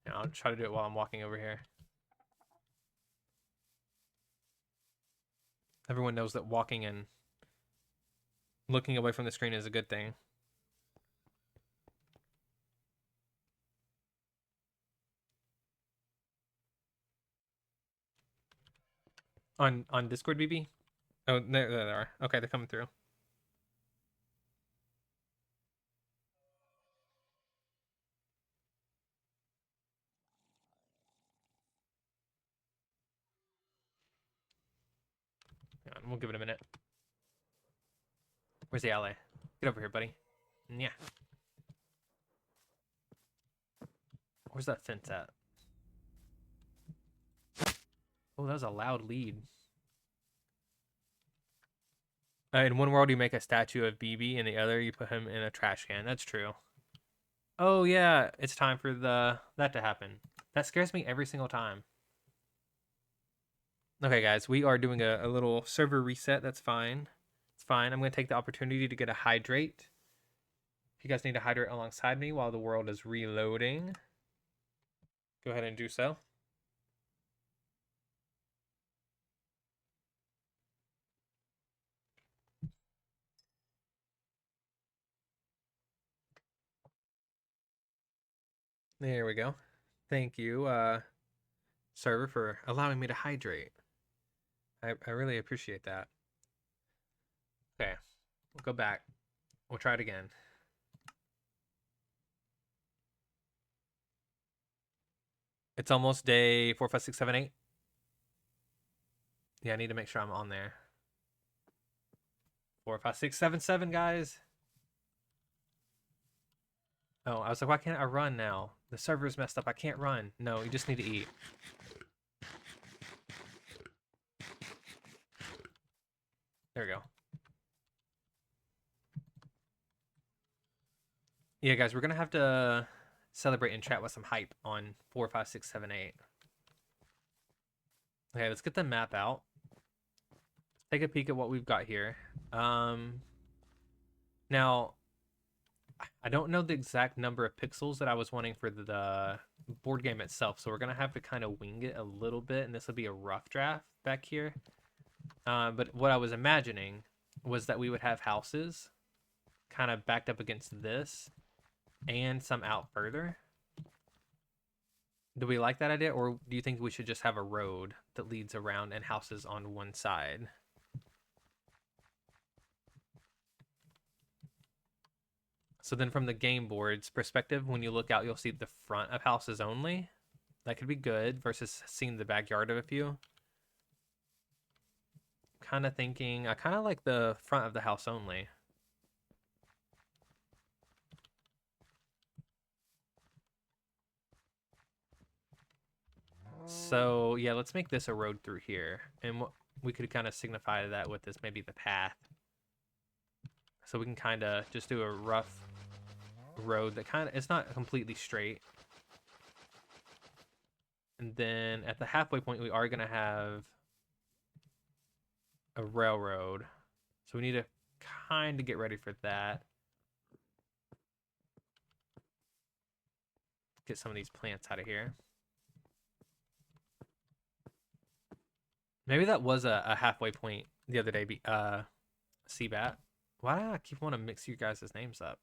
Yeah, I'll try to do it while I'm walking over here. Everyone knows that walking and looking away from the screen is a good thing. On Discord, BB? Oh, there they are. Okay, they're coming through. Hang on, we'll give it a minute. Where's the ally? Get over here, buddy. Yeah. Where's that fence at? Oh, that was a loud lead. In one world, you make a statue of BB. In the other, you put him in a trash can. That's true. Oh, yeah. It's time for that to happen. That scares me every single time. Okay, guys. We are doing a little server reset. That's fine. It's fine. I'm going to take the opportunity to get a hydrate. If you guys need to hydrate alongside me while the world is reloading, go ahead and do so. There we go. Thank you, server, for allowing me to hydrate. I really appreciate that. Okay, we'll go back. We'll try it again. It's almost day 4, 5, 6, 7, 8. Yeah, I need to make sure I'm on there. 4, 5, 6, 7, 7, guys. Oh, I was like, why can't I run now? The server's messed up. I can't run. No, you just need to eat. There we go. Yeah, guys, we're gonna have to celebrate and chat with some hype on 4, 5, 6, 7, 8. Okay, let's get the map out. Take a peek at what we've got here. Now, I don't know the exact number of pixels that I was wanting for the board game itself, so we're gonna have to kind of wing it a little bit, and this will be a rough draft back here. But what I was imagining was that we would have houses kind of backed up against this and some out further. Do we like that idea, or do you think we should just have a road that leads around and houses on one side? So then from the game board's perspective, when you look out, you'll see the front of houses only. That could be good versus seeing the backyard of a few. Kind of thinking, I kind of like the front of the house only. So yeah, let's make this a road through here, and we could kind of signify that with this maybe the path. So we can kind of just do a rough road that kind of, it's not completely straight. And then at the halfway point, we are gonna have a railroad, so we need to kind of get ready for that. Get some of these plants out of here. Maybe that was a halfway point the other day. Seabat. Why do I keep want to mix you guys' names up?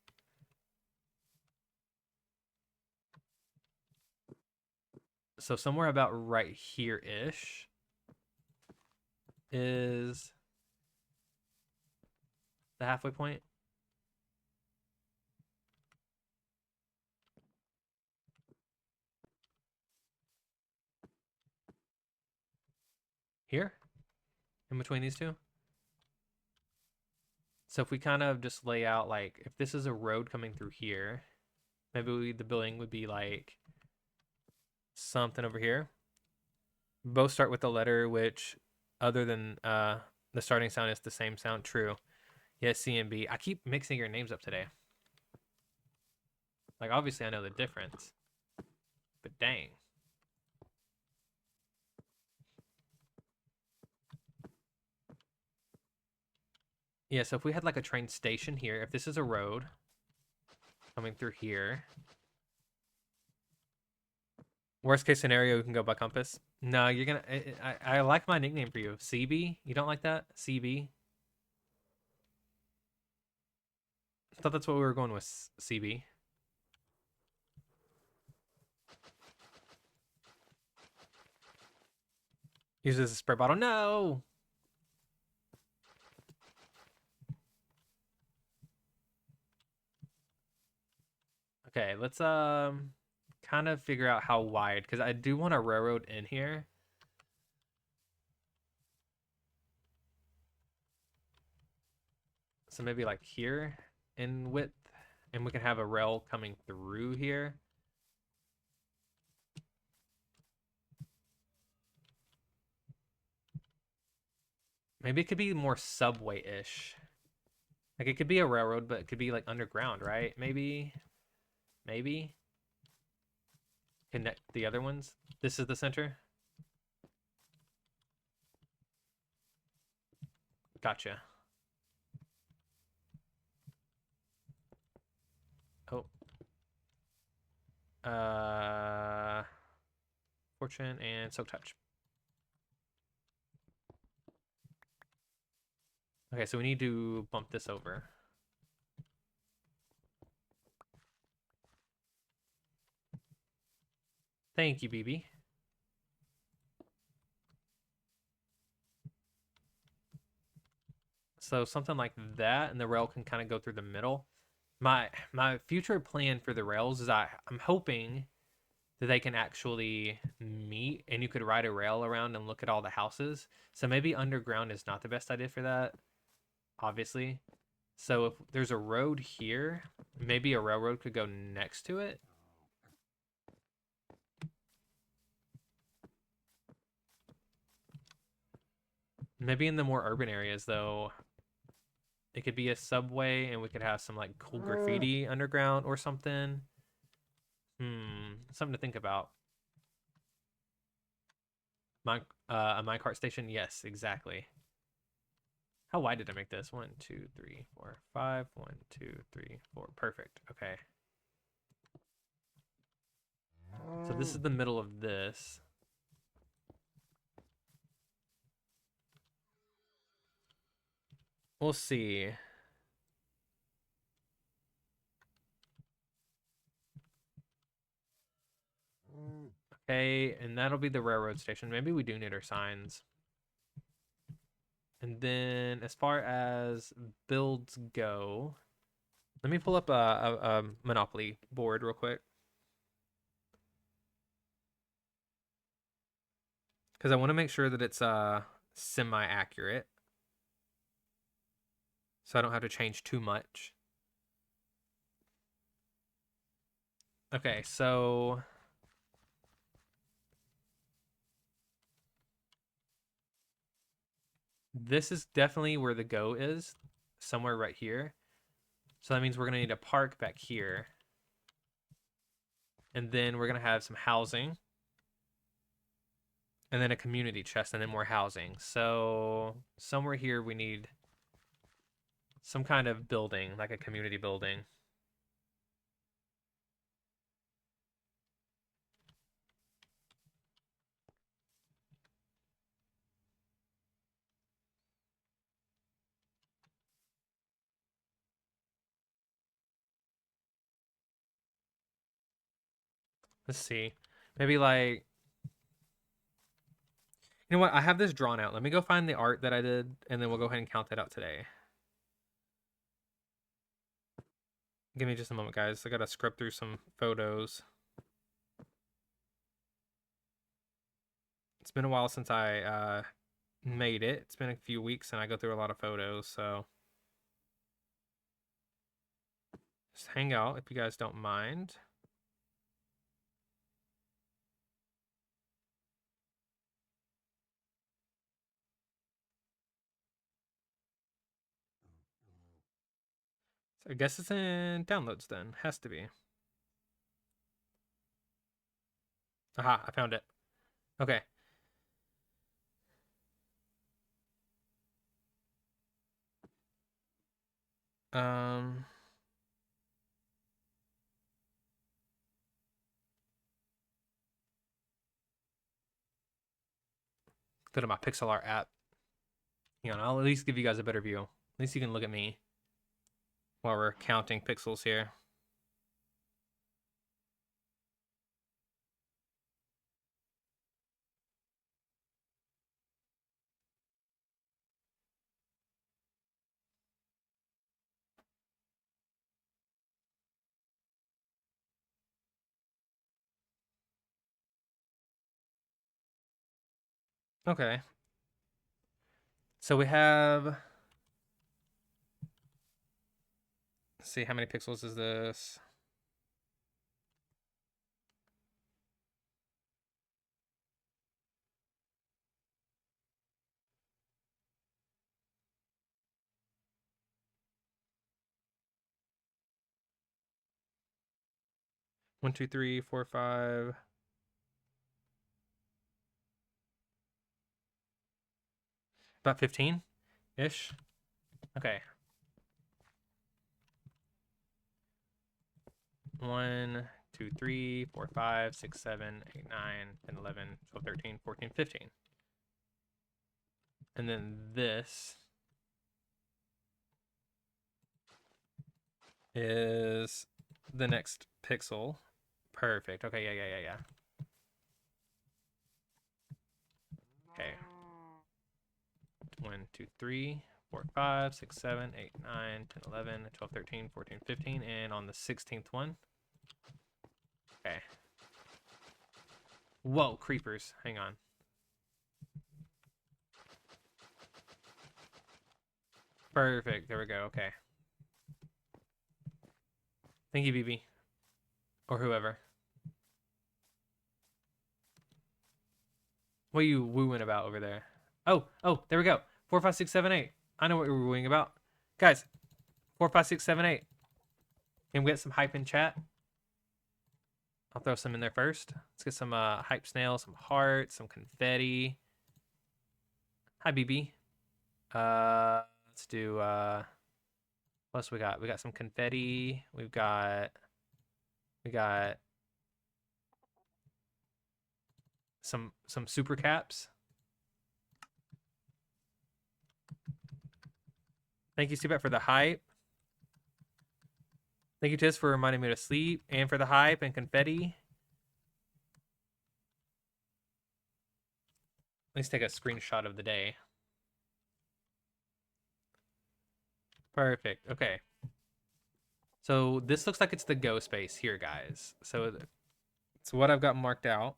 So somewhere about right here-ish is the halfway point. Here? In between these two? So if we kind of just lay out, like, if this is a road coming through here, maybe the building would be like something over here. Both start with the letter which, other than the starting sound, is the same sound. True. Yes, C and B. I keep mixing your names up today. Like, obviously I know the difference, but dang. Yeah, so if we had like a train station here, if this is a road coming through here, worst case scenario, we can go by compass. No, you're gonna. I like my nickname for you, CB. You don't like that, CB? I thought that's what we were going with, CB. Use this as a spray bottle. No. Okay, let's kind of figure out how wide, because I do want a railroad in here. So maybe like here in width, and we can have a rail coming through here. Maybe it could be more subway-ish. Like it could be a railroad, but it could be like underground, right? Maybe connect the other ones. This is the center. Gotcha. Oh. Fortune and Soak Touch. Okay, so we need to bump this over. Thank you, BB. So something like that, and the rail can kind of go through the middle. My future plan for the rails is I'm hoping that they can actually meet, and you could ride a rail around and look at all the houses. So maybe underground is not the best idea for that, obviously. So if there's a road here, maybe a railroad could go next to it. Maybe in the more urban areas, though, it could be a subway, and we could have some like cool graffiti underground or something. Something to think about. A minecart station? Yes, exactly. How wide did I make this? 1, 2, 3, 4, 5. 1, 2, 3, 4. Perfect. Okay. So this is the middle of this. We'll see. Okay, and that'll be the railroad station. Maybe we do need our signs. And then as far as builds go, let me pull up a Monopoly board real quick. Because I want to make sure that it's semi-accurate. So I don't have to change too much. Okay, so this is definitely where the go is, somewhere right here. So that means we're going to need a park back here. And then we're going to have some housing. And then a community chest, and then more housing. So somewhere here we need some kind of building, like a community building. Let's see. Maybe like, you know what? I have this drawn out. Let me go find the art that I did, and then we'll go ahead and count that out today. Give me just a moment, guys. I gotta scrub through some photos. It's been a while since I made it. It's been a few weeks, and I go through a lot of photos, so just hang out if you guys don't mind. So I guess it's in downloads then. Has to be. Aha, I found it. Okay. Um, go to my pixel art app. Hang on, I'll at least give you guys a better view. At least you can look at me while we're counting pixels here. Okay. So we have, let's see, how many pixels is this? One, two, three, four, five. About 15-ish. Okay. 1, 2, 3, 4, 5, 6, 7, 8, 9, 10, 11, 12, 13, 14, 15. And then this is the next pixel. Perfect. Okay, yeah. Okay. 1, 2, 3, 4, 5, 6, 7, 8, 9, 10, 11, 12, 13, 14, 15, and on the 16th one. Okay. Whoa, creepers. Hang on. Perfect. There we go. Okay. Thank you, BB. Or whoever. What are you wooing about over there? Oh, there we go. 4, 5, 6, 7, 8. I know what you're wooing about. Guys, 4, 5, 6, 7, 8. Can we get some hype in chat? I'll throw some in there first. Let's get some hype snail, some hearts, some confetti. Hi, BB. Let's do what else we got? We got some confetti. We got some super caps. Thank you, Stubat, for the hype. Thank you, Tis, for reminding me to sleep and for the hype and confetti. Let's take a screenshot of the day. Perfect. Okay. So this looks like it's the go space here, guys. So it's what I've got marked out.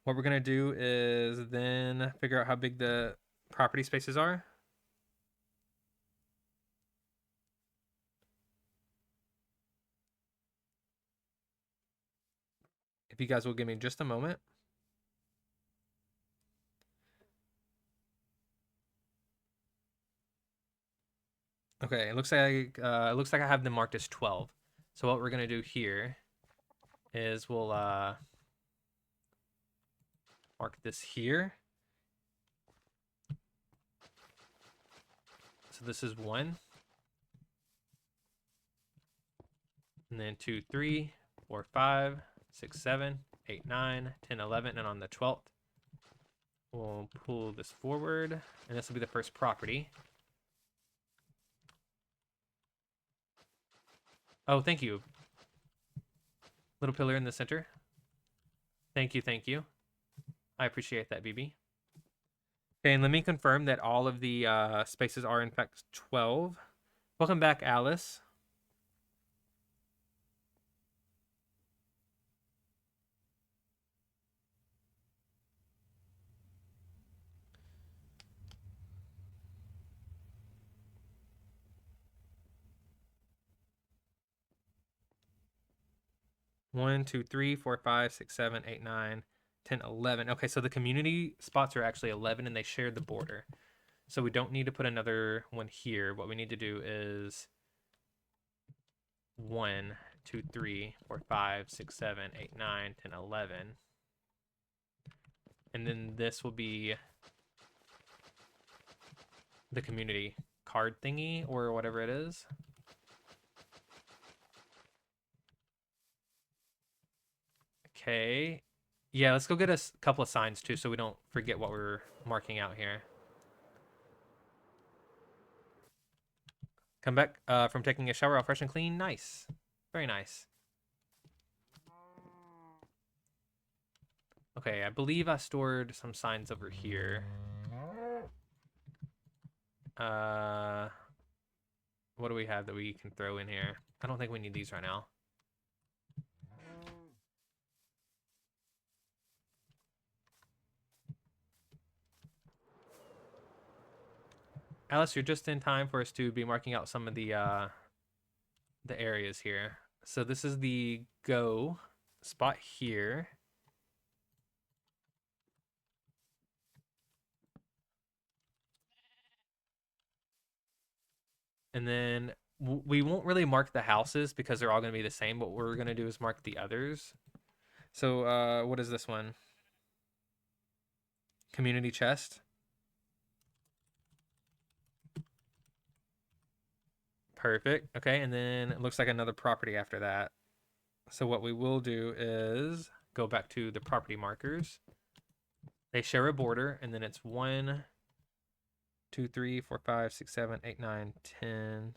What we're going to do is then figure out how big the property spaces are. If you guys will give me just a moment. Okay, it looks like I have them marked as 12. So what we're gonna do here is we'll mark this here. So this is 1, and then 2, 3, 4, 5, 6, 7, 8, 9, 10, 11, and on the 12th, we'll pull this forward, and this will be the first property. Oh, thank you. Little pillar in the center. Thank you, thank you. I appreciate that, BB. Okay, and let me confirm that all of the spaces are in fact 12. Welcome back, Alice. One, 2, 3, 4, 5, 6, 7, 8, 9, 10, 11. Okay, so the community spots are actually 11 and they share the border. So we don't need to put another one here. What we need to do is 1, 2, 3, 4, 5, 6, 7, 8, 9, 10, 11. And then this will be the community card thingy or whatever it is. Okay. Yeah, let's go get a couple of signs too so we don't forget what we're marking out here. Come back from taking a shower, all fresh and clean. Nice. Very nice. Okay, I believe I stored some signs over here. What do we have that we can throw in here? I don't think we need these right now. Alice, you're just in time for us to be marking out some of the areas here. So this is the go spot here. And then we won't really mark the houses because they're all going to be the same. What we're going to do is mark the others. So what is this one? Community chest. Perfect. Okay, and then it looks like another property after that. So what we will do is go back to the property markers. They share a border, and then it's 1, 2, 3, 4, 5, 6, 7, 8, 9, 10.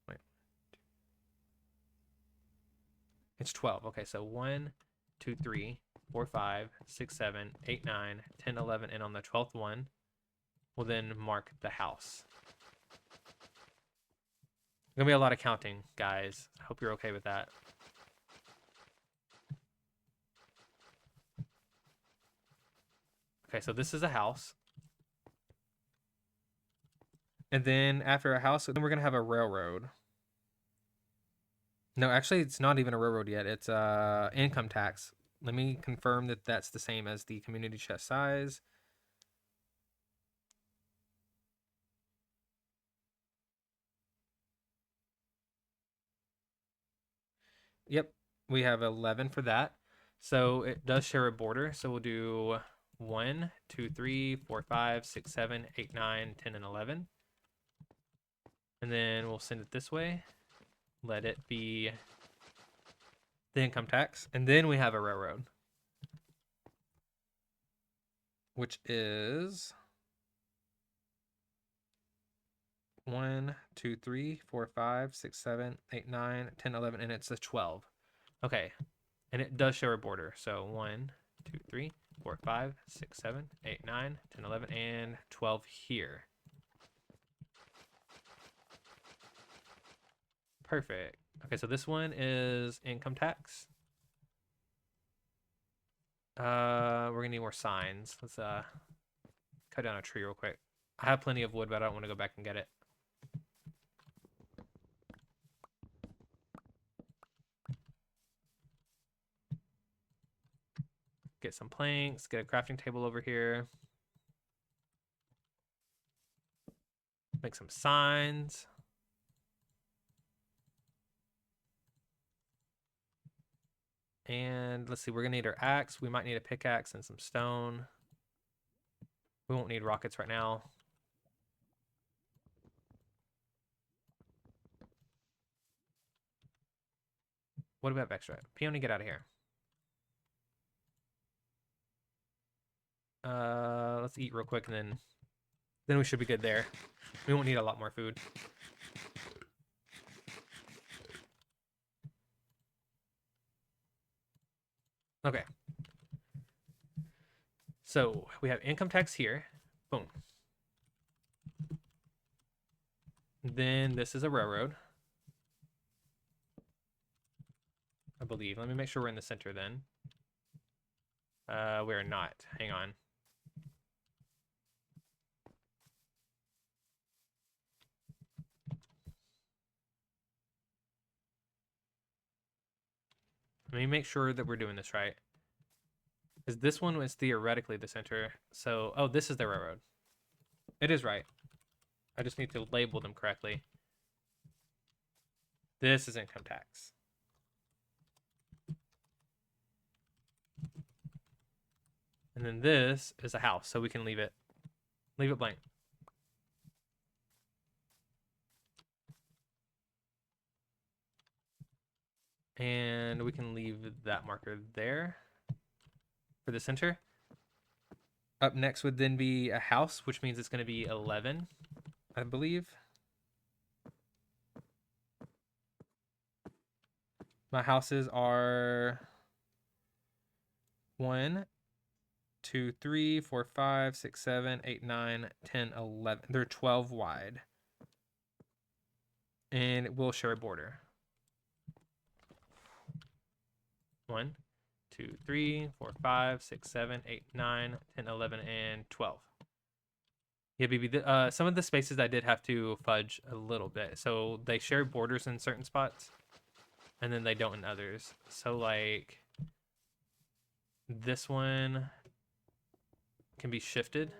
Wait. It's 12. Okay, so 1, 2, 3, 4, 5, 6, 7, 8, 9, 10, 11, and on the 12th one, we'll then mark the house. Gonna be a lot of counting, guys. I hope you're okay with that. Okay, so this is a house. And then after a house, then we're gonna have a railroad. No, actually, it's not even a railroad yet. It's income tax. Let me confirm that that's the same as the community chest size. Yep, we have 11 for that. So it does share a border. So we'll do 1, 2, 3, 4, 5, 6, 7, 8, 9, 10, and 11. And then we'll send it this way. Let it be the income tax. And then we have a railroad, which is 1, 2, 3, 4, 5, 6, 7, 8, 9, 10, 11, and it's a 12. Okay, and it does show a border. So 1, 2, 3, 4, 5, 6, 7, 8, 9, 10, 11, and 12 here. Perfect. Okay, so this one is income tax. We're gonna need more signs. Let's cut down a tree real quick. I have plenty of wood, but I don't want to go back and get it. Get some planks, get a crafting table over here. Make some signs. And let's see, we're gonna need our axe. We might need a pickaxe and some stone. We won't need rockets right now. What do we have extra? Peony, get out of here. Let's eat real quick, and then we should be good there. We won't need a lot more food. Okay. So we have income tax here. Boom. Then this is a railroad, I believe. Let me make sure we're in the center then. We're not. Hang on. Let me make sure that we're doing this right. Because this one was theoretically the center. So, oh, this is the railroad. It is right. I just need to label them correctly. This is income tax. And then this is a house, so we can leave it blank. And we can leave that marker there for the center. Up next would then be a house, which means it's going to be 11, I believe. My houses are 1, 2, 3, 4, 5, 6, 7, 8, 9, 10, 11. They're 12 wide. And it will share a border. 1, 2, 3, 4, 5, 6, 7, 8, 9, 10, 11, and 12. Yeah, BB. Some of the spaces I did have to fudge a little bit. So they share borders in certain spots, and then they don't in others. So like this one can be shifted.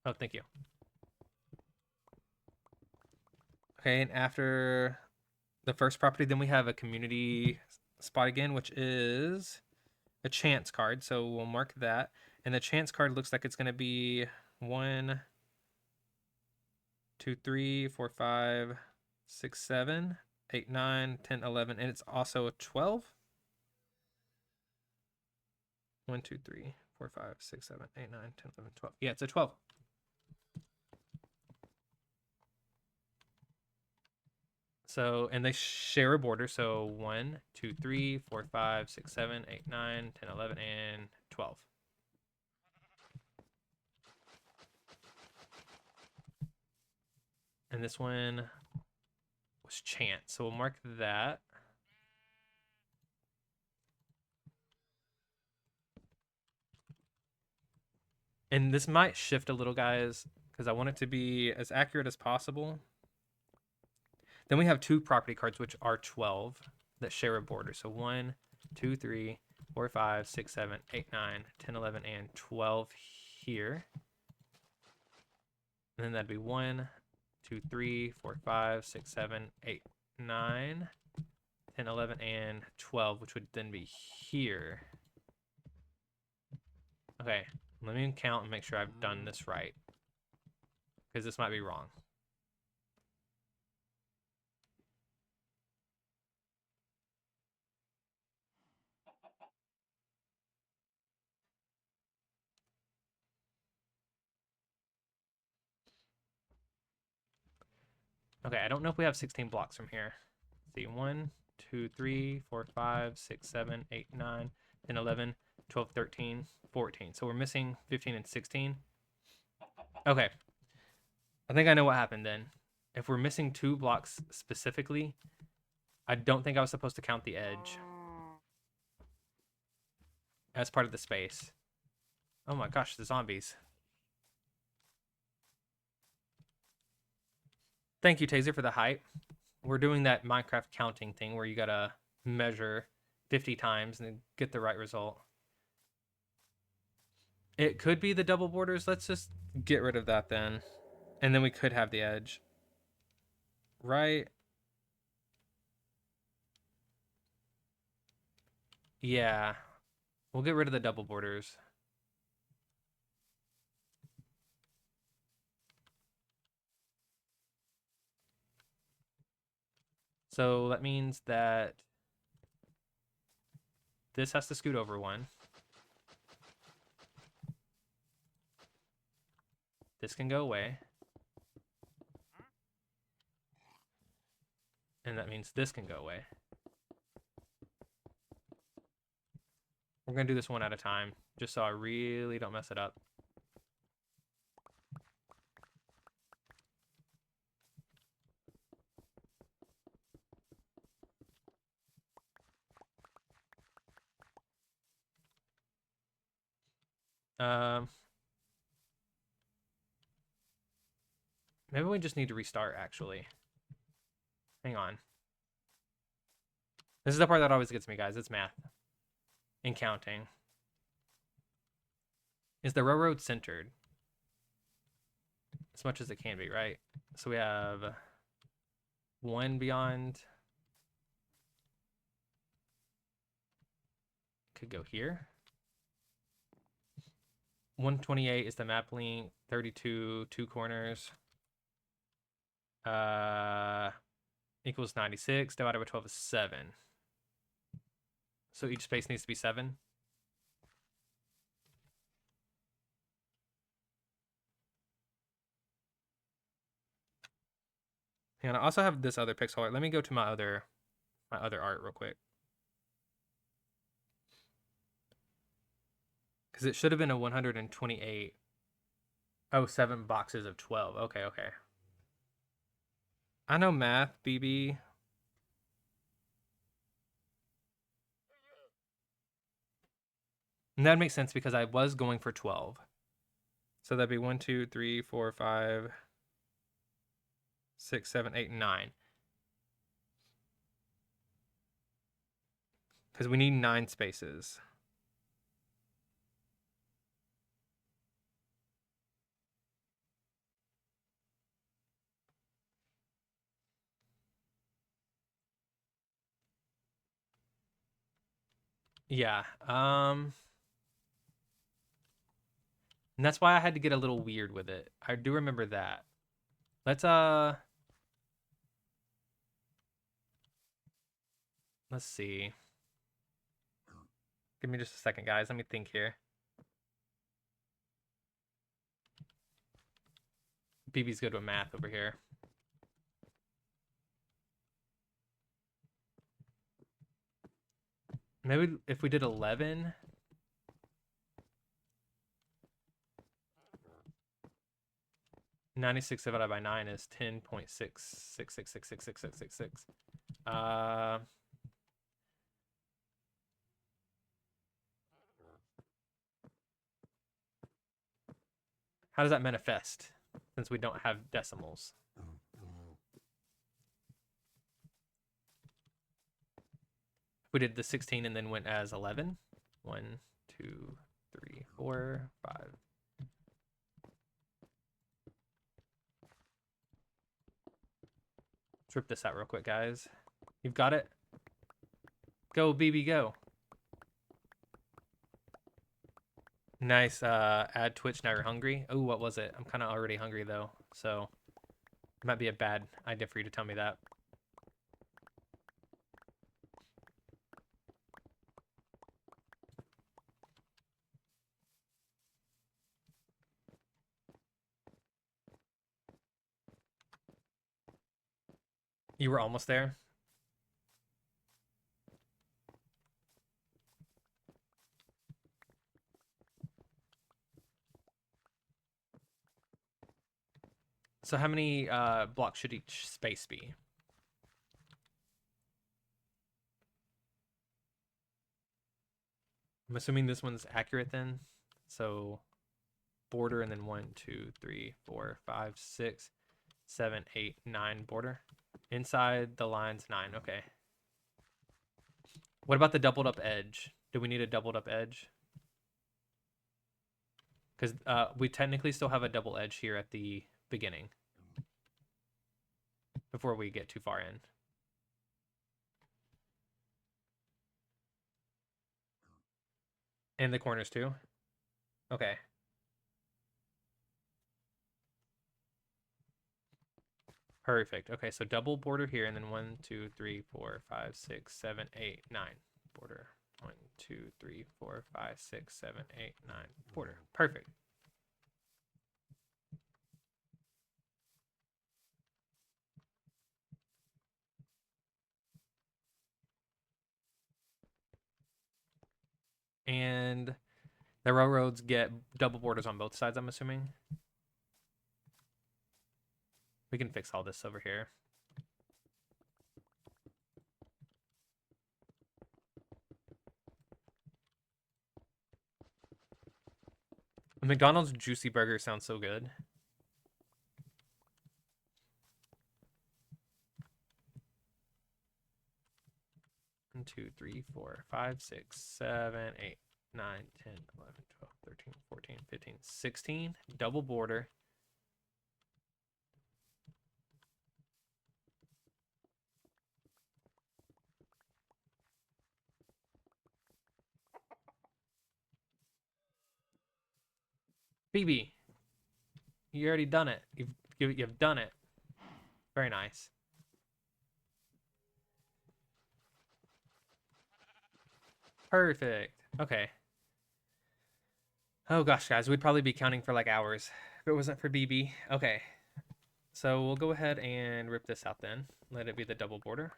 Oh, thank you. Okay, and after the first property, then we have a community spot again, which is a chance card. So we'll mark that. And the chance card looks like it's going to be 1, 2, 3, 4, 5, 6, 7, 8, 9, 10, 11. And it's also a 12. 1, 2, 3, 4, 5, 6, 7, 8, 9, 10, 11, 12. Yeah, it's a 12. So, and they share a border. So 1, 2, 3, 4, 5, 6, 7, 8, 9, 10, 11, and 12. And this one was chance. So we'll mark that. And this might shift a little, guys, because I want it to be as accurate as possible. Then we have 2 property cards, which are 12 that share a border. So 1, 2, 3, 4, 5, 6, 7, 8, 9, 10, 11, and 12 here. And then that'd be 1, 2, 3, 4, 5, 6, 7, 8, 9, 10, 11, and 12, which would then be here. Okay, let me count and make sure I've done this right, because this might be wrong. Okay, I don't know if we have 16 blocks from here. Let's see, 1, 2, 3, 4, 5, 6, 7, 8, 9, 10, 11, 12, 13, 14. So we're missing 15 and 16. Okay. I think I know what happened then. If we're missing 2 blocks specifically, I don't think I was supposed to count the edge. as part of the space. Oh my gosh, the zombies. Thank you, Taser, for the hype. We're doing that Minecraft counting thing where you gotta measure 50 times and then get the right result. It could be the double borders. Let's just get rid of that then. And then we could have the edge. Right? Yeah. We'll get rid of the double borders. So that means that this has to scoot over one. This can go away. And that means this can go away. We're going to do this one at a time, just so I really don't mess it up. Maybe we just need to restart, actually. Hang on. This is the part that always gets me, guys. It's math and counting. Is the railroad centered? As much as it can be, right? So we have one beyond. Could go here. 128 is the map link. 32, 2 corners. Equals 96. Divided by 12 is 7. So each space needs to be 7. And I also have this other pixel art. Let me go to my other art real quick. Because it should have been a 128. Oh, 7 boxes of 12. Okay, okay. I know math, BB. And that makes sense because I was going for 12. So that'd be 1, 2, 3, 4, 5, 6, 7, 8, 9. Because we need 9 spaces. Yeah. And that's why I had to get a little weird with it. I do remember that. Let's see. Give me just a second, guys. Let me think here. BB's good with math over here. Maybe if we did 11. .96 divided by 9 is 10.666666666. How does that manifest since we don't have decimals? We did the 16 and then went as 11. 1, 2, 3, 4, 5. Let's rip this out real quick, guys. You've got it? Go, BB, go. Nice. Add Twitch, now you're hungry. Oh, what was it? I'm kind of already hungry, though. So it might be a bad idea for you to tell me that. You were almost there? So how many blocks should each space be? I'm assuming this one's accurate then. So border and then 1, 2, 3, 4, 5, 6, 7, 8, 9 border. Inside the lines 9. Okay. What about the doubled up edge? Do we need a doubled up edge? Because we technically still have a double edge here at the beginning before we get too far in. And the corners too? Okay. Perfect. Okay, so double border here, and then 1, 2, 3, 4, 5, 6, 7, 8, 9 border. 1, 2, 3, 4, 5, 6, 7, 8, 9 border. Perfect. And the railroads get double borders on both sides, I'm assuming. We can fix all this over here. The McDonald's Juicy Burger sounds so good. One, 2, 3, 4, 5, 6, 7, 8, 9, 10, 11, 12, 13, 14, 15, 16. Double border. BB, you already done it. You've done it. Very nice. Perfect. Okay. Oh gosh, guys, we'd probably be counting for like hours if it wasn't for BB. Okay. So we'll go ahead and rip this out then. Let it be the double border.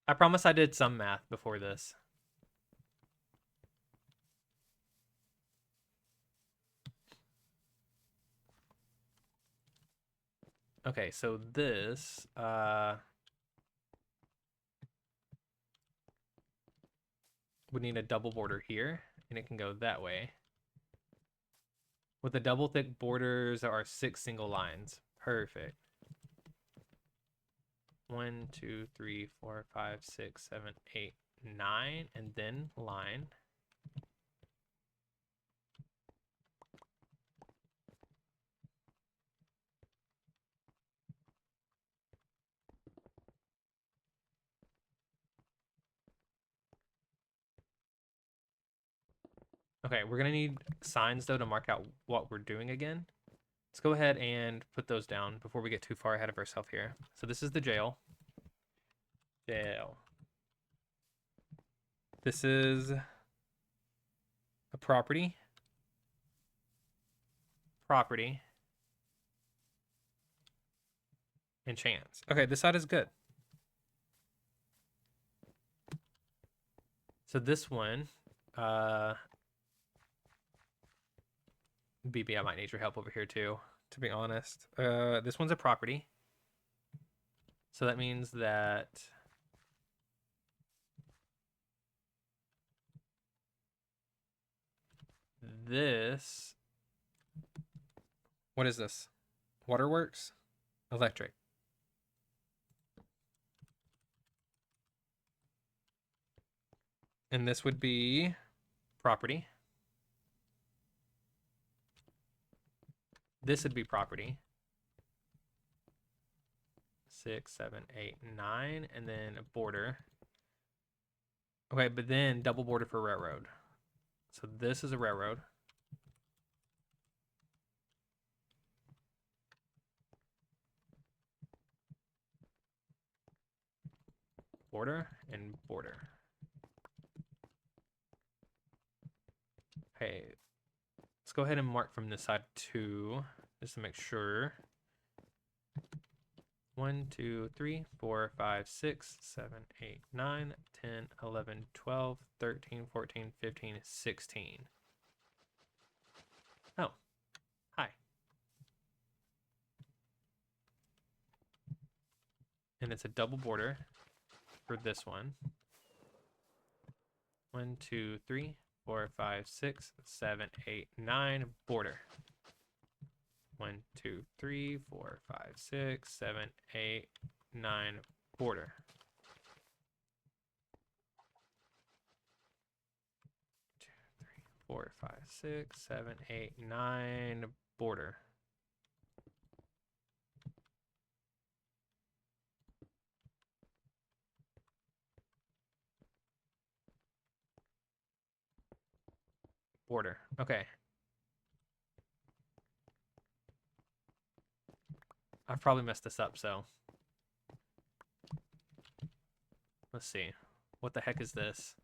I promise I did some math before this. Okay, so this would need a double border here, and it can go that way. With the double thick borders, there are 6 single lines. Perfect. 1, 2, 3, 4, 5, 6, 7, 8, 9, and then line. Okay, we're gonna need signs though to mark out what we're doing again. Let's go ahead and put those down before we get too far ahead of ourselves here. So this is the jail. Jail. This is a property. Property. And chance. Okay, this side is good. So this one, BB, I might need your help over here too, to be honest. This one's a property. So that means that this, what is this? Waterworks? Electric. And this would be property. This would be property. 6, 7, 8, 9, and then a border. Okay, but then double border for railroad. So this is a railroad. Border and border. Okay, let's go ahead and mark from this side too, just to make sure. 1, 2, 3, 4, 5, 6, 7, 8, 9, 10, 11, 12, 13, 14, 15, 16. Oh, hi. And it's a double border for this one. 1, 2, 3, 4, 5, 6, 7, 8, 9, border. 1, 2, 3, 4, 5, 6, 7, 8, 9, border. 2, 3, 4, 5, 6, 7, 8, 9, border. Border. Okay. I've probably messed this up, so let's see. What the heck is this?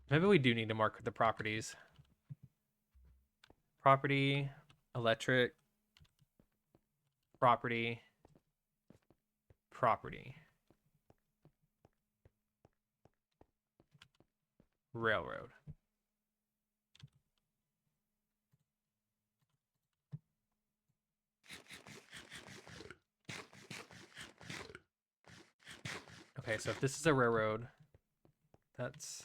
Maybe we do need to mark the properties. Property, electric, property, property. Railroad. Okay, so if this is a railroad, that's...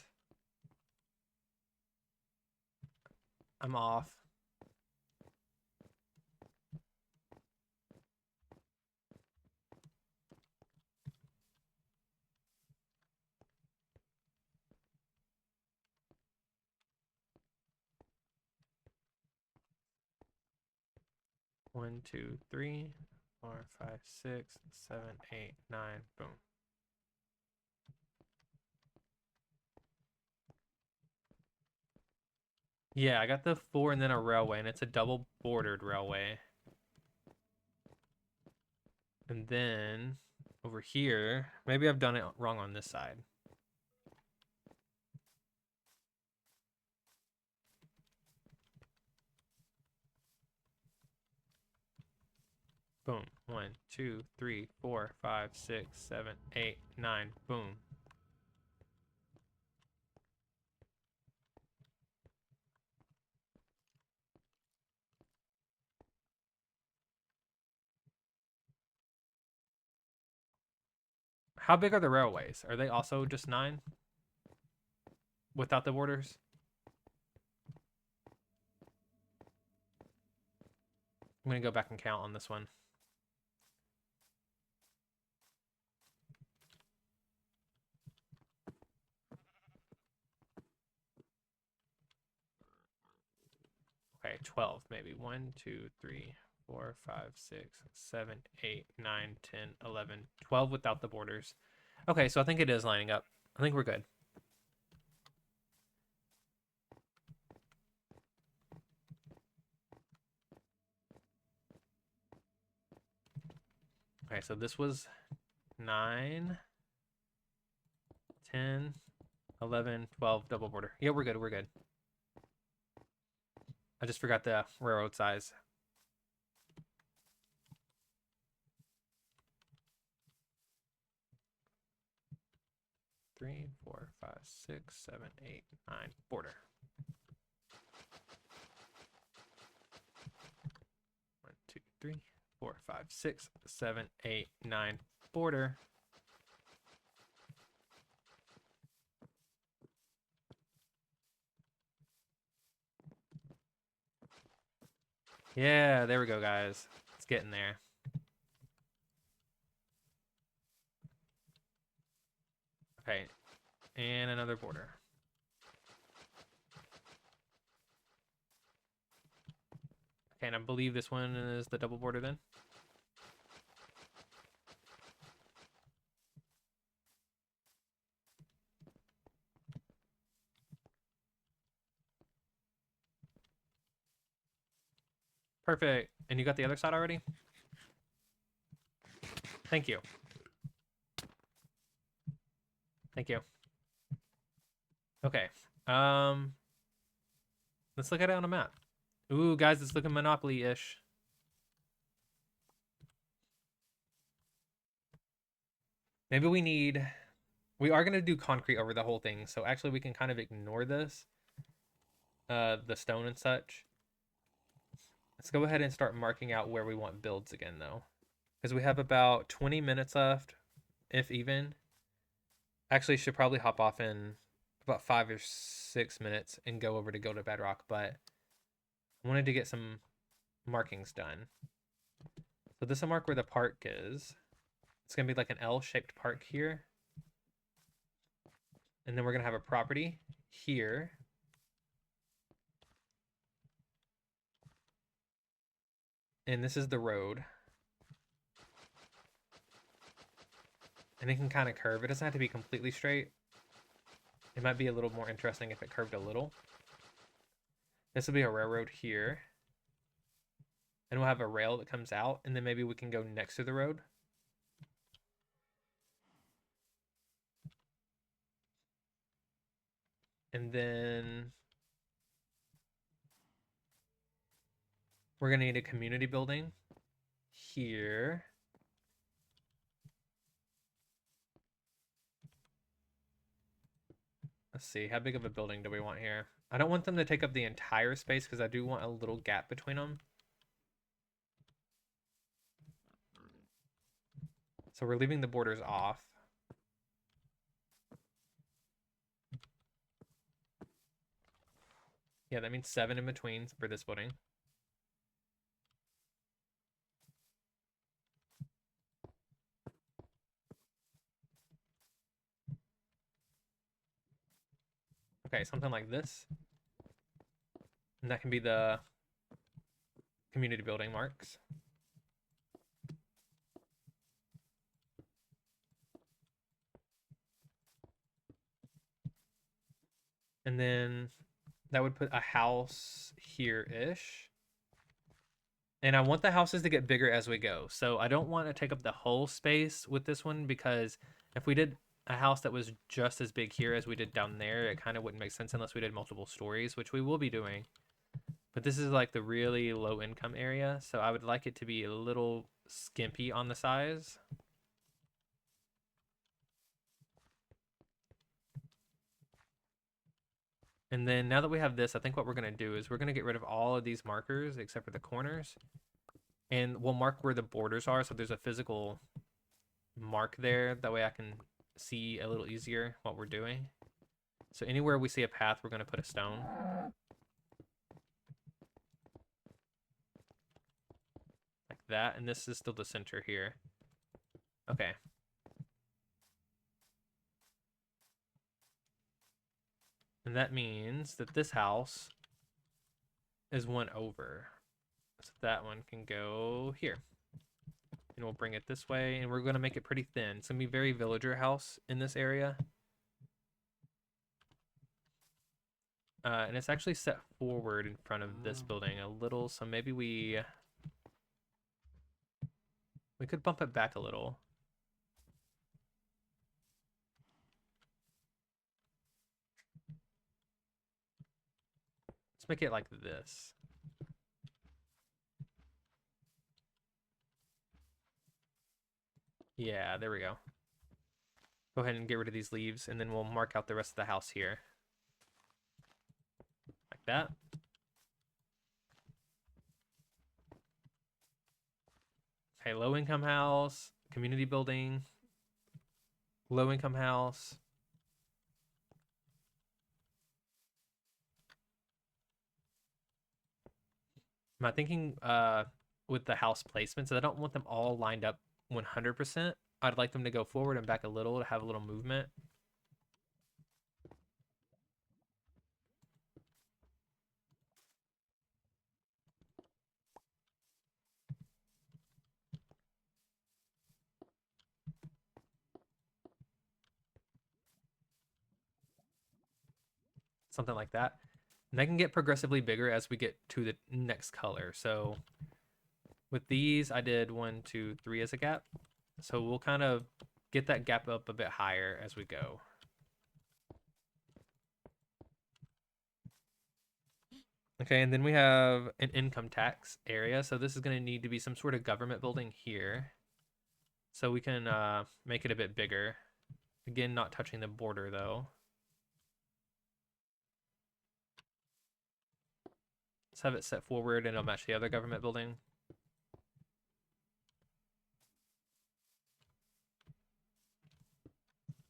I'm off. One, two, three, 4, 5, 6, 7, 8, 9, boom. Yeah, I got the 4 and then a railway, and it's a double bordered railway. And then over here, maybe I've done it wrong on this side. Boom. 1, 2, 3, 4, 5, 6, 7, 8, 9, boom. How big are the railways? Are they also just 9? Without the borders? I'm going to go back and count on this one. Okay, 12 maybe. 1, 2, 3, 4, 5, 6, 7, 8, 9, 10, 11, 12 without the borders. Okay, so I think it is lining up. I think we're good. Okay, so this was 9, 10, 11, 12, double border. Yeah, we're good, we're good. I just forgot the railroad size. Three, 4, 5, 6, 7, 8, 9, border. 1, 2, 3, 4, 5, 6, 7, 8, 9, border. Yeah, there we go, guys. It's getting there. Okay, and another border. Okay, and I believe this one is the double border then. Perfect. And you got the other side already? Thank you. Thank you. Okay. Let's look at it on a map. Ooh, guys, it's looking Monopoly-ish. Maybe we need We are going to do concrete over the whole thing, so actually we can kind of ignore this, the stone and such. Let's go ahead and start marking out where we want builds again, though, because we have about 20 minutes left, if even. Actually, should probably hop off in about 5 or 6 minutes and go to Bedrock, but I wanted to get some markings done. So this will mark where the park is. It's going to be like an L-shaped park here. And then we're going to have a property here. And this is the road. And it can kind of curve. It doesn't have to be completely straight. It might be a little more interesting if it curved a little. This will be a railroad here. And we'll have a rail that comes out. And then maybe we can go next to the road. And then we're going to need a community building here. Let's see, how big of a building do we want here? I don't want them to take up the entire space because I do want a little gap between them. So we're leaving the borders off. Yeah, that means 7 in between for this building. Okay, something like this. And that can be the community building marks. And then that would put a house here-ish. And I want the houses to get bigger as we go. So I don't want to take up the whole space with this one, because if we did a house that was just as big here as we did down there, it kind of wouldn't make sense unless we did multiple stories, which we will be doing. But this is like the really low income area, so I would like it to be a little skimpy on the size. And then now that we have this, I think what we're going to do is we're going to get rid of all of these markers except for the corners. And we'll mark where the borders are, so there's a physical mark there. That way I can see a little easier what we're doing. So anywhere we see a path, we're going to put a stone. Like that, and this is still the center here. Okay. And that means that this house is one over. So that one can go here. And we'll bring it this way, and we're going to make it pretty thin. It's going to be very villager house in this area. And it's actually set forward in front of this building a little, so maybe we could bump it back a little. Let's make it like this. Yeah, there we go. Go ahead and get rid of these leaves, and then we'll mark out the rest of the house here. Like that. Okay, low income house, community building, low income house. Am I thinking with the house placements? I don't want them all lined up 100%. I'd like them to go forward and back a little to have a little movement. Something like that. And they can get progressively bigger as we get to the next color. So with these, I did 1, 2, 3 as a gap. So we'll kind of get that gap up a bit higher as we go. Okay, and then we have an income tax area. So this is going to need to be some sort of government building here. So we can make it a bit bigger. Again, not touching the border though. Let's have it set forward and it'll match the other government building.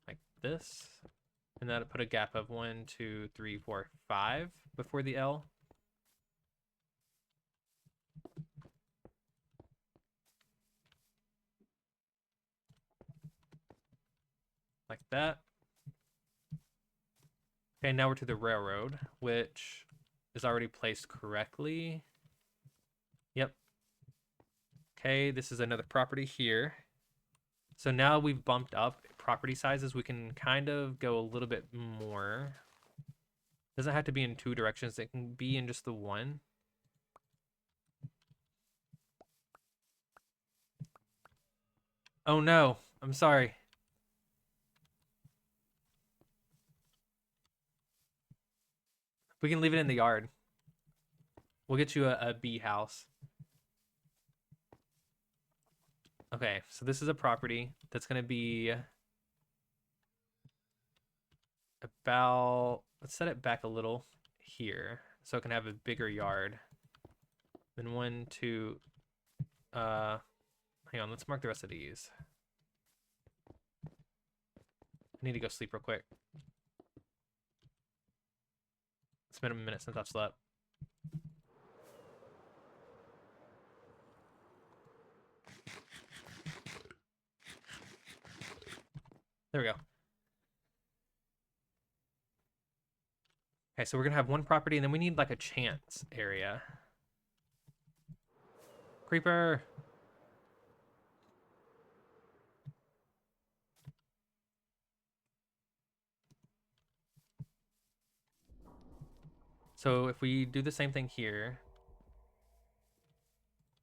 Like this. And that'll put a gap of 1, 2, 3, 4, 5 before the L. Like that. Okay, now we're to the railroad, which is already placed correctly. Yep. Okay, this is another property here. So now we've bumped up property sizes. We can kind of go a little bit more. Doesn't have to be in 2 directions. It can be in just the one. Oh no, I'm sorry. We can leave it in the yard. We'll get you a bee house. Okay, so this is a property that's going to be about, let's set it back a little here so it can have a bigger yard. Then 1, 2, hang on, let's mark the rest of these. I need to go sleep real quick. It's been a minute since I've slept. There we go. Okay, so we're gonna have one property and then we need like a chance area. Creeper! So if we do the same thing here,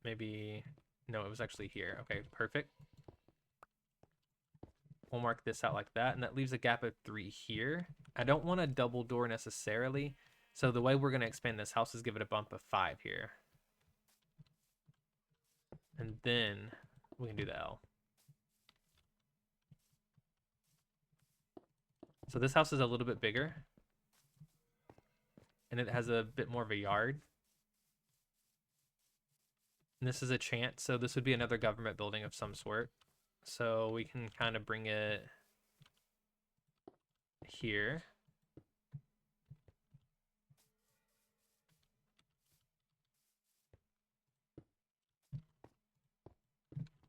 maybe, no, it was actually here. Okay, perfect. We'll mark this out like that, and that leaves a gap of 3 here. I don't want a double door necessarily, so the way we're gonna expand this house is give it a bump of 5 here. And then we can do the L. So this house is a little bit bigger. And it has a bit more of a yard. And this is a chance, so this would be another government building of some sort. So we can kind of bring it here.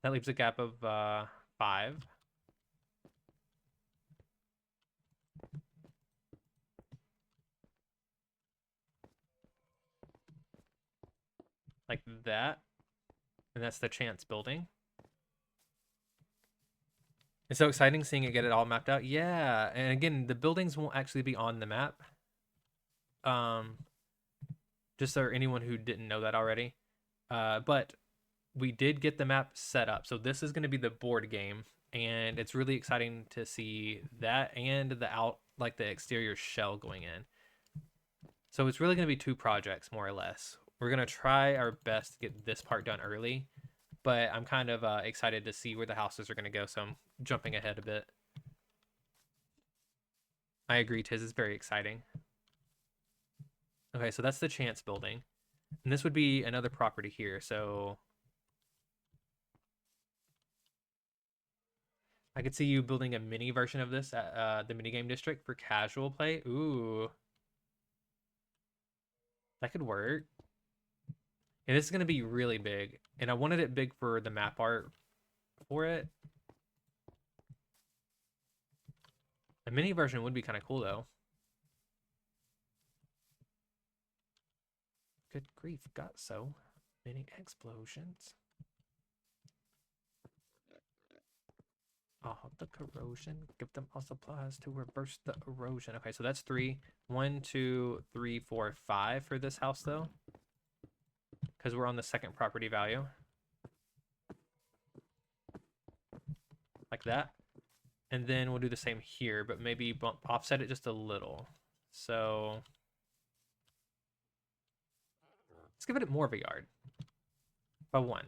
That leaves a gap of 5. Like that. And that's the chance building. It's so exciting seeing it get it all mapped out. Yeah, and again, the buildings won't actually be on the map. Just for anyone who didn't know that already. But we did get the map set up. So this is going to be the board game, and it's really exciting to see that and the exterior shell going in. So it's really going to be 2 projects more or less. We're going to try our best to get this part done early, but I'm kind of excited to see where the houses are going to go, so I'm jumping ahead a bit. I agree, Tiz is very exciting. Okay, so that's the chance building. And this would be another property here, so I could see you building a mini version of this at the minigame district for casual play. Ooh. That could work. And this is going to be really big. And I wanted it big for the map art for it. A mini version would be kind of cool, though. Good grief, got so many explosions. Oh, the corrosion. Give them all supplies to reverse the erosion. Okay, so that's 3. 1, 2, 3, 4, 5 for this house, though. Because we're on the 2nd property value. Like that. And then we'll do the same here, but maybe offset it just a little. So let's give it more of a yard. By 1.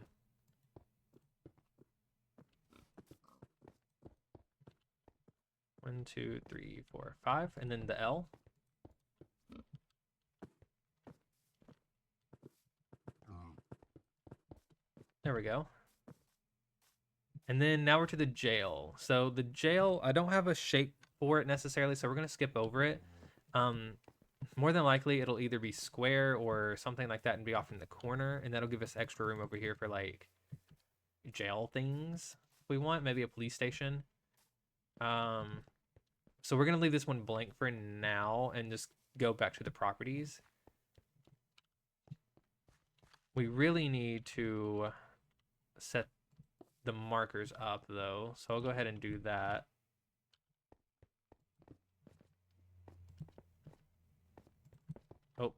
1, 2, 3, 4, 5, and then the L. There we go. And then now we're to the jail. So the jail, I don't have a shape for it necessarily, so we're gonna skip over it. More than likely it'll either be square or something like that and be off in the corner, and that'll give us extra room over here for like jail things if we want, maybe a police station. So we're gonna leave this one blank for now and just go back to the properties. We really need to set the markers up though, so I'll go ahead and do that. Oh.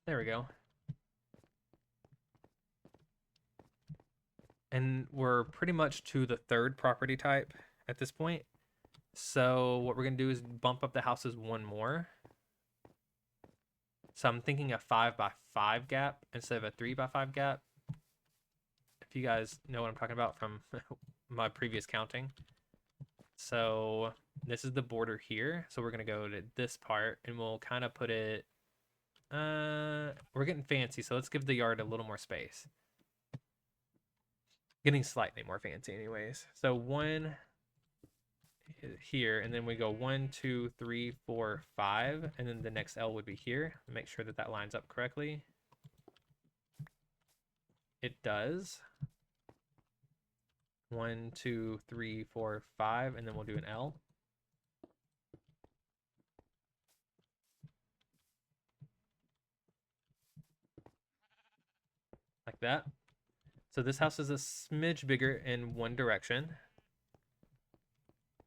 There we go. And we're pretty much to the third property type at this point. So what we're going to do is bump up the houses one more. So I'm thinking a 5x5 gap instead of a 3x5 gap. If you guys know what I'm talking about from my previous counting. So this is the border here. So we're going to go to this part and we'll kind of put it... we're getting fancy, so let's give the yard a little more space. Getting slightly more fancy anyways. So 1 here, and then we go 1, 2, 3, 4, 5, and then the next L would be here. Make sure that that lines up correctly. It does. 1, 2, 3, 4, 5, and then we'll do an L. Like that. So this house is a smidge bigger in one direction.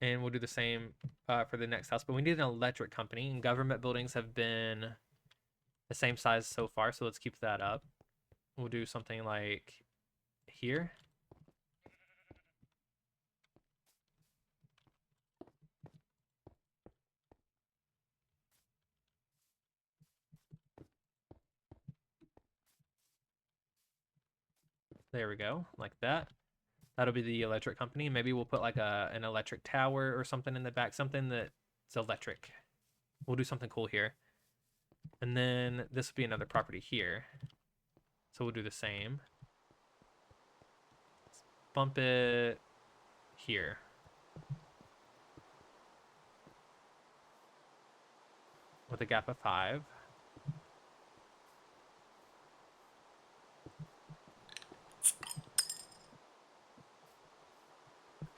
And we'll do the same for the next house. But we need an electric company. And government buildings have been the same size so far. So let's keep that up. We'll do something like here. There we go. Like that. That'll be the electric company. Maybe we'll put like an electric tower or something in the back. Something that's electric. We'll do something cool here. And then this will be another property here. So we'll do the same. Let's bump it here. With a gap of 5.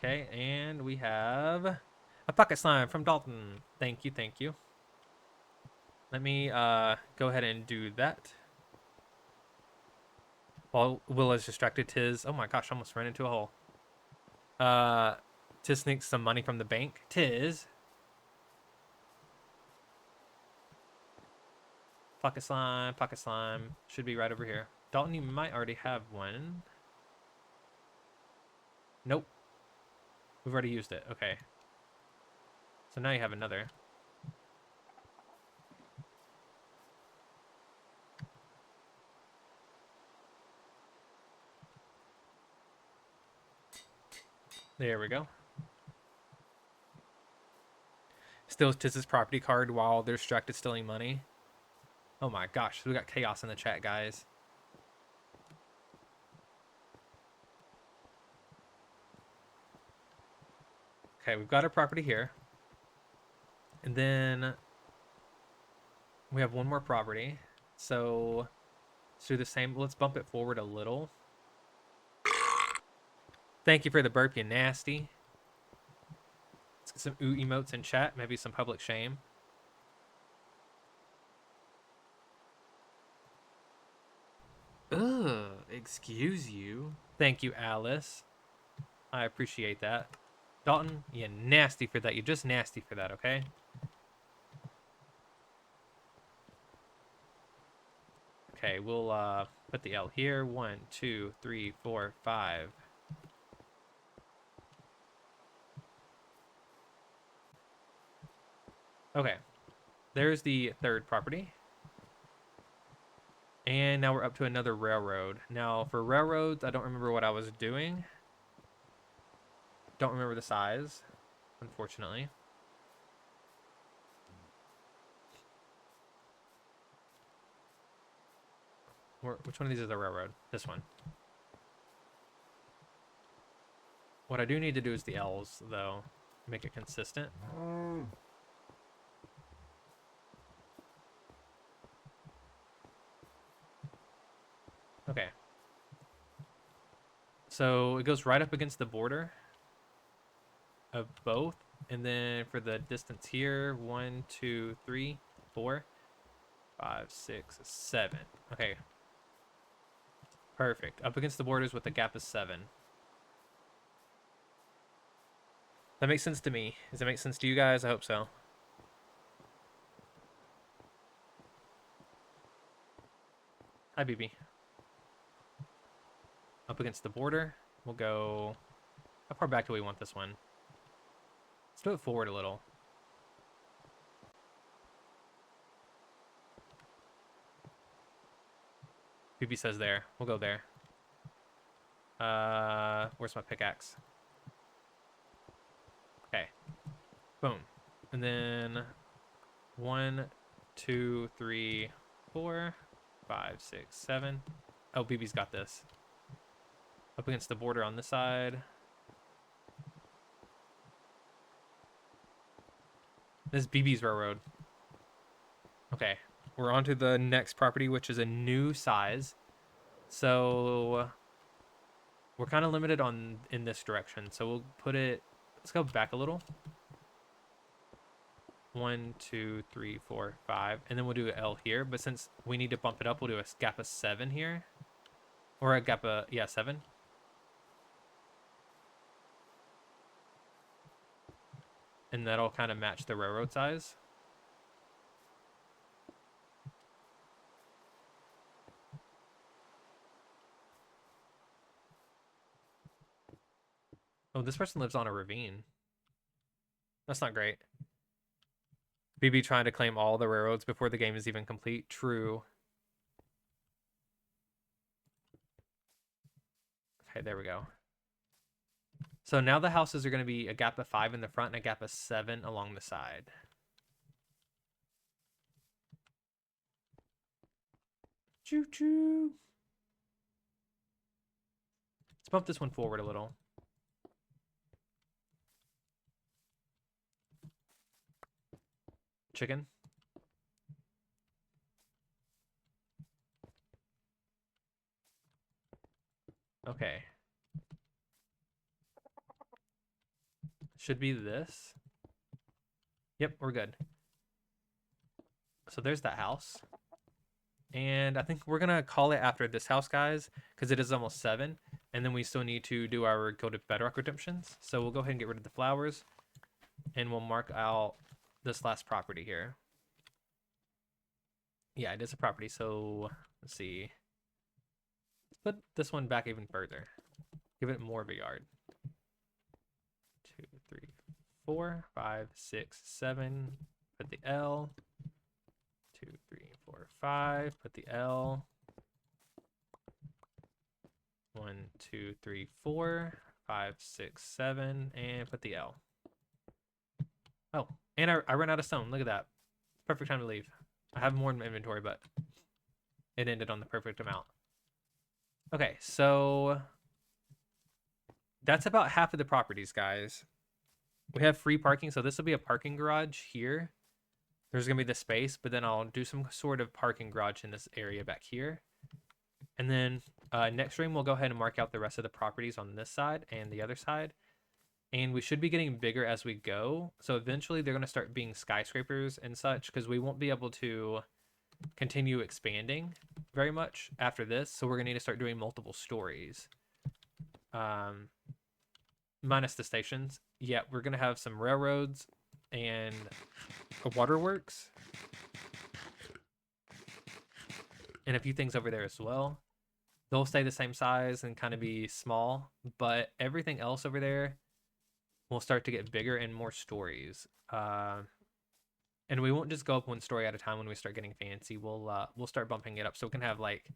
Okay, and we have a pocket slime from Dalton. Thank you, thank you. Let me go ahead and do that. While Will is distracted, Tiz. Oh my gosh, I almost ran into a hole. Tiz sneaks some money from the bank. Tiz. Pocket slime, pocket slime. Should be right over here. Dalton, you might already have one. Nope. We've already used it. Okay. So now you have another. There we go. Steals Tiz's property card while they're distracted stealing money. Oh my gosh, we got chaos in the chat, guys. Okay, we've got our property here. And then we have one more property. So let's do the same. Let's bump it forward a little. Thank you for the burp, you nasty. Let's get some ooh emotes in chat. Maybe some public shame. Ugh, excuse you. Thank you, Alice. I appreciate that. Dalton, you're nasty for that. You're just nasty for that, okay? Okay, we'll put the L here. 1, 2, 3, 4, 5. Okay. there's the third property. And now we're up to another railroad. Now, for railroads, I don't remember what I was doing. Don't remember the size, unfortunately. Which one of these is a railroad? This one. What I do need to do is the L's, though. Make it consistent. Okay. So it goes right up against the border of both. And then for the distance here, 1, 2, 3, 4, 5, 6, 7. Okay. Perfect. Up against the borders with a gap of 7. That makes sense to me. Does that make sense to you guys? I hope so. Hi, BB. Up against the border. We'll go... How far back do we want this one? Let's do it forward a little. BB says there. We'll go there. Where's my pickaxe? Okay. Boom. And then 1, 2, 3, 4, 5, 6, 7. Oh, BB's got this. Up against the border on this side. This is BB's railroad. Okay. We're on to the next property, which is a new size. So we're kind of limited in this direction. So we'll put it, let's go back a little. 1, 2, 3, 4, 5. And then we'll do an L here. But since we need to bump it up, we'll do a gap of 7 here. Or a gap of, yeah, 7. And that'll kind of match the railroad size. Oh, this person lives on a ravine. That's not great. BB trying to claim all the railroads before the game is even complete. True. Okay, there we go. So now the houses are going to be a gap of 5 in the front and a gap of 7 along the side. Choo-choo. Let's bump this one forward a little. Chicken. Okay. Should be this. Yep, we're good. So there's that house. And I think we're going to call it after this house, guys, because it is almost 7. And then we still need to do our go to Bedrock redemptions. So we'll go ahead and get rid of the flowers. And we'll mark out this last property here. Yeah, it is a property. So let's see. Let's put this one back even further. Give it more of a yard. 2, 3, 4, 5, 6, 7. Put the L. 2, 3, 4, 5. Put the L. 1, 2, 3, 4, 5, 6, 7, and put the L. Oh, and I ran out of stone. Look at that. Perfect time to leave. I have more in my inventory, but it ended on the perfect amount. Okay, so that's about half of the properties, guys. We have free parking, so this will be a parking garage here. There's going to be the space, but then I'll do some sort of parking garage in this area back here. And then next stream, we'll go ahead and mark out the rest of the properties on this side and the other side. And we should be getting bigger as we go. So eventually they're going to start being skyscrapers and such because we won't be able to continue expanding very much after this. So we're going to need to start doing multiple stories. Minus the stations. Yeah, we're going to have some railroads and a waterworks. And a few things over there as well. They'll stay the same size and kind of be small. But everything else over there will start to get bigger and more stories. And And we won't just go up one story at a time when we start getting fancy. We'll start bumping it up so we can have like,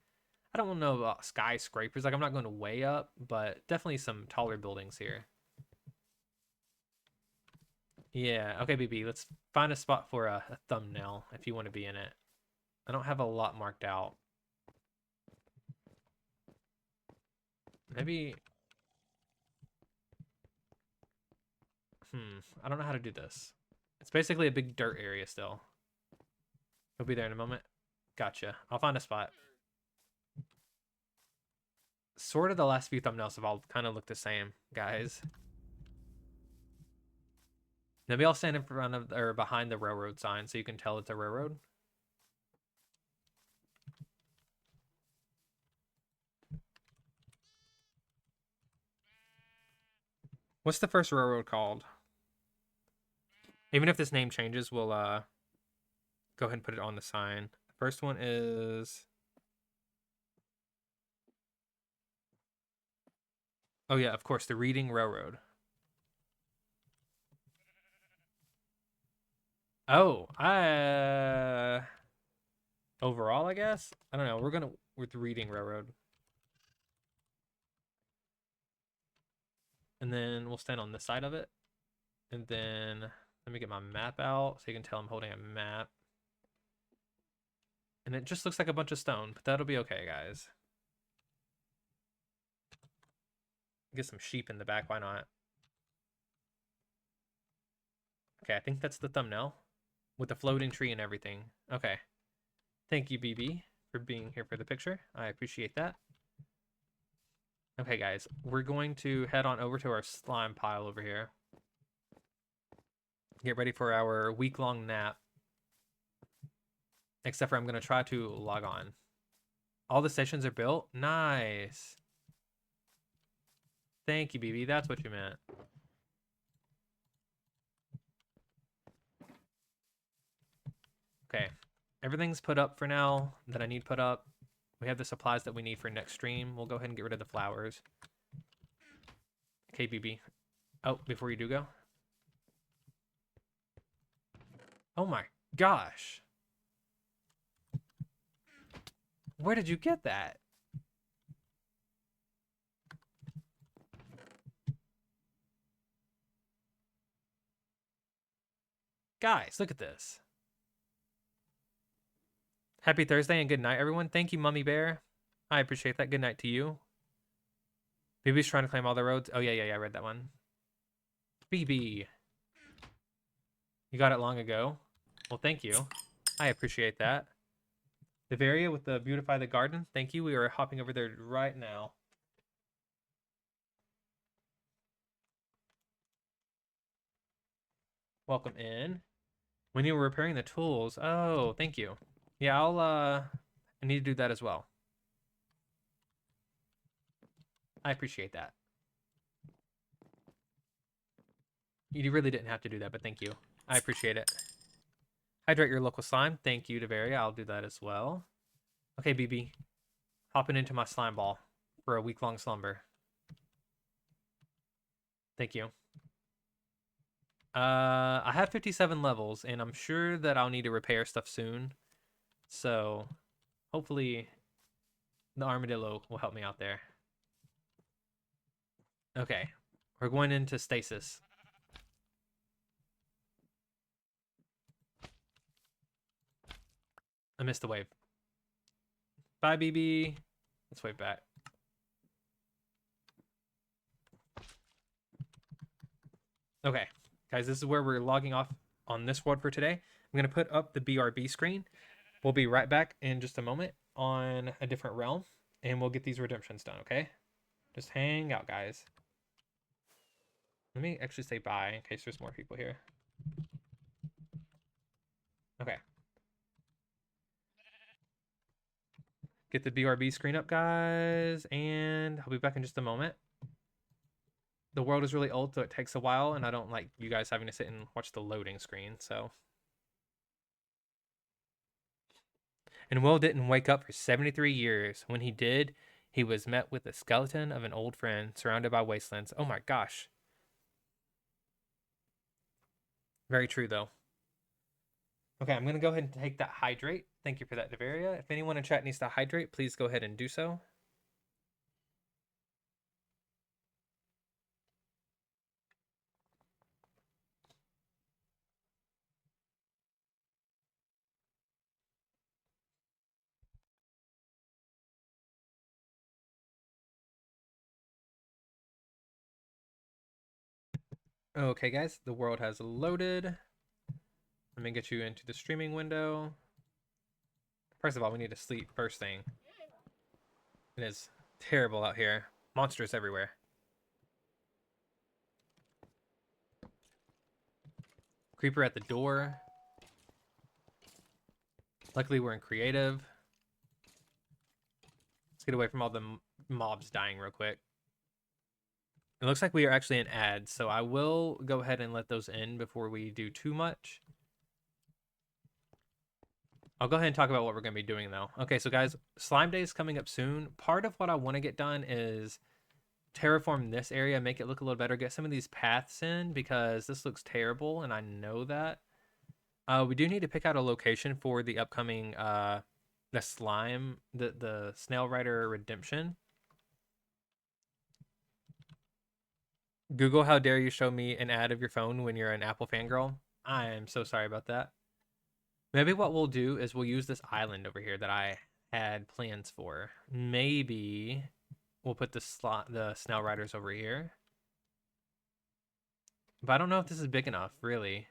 I don't know about skyscrapers. Like I'm not going way up, but definitely some taller buildings here. Yeah, okay, BB. Let's find a spot for a thumbnail if you want to be in it. I don't have a lot marked out. Maybe. I don't know how to do this. It's basically a big dirt area still. We'll be there in a moment. Gotcha. I'll find a spot. Sort of the last few thumbnails have all kind of looked the same, guys. Maybe I'll stand in front of or behind the railroad sign so you can tell it's a railroad. What's the first railroad called? Even if this name changes, we'll go ahead and put it on the sign. The first one is... Oh yeah, of course, the Reading Railroad. Oh, overall, I guess? I don't know. We're gonna with Reading Railroad. And then we'll stand on this side of it. And then let me get my map out so you can tell I'm holding a map. And it just looks like a bunch of stone, but that'll be okay, guys. Get some sheep in the back, why not? Okay, I think that's the thumbnail with the floating tree and everything. Okay. Thank you, BB, for being here for the picture. I appreciate that. Okay, guys, we're going to head on over to our slime pile over here. Get ready for our week-long nap. Except for I'm going to try to log on. All the stations are built? Nice. Thank you, BB. That's what you meant. Okay. Everything's put up for now that I need put up. We have the supplies that we need for next stream. We'll go ahead and get rid of the flowers. Okay, BB. Oh, before you do go. Oh my gosh. Where did you get that? Guys, look at this. Happy Thursday and good night, everyone. Thank you, Mummy Bear. I appreciate that. Good night to you. BB's trying to claim all the roads. Oh, yeah, I read that one. BB. You got it long ago. Well, thank you. I appreciate that. Bavaria with the Beautify the Garden. Thank you. We are hopping over there right now. Welcome in. When you were repairing the tools. Oh, thank you. Yeah, I need to do that as well. I appreciate that. You really didn't have to do that, but thank you. I appreciate it. Hydrate your local slime. Thank you, Devaria. I'll do that as well. Okay, BB. Hopping into my slime ball for a week-long slumber. Thank you. I have 57 levels, and I'm sure that I'll need to repair stuff soon. So, hopefully, the armadillo will help me out there. Okay, we're going into stasis. I missed the wave. Bye, BB. Let's wave back. Okay, guys, this is where we're logging off on this world for today. I'm going to put up the BRB screen. We'll be right back in just a moment on a different realm, and we'll get these redemptions done, okay? Just hang out, guys. Let me actually say bye in case there's more people here. Okay. Get the BRB screen up, guys, and I'll be back in just a moment. The world is really old, so it takes a while, and I don't like you guys having to sit and watch the loading screen, so. And Will didn't wake up for 73 years. When he did, he was met with the skeleton of an old friend surrounded by wastelands. Oh my gosh. Very true, though. Okay, I'm gonna go ahead and take that hydrate. Thank you for that, Devaria. If anyone in chat needs to hydrate, please go ahead and do so. Okay, guys, the world has loaded. Let me get you into the streaming window. First of all, we need to sleep first thing. It is terrible out here. Monsters everywhere. Creeper at the door. Luckily, we're in creative. Let's get away from all the mobs dying real quick. It looks like we are actually in ads, so I will go ahead and let those in before we do too much. I'll go ahead and talk about what we're going to be doing, though. Okay, so guys, Slime Day is coming up soon. Part of what I want to get done is terraform this area, make it look a little better, get some of these paths in, because this looks terrible, and I know that. We do need to pick out a location for the upcoming the Snail Rider Redemption. Google, how dare you show me an ad of your phone when you're an Apple fangirl? I am so sorry about that. Maybe what we'll do is we'll use this island over here that I had plans for. Maybe we'll put the Snail Riders over here. But I don't know if this is big enough, really.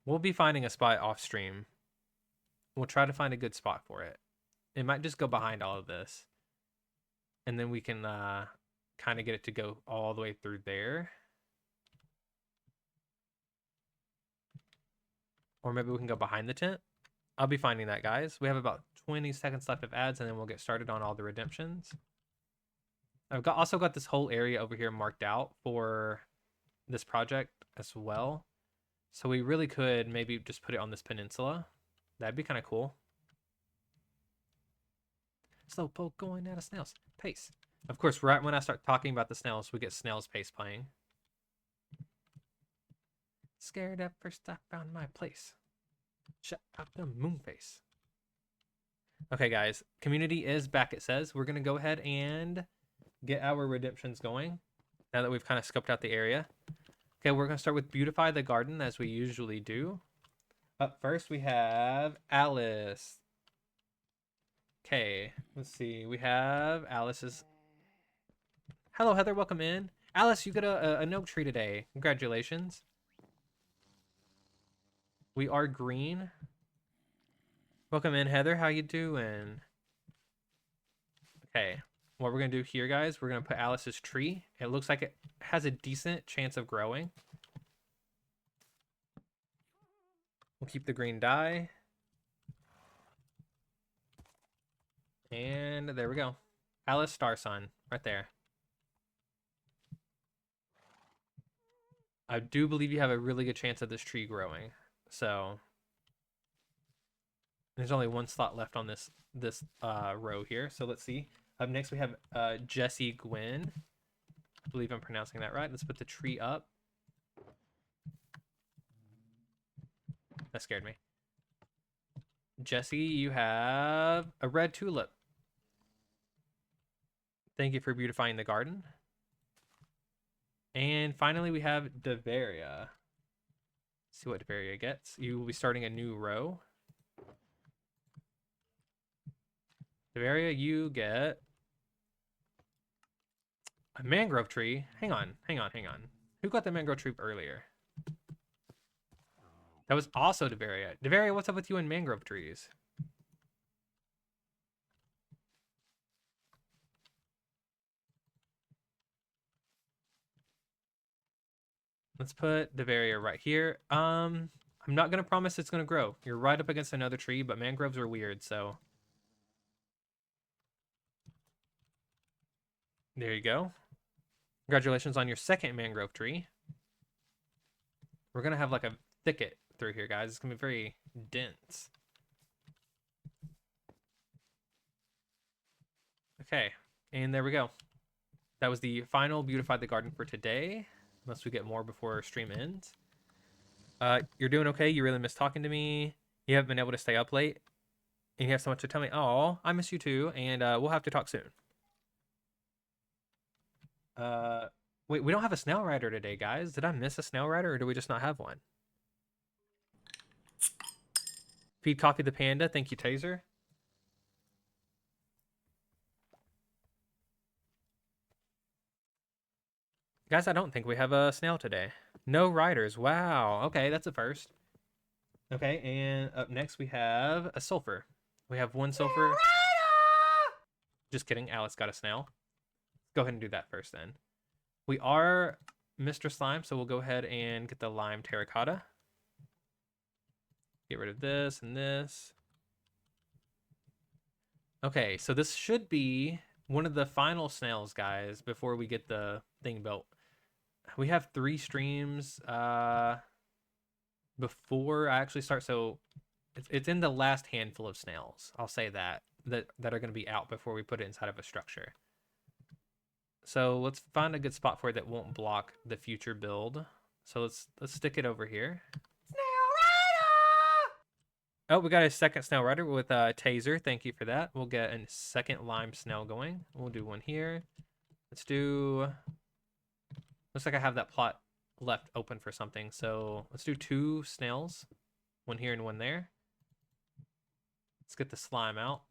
We'll be finding a spot off stream. We'll try to find a good spot for it. It might just go behind all of this. And then we can kind of get it to go all the way through there. Or maybe we can go behind the tent. I'll be finding that, guys. We have about 20 seconds left of ads, and then we'll get started on all the redemptions. I've also got this whole area over here marked out for this project as well. So we really could maybe just put it on this peninsula. That'd be kind of cool. Slowpoke going out of snails. Pace. Of course, right when I start talking about the snails, we get Snail's Pace playing. Scared at first I found my place. Shut up the moonface. Okay, guys. Community is back, it says. We're going to go ahead and get our redemptions going now that we've kind of scoped out the area. Okay, we're going to start with Beautify the Garden, as we usually do. Up first, we have Alice. Okay, let's see. We have Alice's... Hello, Heather. Welcome in. Alice, you got an oak tree today. Congratulations. We are green. Welcome in, Heather. How you doing? Okay, what we're going to do here, guys, we're going to put Alice's tree. It looks like it has a decent chance of growing. We'll keep the green dye. And there we go. Alice Starsun, right there. I do believe you have a really good chance of this tree growing. So there's only one slot left on this row here. So let's see. Up next we have Jessie Gwynn. I believe I'm pronouncing that right. Let's put the tree up. That scared me. Jessie, you have a red tulip. Thank you for beautifying the garden. And finally, we have Devaria. Let's see what Devaria gets. You will be starting a new row. Devaria, you get a mangrove tree. Hang on. Who got the mangrove tree earlier? That was also Devaria. Devaria, what's up with you and mangrove trees? Let's put Devaria right here. I'm not gonna promise it's gonna grow. You're right up against another tree, but mangroves are weird, so there you go. Congratulations on your second mangrove tree. We're gonna have like a thicket through here, guys. It's gonna be very dense. Okay, and there we go. That was the final Beautify the Garden for today. Unless we get more before our stream ends. You're doing okay? You really miss talking to me? You haven't been able to stay up late? And you have so much to tell me? Oh, I miss you too, and we'll have to talk soon. Uh, wait, we don't have a snail rider today, guys. Did I miss a snail rider, or do we just not have one? Feed Coffee the Panda. Thank you, Taser. Guys, I don't think we have a snail today. No riders. Wow. Okay, that's a first. Okay, and up next we have a sulfur. We have one sulfur. Just kidding. Alice got a snail. Go ahead and do that first then. We are Mr. Slime, so we'll go ahead and get the lime terracotta. Get rid of this and this. Okay, so this should be one of the final snails, guys, before we get the thing built. We have 3 streams before I actually start, so it's in the last handful of snails. I'll say that are going to be out before we put it inside of a structure. So let's find a good spot for it that won't block the future build. So let's stick it over here. Oh, we got a second snail rider with a taser. Thank you for that. We'll get a second lime snail going. We'll do one here. Let's do... Looks like I have that plot left open for something. So let's do 2 snails. One here and one there. Let's get the slime out.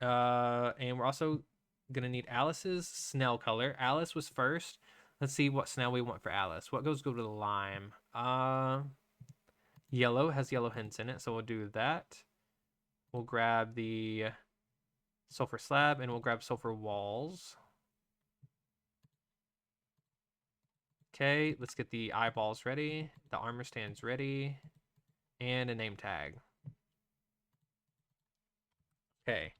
And we're also going to need Alice's snail color. Alice was first. Let's see what snail we want for Alice. What goes good with the lime? Yellow has yellow hints in it, so we'll do that. We'll grab the sulfur slab, and we'll grab sulfur walls. Okay, let's get the eyeballs ready, the armor stands ready, and a name tag. Okay,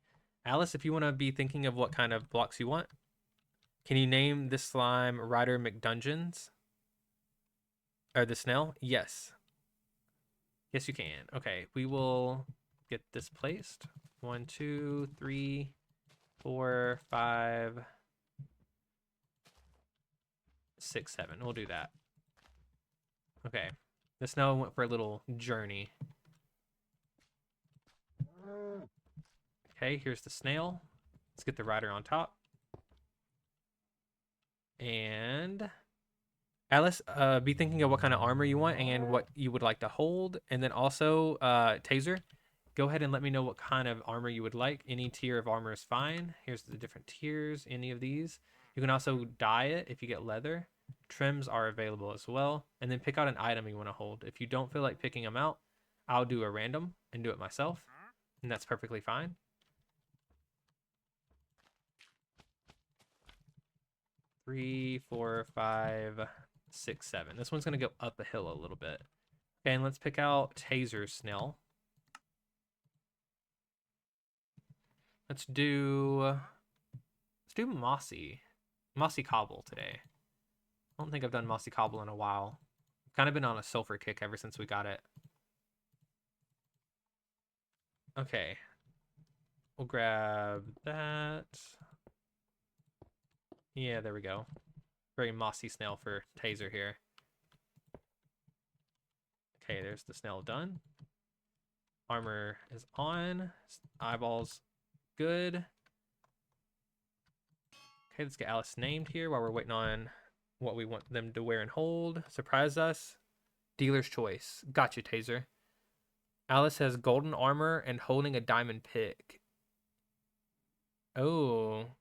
Alice, if you want to be thinking of what kind of blocks you want, can you name this slime Ryder McDungeons? Or the snail? Yes. Yes, you can. Okay, we will get this placed. 1, 2, 3, 4, 5, 6, 7. We'll do that. Okay. The snail went for a little journey. Okay, here's the snail. Let's get the rider on top. And Alice, be thinking of what kind of armor you want and what you would like to hold. And then also, Taser, go ahead and let me know what kind of armor you would like. Any tier of armor is fine. Here's the different tiers, any of these. You can also dye it if you get leather. Trims are available as well. And then pick out an item you want to hold. If you don't feel like picking them out, I'll do a random and do it myself. And that's perfectly fine. Three, 4, 5, 6, 7. This one's going to go up a hill a little bit. Okay, and let's pick out Taser's snail. Let's do Mossy Cobble today. I don't think I've done Mossy Cobble in a while. I've kind of been on a sulfur kick ever since we got it. Okay. We'll grab that. Yeah, there we go. Very mossy snail for Taser here. Okay, there's the snail done. Armor is on. Eyeballs good. Okay, let's get Alice named here while we're waiting on what we want them to wear and hold. Surprise us. Dealer's choice. Got you, Taser. Alice has golden armor and holding a diamond pick. Oh.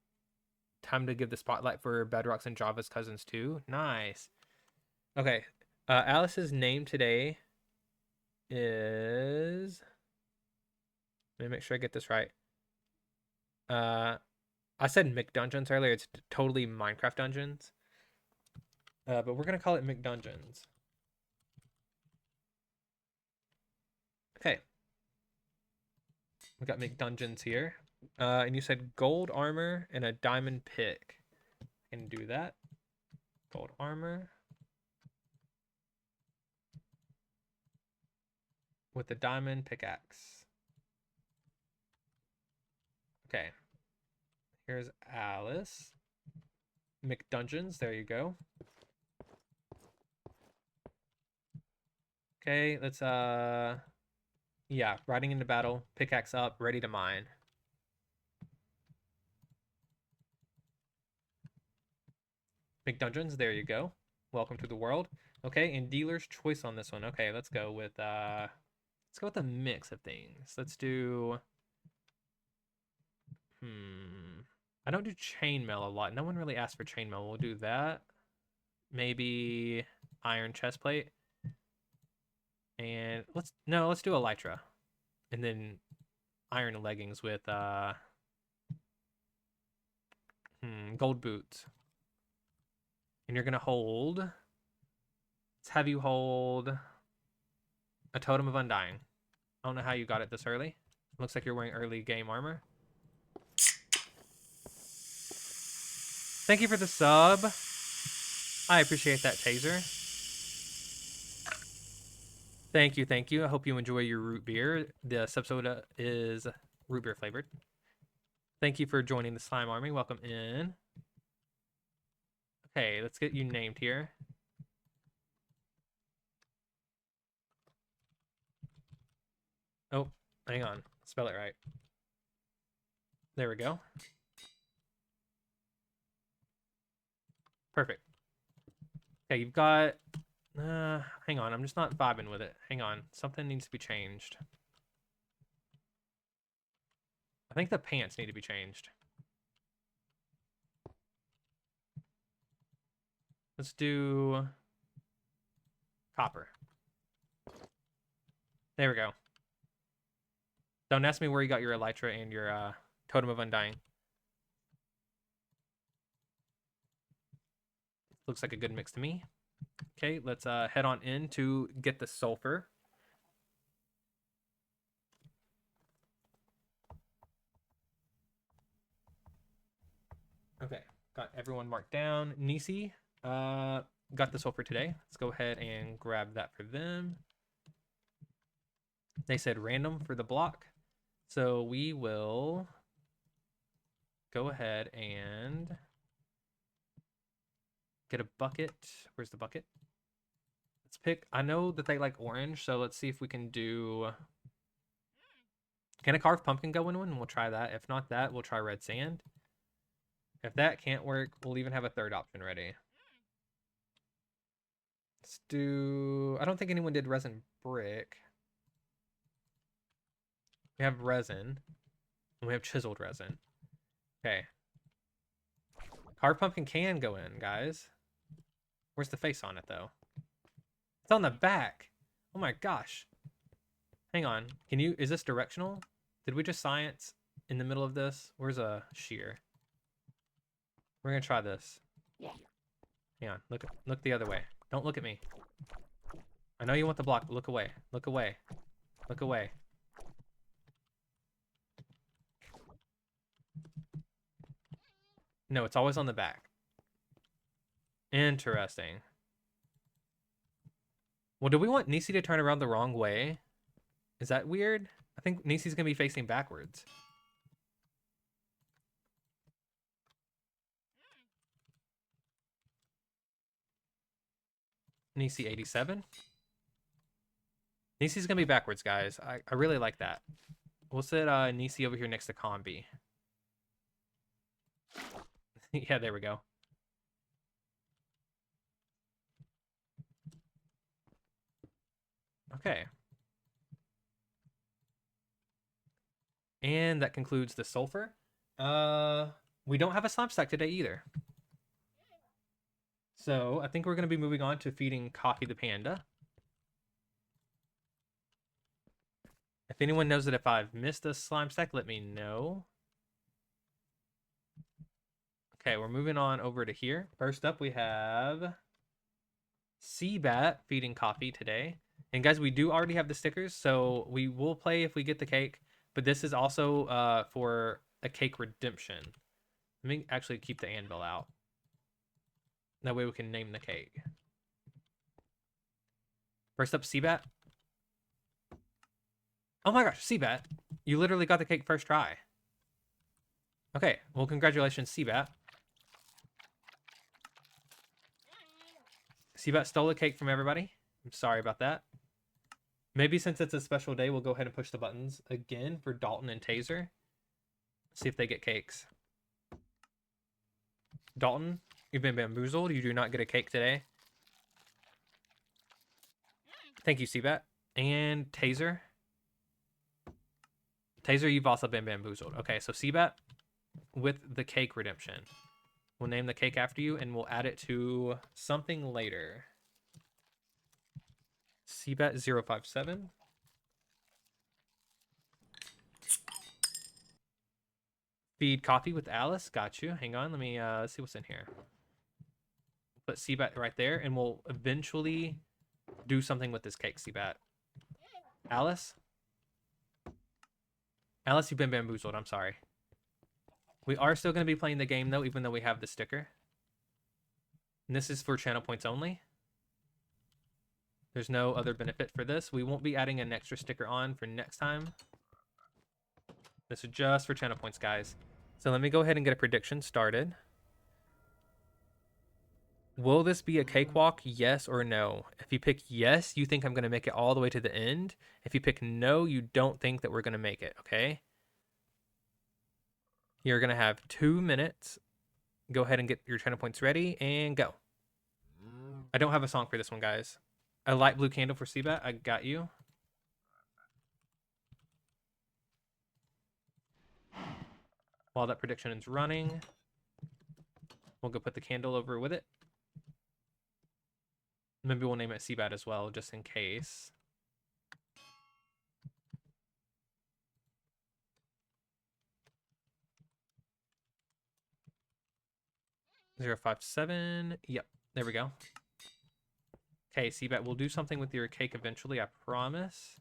Time to give the spotlight for Bedrock's and Java's cousins too. Nice. Okay. Alice's name today is... Let me make sure I get this right. I said McDungeons earlier. It's totally Minecraft Dungeons. But we're going to call it McDungeons. Okay. We got McDungeons here. And you said gold armor and a diamond pick. I can do that. Gold armor. With the diamond pickaxe. Okay. Here's Alice. McDungeons, there you go. Okay, let's yeah, riding into battle, pickaxe up, ready to mine. McDungeons, there you go. Welcome to the world. Okay, and dealer's choice on this one. Okay, let's go with a mix of things. Let's do I don't do chainmail a lot. No one really asked for chainmail. We'll do that. Maybe iron chestplate. And let's do elytra. And then iron leggings with gold boots. And you're gonna hold. Let's have you hold a Totem of Undying. I don't know how you got it this early. Looks like you're wearing early game armor. Thank you for the sub. I appreciate that, Taser. Thank you, thank you. I hope you enjoy your root beer. The sub soda is root beer flavored. Thank you for joining the Slime Army. Welcome in. Okay, let's get you named here. Oh, hang on. Spell it right. There we go. Perfect. Okay, you've got... hang on, I'm just not vibing with it. Hang on, something needs to be changed. I think the pants need to be changed. Let's do... copper. There we go. Don't ask me where you got your elytra and your Totem of Undying. Looks like a good mix to me. Okay, let's head on in to get the sulfur. Okay, got everyone marked down. Nisi got the sulfur today. Let's go ahead and grab that for them. They said random for the block. So we will go ahead and get a bucket. Where's the bucket? Let's pick. I know that they like orange, so let's see if we can do. Can a carved pumpkin go in one? And we'll try that. If not that, we'll try red sand. If that can't work, we'll even have a third option ready. Let's do. I don't think anyone did resin brick. We have resin. And we have chiseled resin. Okay. Carved pumpkin can go in, guys. Where's the face on it, though? It's on the back. Oh my gosh. Hang on. Can you... Is this directional? Did we just science in the middle of this? Where's a shear? We're going to try this. Hang on. Look the other way. Don't look at me. I know you want the block, but look away. Look away. Look away. No, it's always on the back. Interesting. Well, do we want Nisi to turn around the wrong way? Is that weird? I think Nisi's going to be facing backwards. Nisi 87. Nisi's going to be backwards, guys. I really like that. We'll set Nisi over here next to Combi. Yeah, there we go. Okay. And that concludes the sulfur. We don't have a slime stack today either. So I think we're going to be moving on to feeding Coffee the Panda. If anyone knows that if I've missed a slime stack, let me know. Okay, we're moving on over to here. First up, we have Seabat feeding Coffee today. And guys, we do already have the stickers, so we will play if we get the cake. But this is also for a cake redemption. Let me actually keep the anvil out. That way we can name the cake. First up, Seabat. Oh my gosh, Seabat. You literally got the cake first try. Okay, well, congratulations, Seabat. Seabat stole a cake from everybody. I'm sorry about that. Maybe since it's a special day, we'll go ahead and push the buttons again for Dalton and Taser. See if they get cakes. Dalton, you've been bamboozled. You do not get a cake today. Thank you, Seabat. And Taser. Taser, you've also been bamboozled. Okay, so Seabat with the cake redemption. We'll name the cake after you, and we'll add it to something later. Seabat057. Feed coffee with Alice. Got you. Hang on. Let me let's see what's in here. Put Seabat right there, and we'll eventually do something with this cake, Seabat. Alice? Alice, you've been bamboozled. I'm sorry. We are still going to be playing the game, though, even though we have the sticker. And this is for channel points only. There's no other benefit for this. We won't be adding an extra sticker on for next time. This is just for channel points, guys. So let me go ahead and get a prediction started. Will this be a cakewalk? Yes or no? If you pick yes, you think I'm going to make it all the way to the end. If you pick no, you don't think that we're going to make it, okay? You're going to have 2 minutes. Go ahead and get your channel points ready and go. I don't have a song for this one, guys. A light blue candle for Seabat. I got you. While that prediction is running, we'll go put the candle over with it. Maybe we'll name it Seabat as well, just in case. (057). Yep, there we go. Okay, Seabat, we'll do something with your cake eventually, I promise.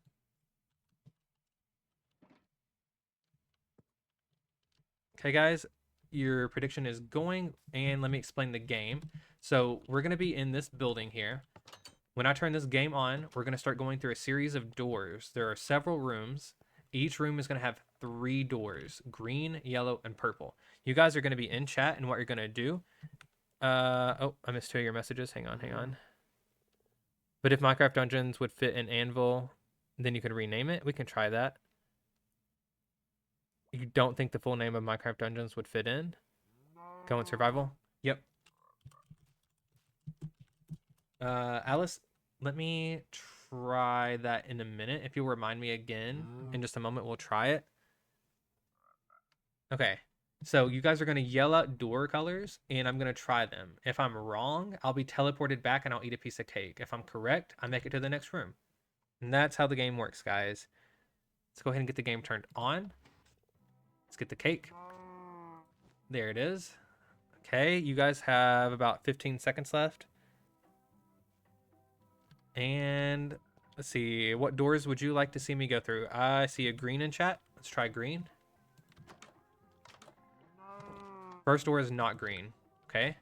Okay, guys, your prediction is going, and let me explain the game. So we're going to be in this building here. When I turn this game on, we're going to start going through a series of doors. There are several rooms. Each room is going to have 3 doors, green, yellow, and purple. You guys are going to be in chat, and what you're going to do... oh, I missed 2 of your messages. Hang on. But if Minecraft Dungeons would fit in Anvil, then you could rename it. We can try that. You don't think the full name of Minecraft Dungeons would fit in? Go in survival? Yep. Alice, let me try that in a minute. If you'll remind me again in just a moment, we'll try it. Okay. So you guys are going to yell out door colors, and I'm going to try them. If I'm wrong, I'll be teleported back and I'll eat a piece of cake. If I'm correct, I make it to the next room. And that's how the game works, guys. Let's go ahead and get the game turned on. Let's get the cake. There it is. Okay, you guys have about 15 seconds left. And let's see, what doors would you like to see me go through? I see a green in chat. Let's try green. First door is not green. Okay.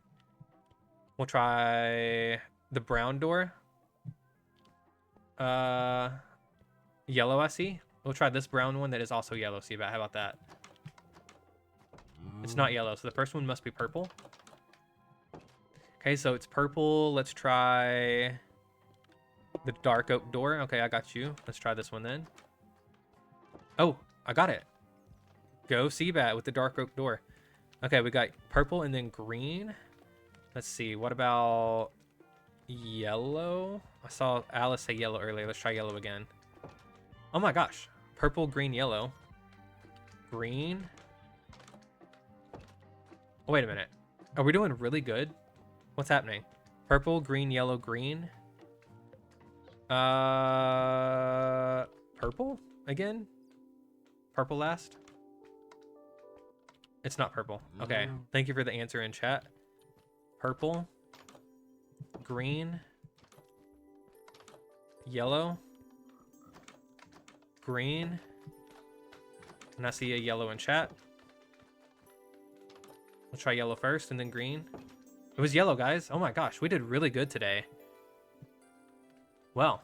We'll try the brown door. Yellow, I see. We'll try this brown one that is also yellow. See about how about that? It's not yellow, so the first one must be purple. Okay, so it's purple. Let's try the dark oak door. Okay, I got you. Let's try this one then. Oh, I got it. Go Seabat with the dark oak door. Okay, we got purple and then green. Let's see. What about yellow? I saw Alice say yellow earlier. Let's try yellow again. Oh my gosh. Purple, green, yellow. Green. Oh, wait a minute. Are we doing really good? What's happening? Purple, green, yellow, green. Purple again? Purple last? It's not purple. Okay. Thank you for the answer in chat. Purple. Green. Yellow. Green. And I see a yellow in chat. We'll try yellow first and then green. It was yellow, guys. Oh my gosh. We did really good today. Well,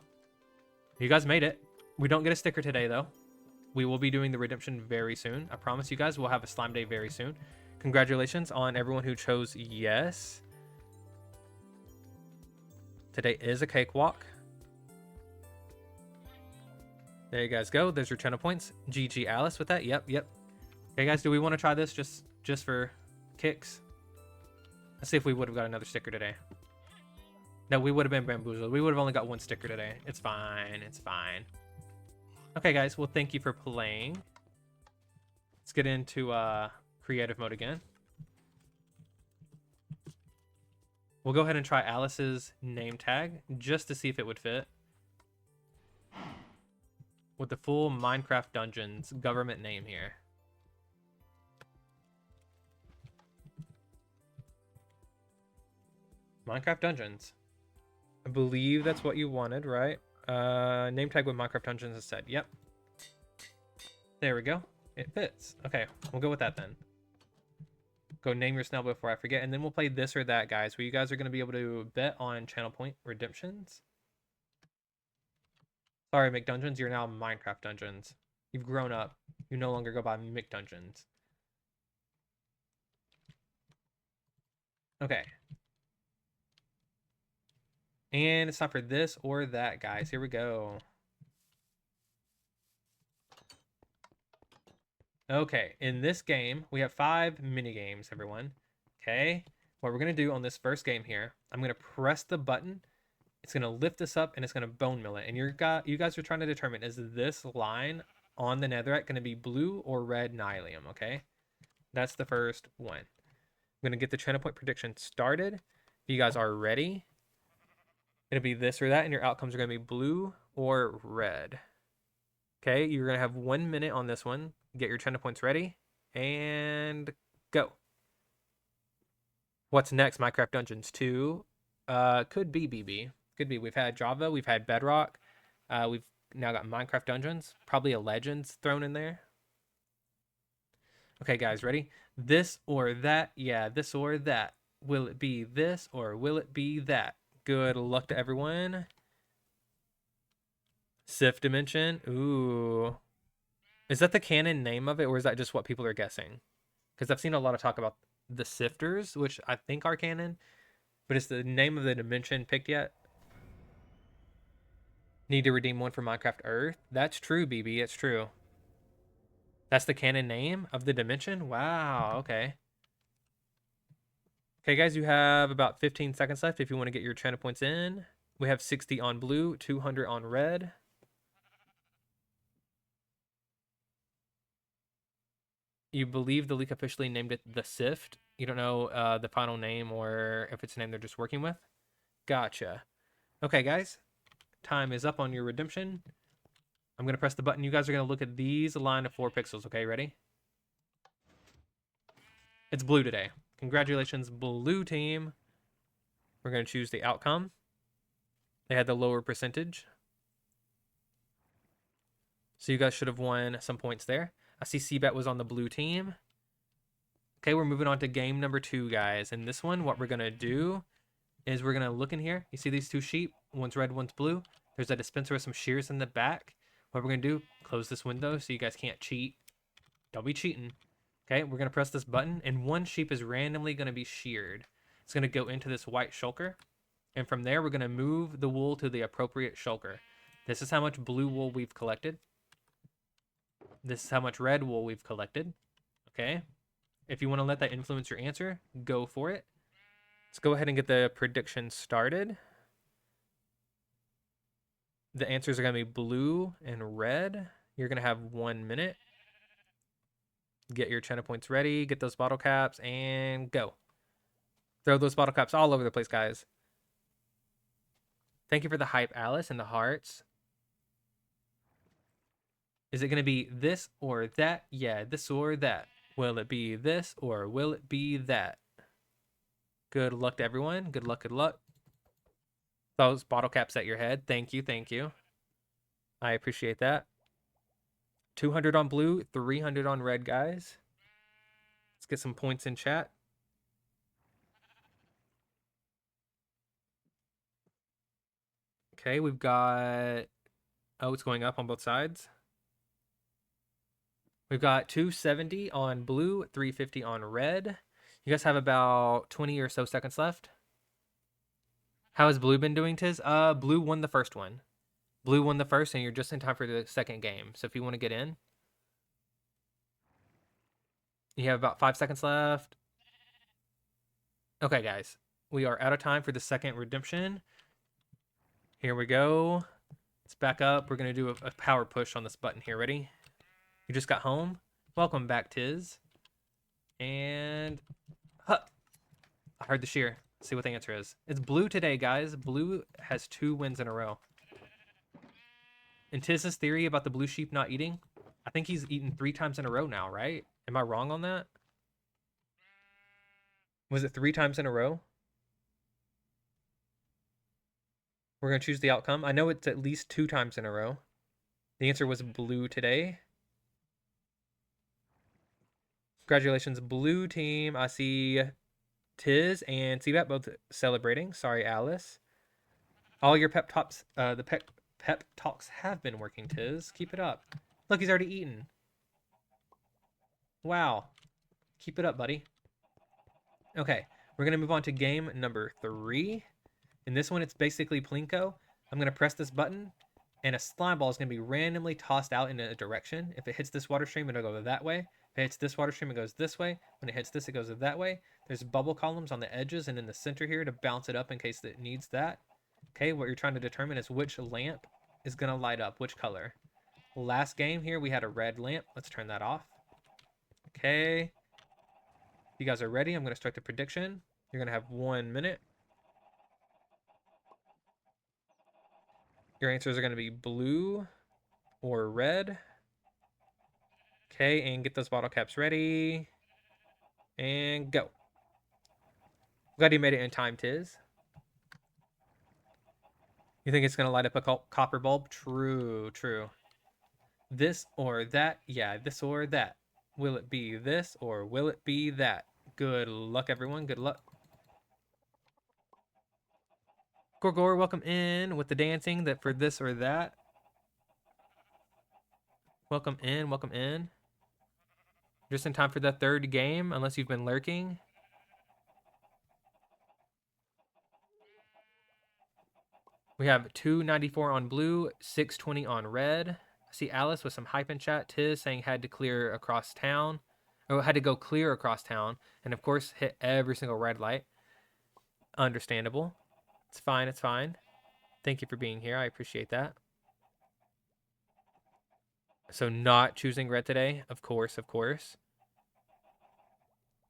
you guys made it. We don't get a sticker today, though. We will be doing the redemption very soon. I promise you guys we'll have a slime day very soon. Congratulations on everyone who chose yes. Today is a cakewalk. There you guys go. There's your channel points. GG Alice with that. Yep. Okay, guys, do we want to try this just for kicks? Let's see if we would have got another sticker today. No, we would have been bamboozled. We would have only got one sticker today. It's fine. It's fine. Okay, guys. Well, thank you for playing. Let's get into creative mode again. We'll go ahead and try Alice's name tag just to see if it would fit. With the full Minecraft Dungeons government name here. Minecraft Dungeons. I believe that's what you wanted, right? Name tag with Minecraft Dungeons instead. Yep. There we go. It fits. Okay, we'll go with that then. Go name your snail before I forget, and then we'll play this or that, guys, where you guys are going to be able to bet on channel point redemptions. Sorry, McDungeons, you're now Minecraft Dungeons. You've grown up. You no longer go by McDungeons. Okay. And it's time for this or that, guys. Here we go. Okay, in this game, we have 5 mini games, everyone. Okay, what we're going to do on this first game here, I'm going to press the button. It's going to lift this up, and it's going to bone mill it. And you guys are trying to determine, is this line on the netherite going to be blue or red nylium, okay? That's the first one. I'm going to get the channel point prediction started. If you guys are ready, it'll be this or that, and your outcomes are going to be blue or red. Okay, you're going to have 1 minute on this one. Get your channel points ready, and go. What's next? Minecraft Dungeons 2. Could be BB. Could be. We've had Java. We've had Bedrock. We've now got Minecraft Dungeons. Probably a Legends thrown in there. Okay, guys, ready? This or that? Yeah, this or that. Will it be this or will it be that? Good luck to everyone. Sif Dimension. Ooh. Is that the canon name of it, or is that just what people are guessing? Because I've seen a lot of talk about the Sifters, which I think are canon, but is the name of the dimension picked yet? Need to redeem one for Minecraft Earth? That's true, BB. It's true. That's the canon name of the dimension? Wow, okay. Okay, guys, you have about 15 seconds left if you want to get your channel points in. We have 60 on blue, 200 on red. You believe the leak officially named it the Sift. You don't know the final name or if it's a name they're just working with. Gotcha. Okay, guys. Time is up on your redemption. I'm going to press the button. You guys are going to look at these line of 4 pixels. Okay, ready? It's blue today. Congratulations, blue team. We're going to choose the outcome. They had the lower percentage. So you guys should have won some points there. I see CBET was on the blue team. Okay, we're moving on to game number 2, guys. And this one, what we're going to do is we're going to look in here. You see these 2 sheep? One's red, one's blue. There's a dispenser with some shears in the back. What we're going to do, close this window so you guys can't cheat. Don't be cheating. Okay, we're going to press this button, and one sheep is randomly going to be sheared. It's going to go into this white shulker. And from there, we're going to move the wool to the appropriate shulker. This is how much blue wool we've collected. This is how much red wool we've collected. Okay. If you want to let that influence your answer, go for it. Let's go ahead and get the prediction started. The answers are going to be blue and red. You're going to have 1 minute. Get your channel points ready. Get those bottle caps and go. Throw those bottle caps all over the place, guys. Thank you for the hype, Alice, and the hearts. Is it going to be this or that? Yeah, this or that. Will it be this or will it be that? Good luck to everyone. Good luck, good luck. Those bottle caps at your head. Thank you, thank you. I appreciate that. 200 on blue, 300 on red, guys. Let's get some points in chat. Okay, we've got... Oh, it's going up on both sides. We've got 270 on blue, 350 on red. You guys have about 20 or so seconds left. How has blue been doing, Tiz? Blue won the first one. Blue won the first, and you're just in time for the second game. So if you want to get in, you have about 5 seconds left. Okay, guys, we are out of time for the second redemption. Here we go. Let's back up. We're going to do a power push on this button here. Ready? You just got home. Welcome back, Tiz. And huh, I heard the shear. Let's see what the answer is. It's blue today, guys. Blue has 2 wins in a row. And Tiz's theory about the blue sheep not eating, I think he's eaten 3 times in a row now, right? Am I wrong on that? Was it 3 times in a row? We're going to choose the outcome. I know it's at least 2 times in a row. The answer was blue today. Congratulations, blue team. I see Tiz and Seabat both celebrating. Sorry, Alice. All your pep talks, pep talks have been working, Tiz. Keep it up. Look, he's already eaten. Wow. Keep it up, buddy. Okay, we're going to move on to game number 3. In this one, it's basically Plinko. I'm going to press this button, and a slime ball is going to be randomly tossed out in a direction. If it hits this water stream, it'll go that way. If it hits this water stream, it goes this way. When it hits this, it goes that way. There's bubble columns on the edges and in the center here to bounce it up in case it needs that. Okay, what you're trying to determine is which lamp is going to light up, which color. Last game here, we had a red lamp. Let's turn that off. Okay. You guys are ready? I'm going to start the prediction. You're going to have 1 minute. Your answers are going to be blue or red. Okay, and get those bottle caps ready. And go. Glad you made it in time, Tiz. You think it's going to light up a copper bulb? True, true. This or that? Yeah, this or that. Will it be this or will it be that? Good luck, everyone. Good luck. Gorgor, welcome in with the dancing that for this or that. Welcome in, welcome in. Just in time for the third game, unless you've been lurking. We have 294 on blue, 620 on red. I see Alice with some hype in chat. Tiz saying had to clear across town. Or had to go clear across town. And of course, hit every single red light. Understandable. It's fine, it's fine. Thank you for being here. I appreciate that. So not choosing red today. Of course, of course.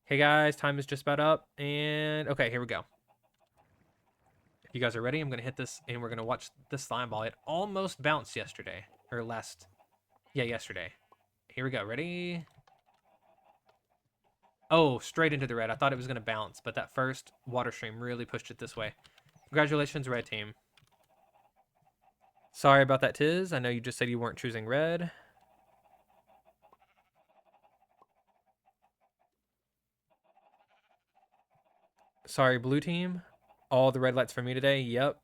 Hey guys, time is just about up. And okay, here we go. If you guys are ready, I'm going to hit this and we're going to watch this slime ball. It almost bounced yesterday. Or last. Yeah, yesterday. Here we go. Ready? Oh, straight into the red. I thought it was going to bounce, but that first water stream really pushed it this way. Congratulations, red team. Sorry about that, Tiz. I know you just said you weren't choosing red. Sorry, blue team. All the red lights for me today. Yep.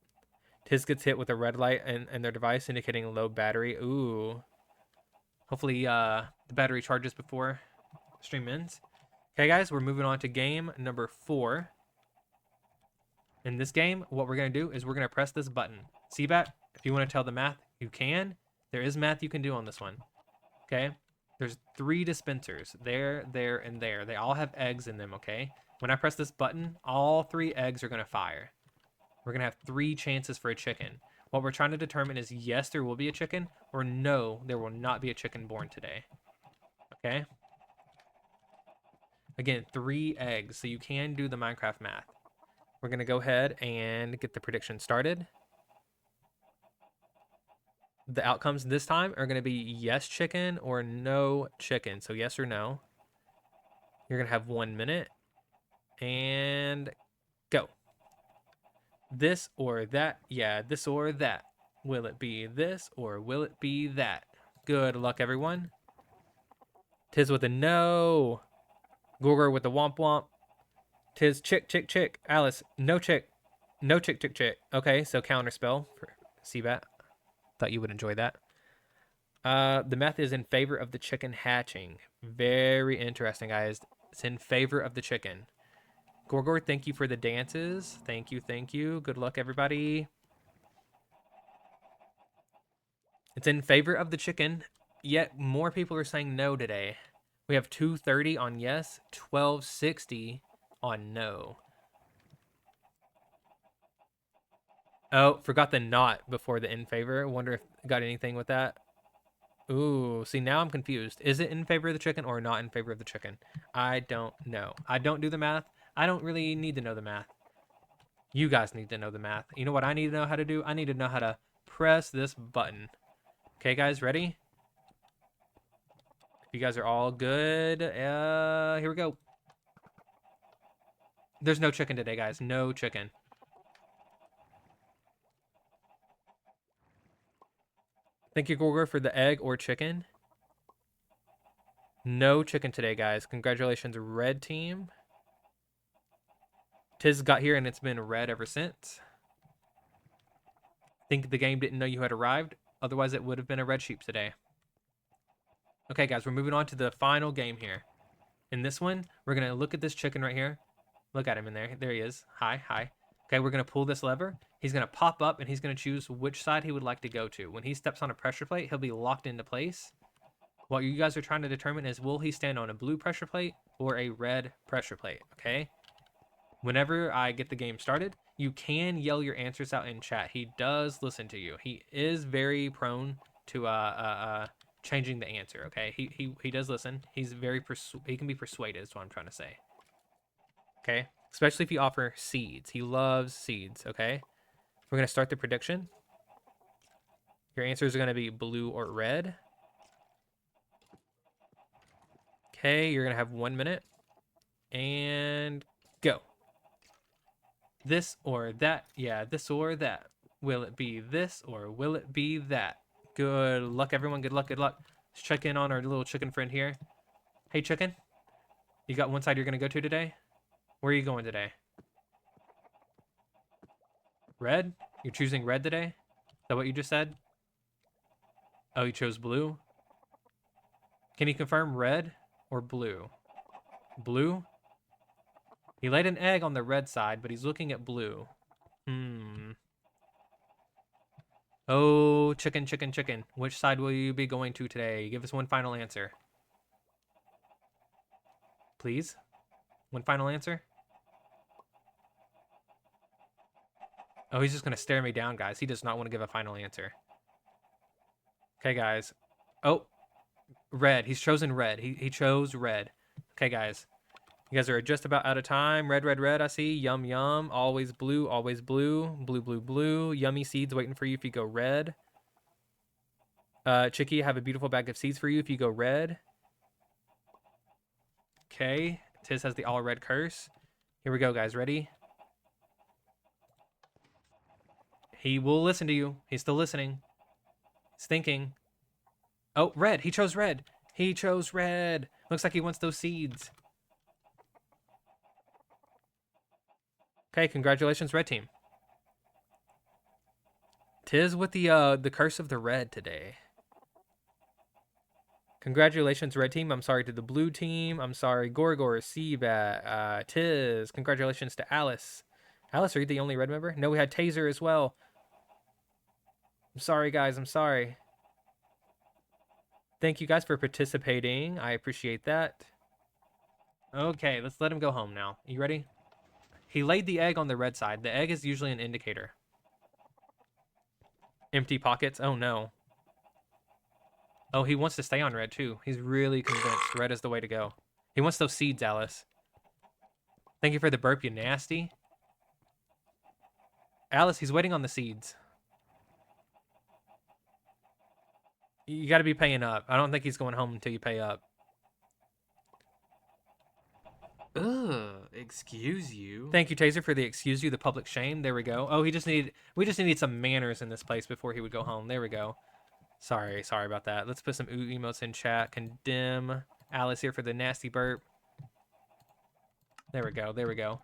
Tiz gets hit with a red light and their device indicating low battery. Ooh. Hopefully the battery charges before stream ends. Okay, guys, we're moving on to game number 4. In this game, what we're going to do is we're going to press this button. Seabat, if you want to tell the math, you can. There is math you can do on this one. Okay? There's 3 dispensers. There, and there. They all have eggs in them, okay? When I press this button, all 3 eggs are going to fire. We're going to have 3 chances for a chicken. What we're trying to determine is yes, there will be a chicken, or no, there will not be a chicken born today. Okay? Again, 3 eggs, so you can do the Minecraft math. We're going to go ahead and get the prediction started. The outcomes this time are going to be yes chicken or no chicken. So yes or no. You're going to have 1 minute. And go. This or that. Yeah, this or that. Will it be this or will it be that? Good luck, everyone. Tiz with a no. Gorgor with the womp womp. Tiz chick, chick, chick. Alice, no chick. No chick, chick, chick. Okay, so counter spell for Seabat. Thought you would enjoy that. The math is in favor of the chicken hatching. Very interesting, guys. It's in favor of the chicken. Gorgor, thank you for the dances. Thank you, thank you. Good luck, everybody. It's in favor of the chicken, yet more people are saying no today. We have 230 on yes, 1260 on no. Oh, forgot the not before the in favor. Wonder if got anything with that. Ooh, see, now I'm confused. Is it in favor of the chicken or not in favor of the chicken? I don't know. I don't do the math. I don't really need to know the math. You guys need to know the math. You know what I need to know how to do? I need to know how to press this button. Okay, guys, ready? If you guys are all good, here we go. There's no chicken today, guys. No chicken. Thank you, Gorgor, for the egg or chicken. No chicken today, guys. Congratulations, red team. Tiz got here and it's been red ever since. Think the game didn't know you had arrived. Otherwise, it would have been a red sheep today. Okay, guys, we're moving on to the final game here. In this one, we're going to look at this chicken right here. Look at him in there. There he is. Hi, hi. Okay, we're going to pull this lever. He's going to pop up, and he's going to choose which side he would like to go to. When he steps on a pressure plate, he'll be locked into place. What you guys are trying to determine is, will he stand on a blue pressure plate or a red pressure plate, okay? Whenever I get the game started, you can yell your answers out in chat. He does listen to you. He is very prone to changing the answer, okay? He does listen. He's very he can be persuaded is what I'm trying to say. Okay? Especially if you offer seeds. He loves seeds, okay? We're going to start the prediction. Your answers are going to be blue or red. Okay, you're going to have 1 minute. And go. This or that. Yeah, this or that. Will it be this or will it be that? Good luck, everyone. Good luck, good luck. Let's check in on our little chicken friend here. Hey, chicken. You got one side you're going to go to today? Where are you going today? Red? You're choosing red today? Is that what you just said? Oh, you chose blue? Can you confirm red or blue? Blue? He laid an egg on the red side, but he's looking at blue. Oh, chicken, chicken, chicken. Which side will you be going to today? Give us one final answer. Please? One final answer? Oh, he's just going to stare me down, guys. He does not want to give a final answer. Okay, guys. Oh, red. He's chosen red. He chose red. Okay, guys. You guys are just about out of time. Red, red, red, I see. Yum, yum. Always blue, always blue. Blue, blue, blue. Yummy seeds waiting for you if you go red. Chicky, I have a beautiful bag of seeds for you if you go red. Okay. Tiz has the all red curse. Here we go, guys. Ready? He will listen to you. He's still listening. He's thinking. Oh, red. He chose red. He chose red. Looks like he wants those seeds. Okay, congratulations, red team. Tiz with the curse of the red today. Congratulations, red team. I'm sorry to the blue team. I'm sorry, Gorgor, Seabat, Tiz. Congratulations to Alice. Alice, are you the only red member? No, we had Taser as well. I'm sorry, guys. I'm sorry. Thank you guys for participating. I appreciate that. Okay, let's let him go home now. You ready? He laid the egg on the red side. The egg is usually an indicator. Empty pockets. Oh, no. Oh, he wants to stay on red, too. He's really convinced red is the way to go. He wants those seeds, Alice. Thank you for the burp, you nasty. Alice, he's waiting on the seeds. You got to be paying up. I don't think he's going home until you pay up. Ugh, excuse you. Thank you, Taser, for the excuse you, the public shame. There we go. Oh, we just needed some manners in this place before he would go home. There we go. Sorry about that. Let's put some ooh emotes in chat. Condemn Alice here for the nasty burp. There we go.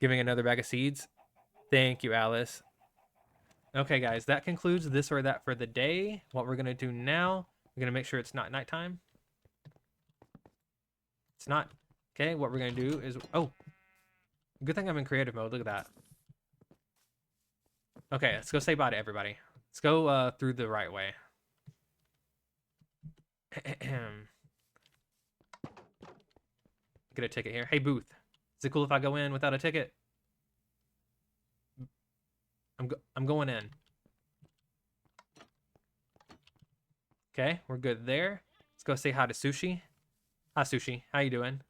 Giving another bag of seeds. Thank you, Alice. Okay, guys, that concludes this or that for the day. What we're going to do now, we're going to make sure it's not nighttime. It's not. Okay, what we're going to do is... Oh, good thing I'm in creative mode. Look at that. Okay, let's go say bye to everybody. Let's go through the right way. Get a ticket here. Hey, Booth. Is it cool if I go in without a ticket? I'm going in. Okay, we're good there. Let's go say hi to Sushi. Hi, Sushi. How you doing?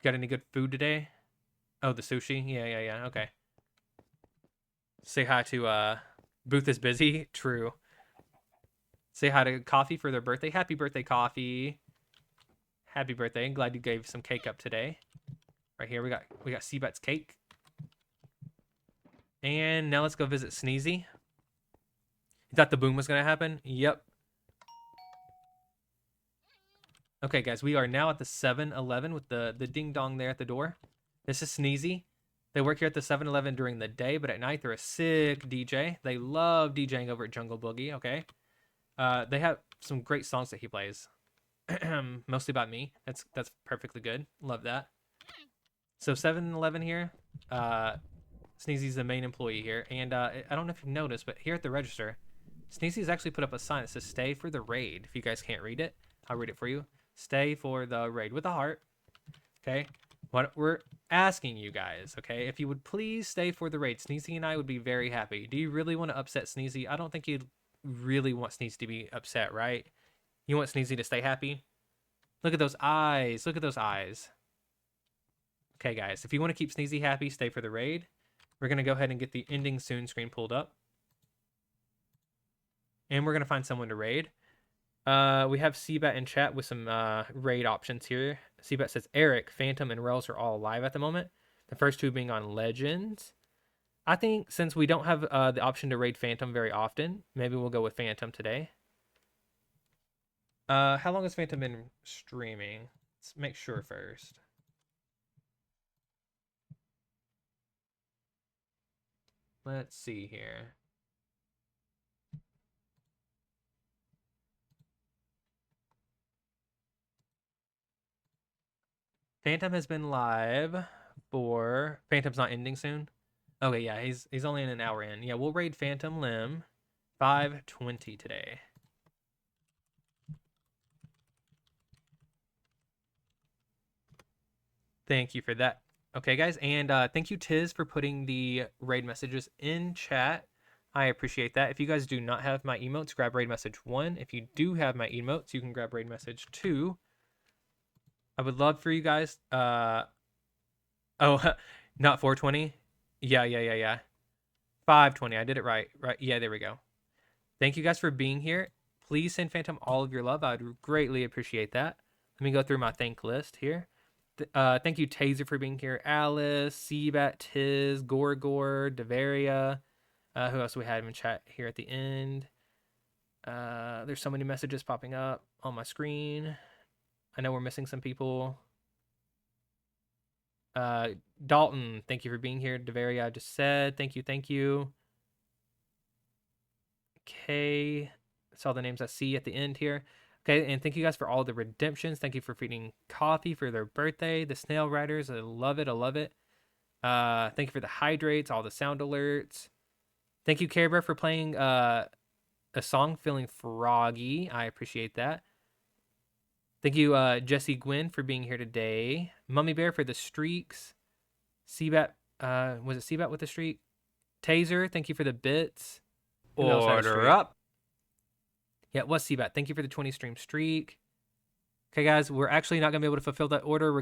Got any good food today? Oh, the sushi? Yeah. Okay. Say hi to, Booth is busy. True. Say hi to Coffee for their birthday. Happy birthday, Coffee. Happy birthday. Glad you gave some cake up today. Right here, we got Seabet's cake. And now let's go visit Sneezy. You thought the boom was going to happen? Yep. Okay, guys, we are now at the 7-Eleven with the ding dong there at the door. This is Sneezy. They work here at the 7-Eleven during the day, but at night they're a sick DJ. They love DJing over at Jungle Boogie, okay? They have some great songs that he plays. Mostly about me. That's perfectly good. Love that. So 7-Eleven here. Sneezy's the main employee here. And I don't know if you've noticed, but here at the register, Sneezy's actually put up a sign that says stay for the raid. If you guys can't read it, I'll read it for you. Stay for the raid with a heart. Okay? What we're asking you guys, okay? If you would please stay for the raid, Sneezy and I would be very happy. Do you really want to upset Sneezy? I don't think you'd really want Sneezy to be upset, right? You want Sneezy to stay happy? Look at those eyes. Look at those eyes. Okay, guys. If you want to keep Sneezy happy, stay for the raid. We're going to go ahead and get the ending soon screen pulled up. And we're going to find someone to raid. We have Seabat in chat with some raid options here. Seabat says Eric, Phantom, and Rels are all alive at the moment. The first two being on Legends. I think since we don't have the option to raid Phantom very often, maybe we'll go with Phantom today. How long has Phantom been streaming? Let's make sure first. Let's see here. Phantom has been live for... Phantom's not ending soon? Okay, yeah, he's only in an hour in. Yeah, we'll raid Phantom Limb 5:20 today. Thank you for that. Okay, guys, and thank you, Tiz, for putting the raid messages in chat. I appreciate that. If you guys do not have my emotes, grab raid message 1. If you do have my emotes, you can grab raid message 2. I would love for you guys. Oh, not 420. Yeah. 5:20. I did it right. Right. Yeah, there we go. Thank you guys for being here. Please send Phantom all of your love. I would greatly appreciate that. Let me go through my thank list here. Thank you, Taser, for being here. Alice, Seabat, Tiz, Gorgor, Devaria. Who else we had in chat here at the end? There's so many messages popping up on my screen. I know we're missing some people. Dalton, thank you for being here. Devaria, I just said. Thank you. Okay. That's all the names I see at the end here. Okay, and thank you guys for all the redemptions. Thank you for feeding Coffee for their birthday. The Snail Riders, I love it. Thank you for the hydrates, all the sound alerts. Thank you, Care Bear, for playing a song, Feeling Froggy. I appreciate that. Thank you, Jesse Gwynn, for being here today. Mummy Bear for the streaks. Seabat, was it Seabat with the streak? Taser, thank you for the bits. Who else had a streak? Order up. Yeah, it was Seabat. Thank you for the 20 stream streak. Okay, guys, we're actually not going to be able to fulfill that order. We're